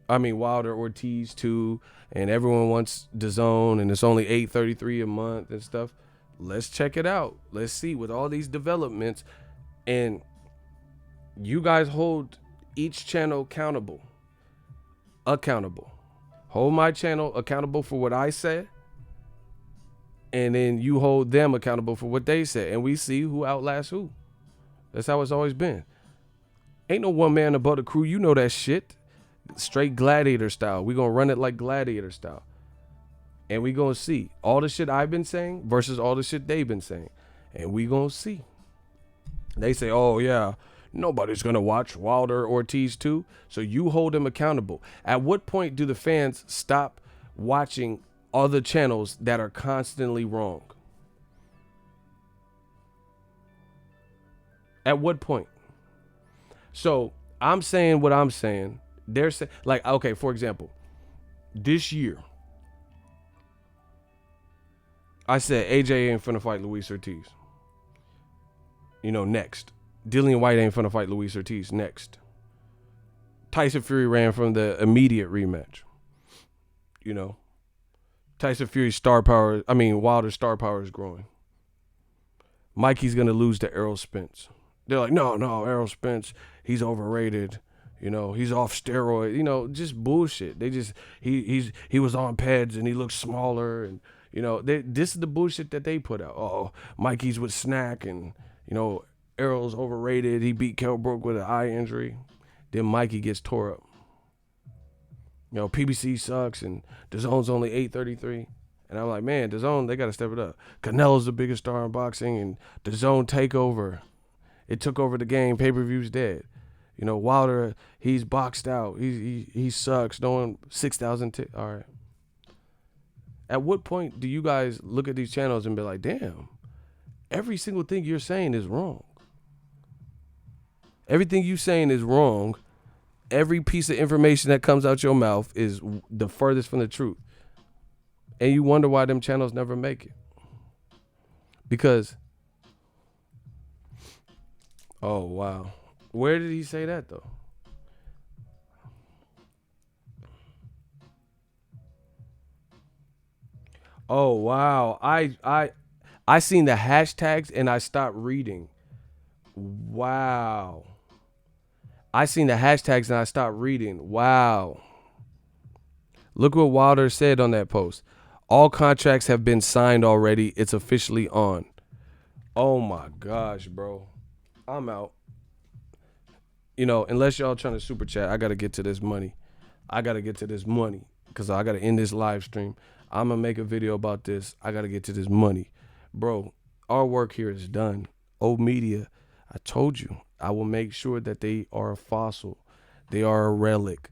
Wilder Ortiz too, and everyone wants DAZN, and it's only $8.33 a month and stuff. Let's check it out. Let's see with all these developments, and you guys hold each channel accountable. Hold my channel accountable for what I said, and then you hold them accountable for what they said, and we see who outlasts who. That's how it's always been. Ain't no one man above the crew. You know that shit. Straight gladiator style. We gonna run it like gladiator style. And we gonna see all the shit I've been saying versus all the shit they've been saying. And we gonna see. They say, oh yeah, nobody's gonna watch Wilder Ortiz too. So you hold them accountable. At what point do the fans stop watching other channels that are constantly wrong? At what point? So I'm saying what I'm saying. They're saying, like, okay, for example, this year, I said AJ ain't finna fight Luis Ortiz. Next. Dillian White ain't finna fight Luis Ortiz. Next. Tyson Fury ran from the immediate rematch. Tyson Fury's Wilder's star power is growing. Mikey's gonna lose to Errol Spence. They're like, no, Errol Spence, he's overrated. He's off steroid. Just bullshit. They just he was on pads and he looked smaller, and this is the bullshit that they put out. Oh, Mikey's with Snack, and Errol's overrated. He beat Kell Brook with an eye injury. Then Mikey gets tore up. PBC sucks, and DAZN's only $8.33. And I'm like, man, DAZN, they got to step it up. Canelo's the biggest star in boxing, and DAZN takeover. It took over the game. Pay-per-view's dead. Wilder, he's boxed out. He sucks. No one, 6,000. All right. At what point do you guys look at these channels and be like, damn, every single thing you're saying is wrong? Everything you're saying is wrong. Every piece of information that comes out your mouth is the furthest from the truth. And you wonder why them channels never make it. Because, oh, wow. Where did he say that, though? Oh, wow. I seen the hashtags and I stopped reading. Wow. I seen the hashtags and I stopped reading. Wow. Look what Wilder said on that post. All contracts have been signed already. It's officially on. Oh my gosh, bro. I'm out. Unless y'all trying to super chat, I got to get to this money. Because I got to end this live stream. I'm going to make a video about this. I got to get to this money. Bro, our work here is done. Old Media, I told you, I will make sure that they are a fossil. They are a relic.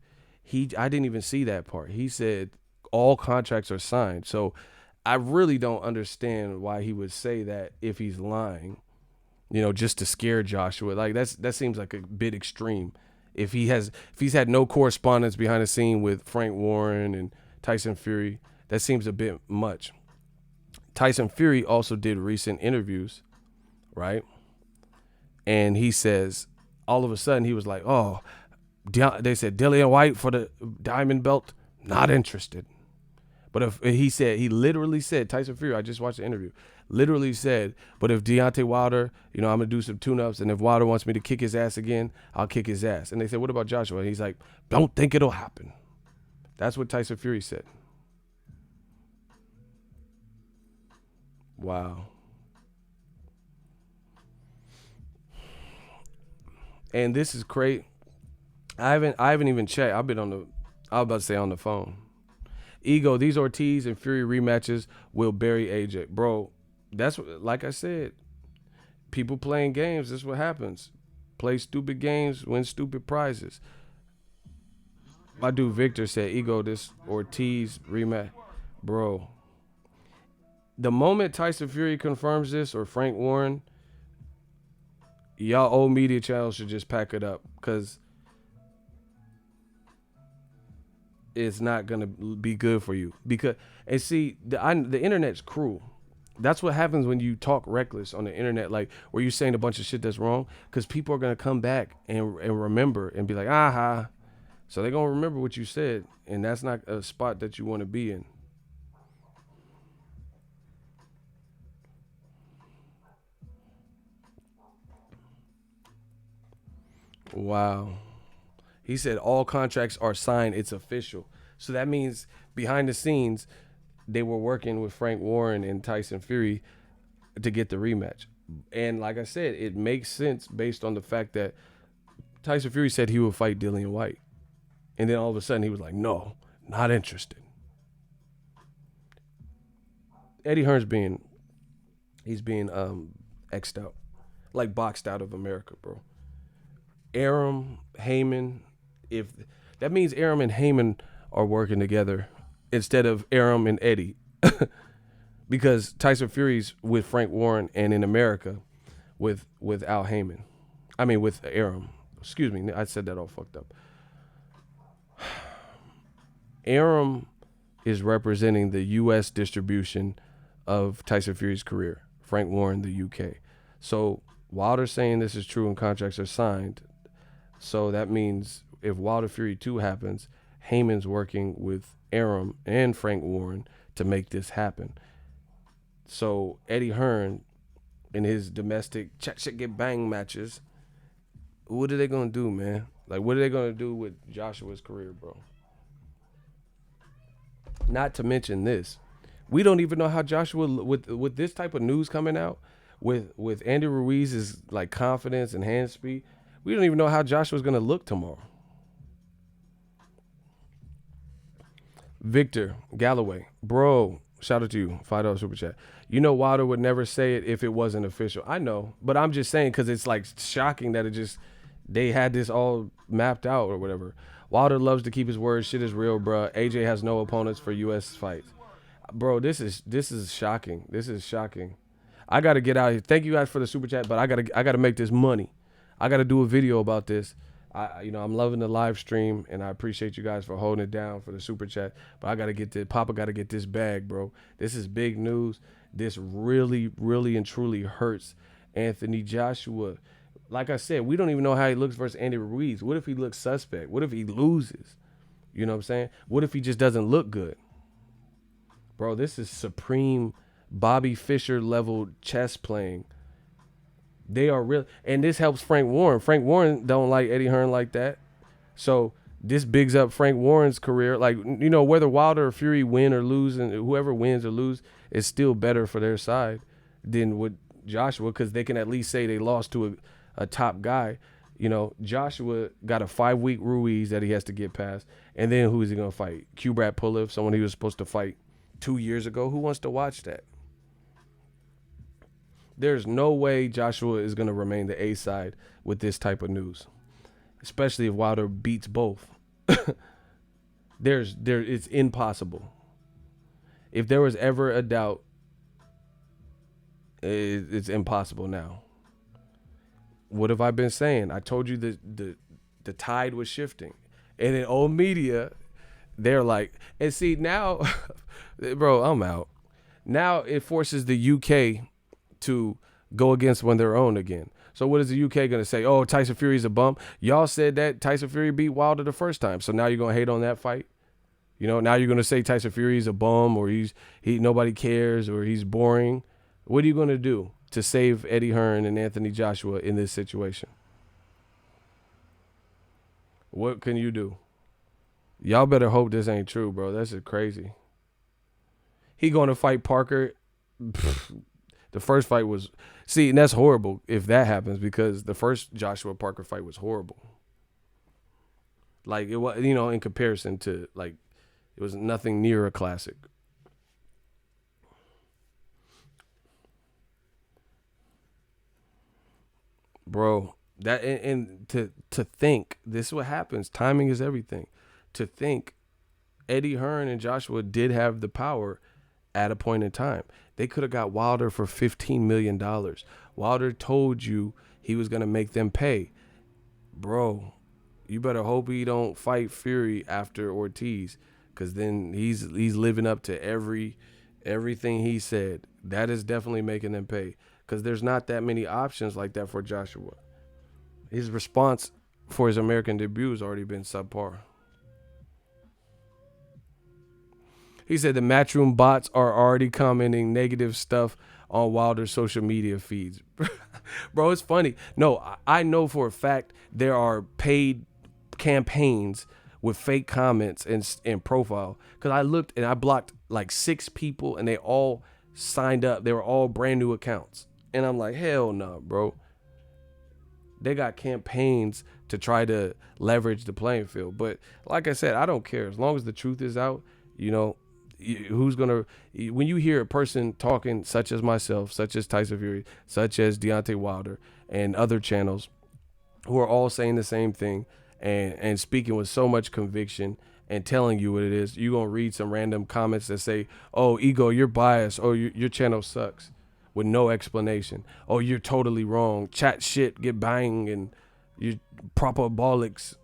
I didn't even see that part. He said all contracts are signed. So I really don't understand why he would say that if he's lying, just to scare Joshua. Like that seems like a bit extreme. If he's had no correspondence behind the scene with Frank Warren and Tyson Fury, that seems a bit much. Tyson Fury also did recent interviews, right? And he says, all of a sudden he was like, oh, they said Dillian White for the diamond belt, not interested. But if he literally said, Tyson Fury, I just watched the interview, literally said, but if Deontay Wilder, I'm going to do some tune-ups, and if Wilder wants me to kick his ass again, I'll kick his ass. And they said, what about Joshua? And he's like, don't think it'll happen. That's what Tyson Fury said. Wow. And this is great. I haven't even checked. I was about to say on the phone. Ego, these Ortiz and Fury rematches will bury AJ. Bro, that's what, like I said, people playing games, this is what happens. Play stupid games, win stupid prizes. My dude Victor said, Ego, this Ortiz rematch. Bro, the moment Tyson Fury confirms this, or Frank Warren, y'all old media channels should just pack it up, because it's not going to be good for you. And see, the internet's cruel. That's what happens when you talk reckless on the internet, like where you're saying a bunch of shit that's wrong, because people are going to come back and remember and be like, aha, So they're gonna remember what you said, and that's not a spot that you want to be in. Wow. He said all contracts are signed. It's official. So that means behind the scenes, they were working with Frank Warren and Tyson Fury to get the rematch. And like I said, it makes sense based on the fact that Tyson Fury said he would fight Dillian White. And then all of a sudden he was like, no, not interested. Eddie Hearn's being X'd out. Like boxed out of America, bro. Arum, Heyman, if that means Arum and Heyman are working together instead of Arum and Eddie. Because Tyson Fury's with Frank Warren and in America with Al Heyman. I mean with Arum. Excuse me, I said that all fucked up. Arum is representing the US distribution of Tyson Fury's career. Frank Warren, the UK. So Wilder's saying this is true and contracts are signed. So that means if Wilder Fury 2 happens, Heyman's working with Arum and Frank Warren to make this happen. So Eddie Hearn in his domestic check get bang matches, what are they gonna do, man? Like, what are they gonna do with Joshua's career, bro? Not to mention this, we don't even know how Joshua, with this type of news coming out, with Andy Ruiz's like confidence and hand speed, we don't even know how Joshua's gonna look tomorrow. Victor Galloway, bro, shout out to you, $5 super chat. You know Wilder would never say it if it wasn't official. I know, but I'm just saying because it's like shocking that they had this all mapped out or whatever. Wilder loves to keep his word. Shit is real, bro. AJ has no opponents for U.S. fights. Bro, this is shocking. This is shocking. I gotta get out here. Thank you guys for the super chat, but I gotta make this money. I gotta do a video about this. I'm loving the live stream, and I appreciate you guys for holding it down for the super chat. But I gotta get this. Papa gotta get this bag, bro. This is big news. This really, really, and truly hurts Anthony Joshua. Like I said, we don't even know how he looks versus Andy Ruiz. What if he looks suspect? What if he loses? You know what I'm saying? What if he just doesn't look good? Bro, this is supreme Bobby Fischer level chess playing. They are real, and this helps Frank Warren. Frank Warren don't like Eddie Hearn like that. So this bigs up Frank Warren's career. Like, whether Wilder or Fury win or lose, and whoever wins or lose is still better for their side than with Joshua, because they can at least say they lost to a top guy. Joshua got a 5-week Ruiz that he has to get past. And then who is he going to fight? Kubrat Pulev, someone he was supposed to fight 2 years ago. Who wants to watch that? There's no way Joshua is going to remain the A side with this type of news, especially if Wilder beats both. It's impossible. If there was ever a doubt, it's impossible now. What have I been saying? I told you the tide was shifting, and in old media, they're like, and see now, bro, I'm out. Now it forces the UK to go against when they're own again. So what is the UK going to say? Oh, Tyson Fury's a bum. Y'all said that Tyson Fury beat Wilder the first time. So now you're going to hate on that fight? Now you're going to say Tyson Fury's a bum, or he nobody cares, or he's boring. What are you going to do to save Eddie Hearn and Anthony Joshua in this situation? What can you do? Y'all better hope this ain't true, bro. That's just crazy. He going to fight Parker. The first fight was, and that's horrible if that happens, because the first Joshua Parker fight was horrible. Like, it was, in comparison to, like, it was nothing near a classic. Bro, that and to think, this is what happens. Timing is everything. To think Eddie Hearn and Joshua did have the power at a point in time. They could have got Wilder for $15 million. Wilder told you he was going to make them pay. Bro, you better hope he don't fight Fury after Ortiz, because then he's living up to everything he said. That is definitely making them pay, because there's not that many options like that for Joshua. His response for his American debut has already been subpar. He said the Matchroom bots are already commenting negative stuff on Wilder's social media feeds. Bro, it's funny. No, I know for a fact there are paid campaigns with fake comments and profile. Because I looked and I blocked like 6 people and they all signed up. They were all brand new accounts. And I'm like, hell no, bro. They got campaigns to try to leverage the playing field. But like I said, I don't care. As long as the truth is out, you know, who's going to, when you hear a person talking such as myself, such as Tyson Fury, such as Deontay Wilder and other channels who are all saying the same thing and speaking with so much conviction and telling you what it is, you're going to read some random comments that say, oh, Ego, you're biased. Oh, your channel sucks, with no explanation. Oh, you're totally wrong. Chat shit, get bang, and you proper bollocks.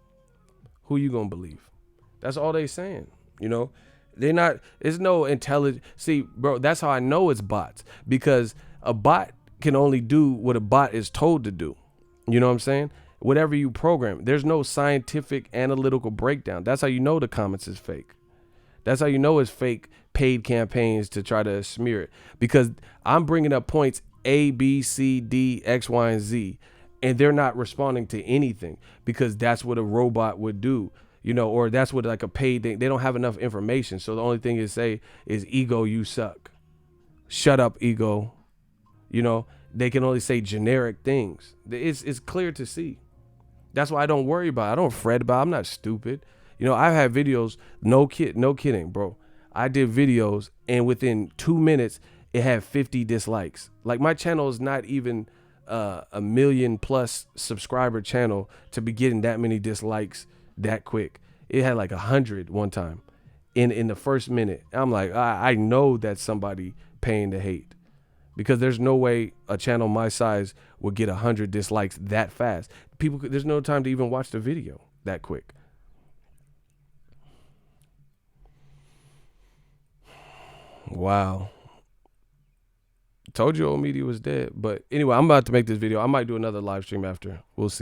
Who you going to believe? That's all they saying, you know? They're not, it's no intelligent. See, bro, that's how I know it's bots, because a bot can only do what a bot is told to do. You know what I'm saying? Whatever you program, there's no scientific analytical breakdown. That's how you know the comments is fake. That's how you know it's fake paid campaigns to try to smear it, because I'm bringing up points A, B, C, D, X, Y, and Z, and they're not responding to anything because that's what a robot would do. You know, or that's what like a paid thing. They don't have enough information. So the only thing to say is, Ego, you suck. Shut up, Ego. You know, they can only say generic things. It's clear to see. That's why I don't worry about it. I don't fret about it. I'm not stupid. You know, I've had videos, no kidding, bro. I did videos and within 2 minutes, it had 50 dislikes. Like, my channel is not even a million plus subscriber channel to be getting that many dislikes that quick. It had like 100 one time in the first minute. I'm like, I know that's somebody paying to hate, because there's no way a channel my size would get 100 dislikes that fast. People, there's no time to even watch the video that quick. Wow. Told you old media was dead. But anyway, I'm about to make this video. I might do another live stream after. We'll see.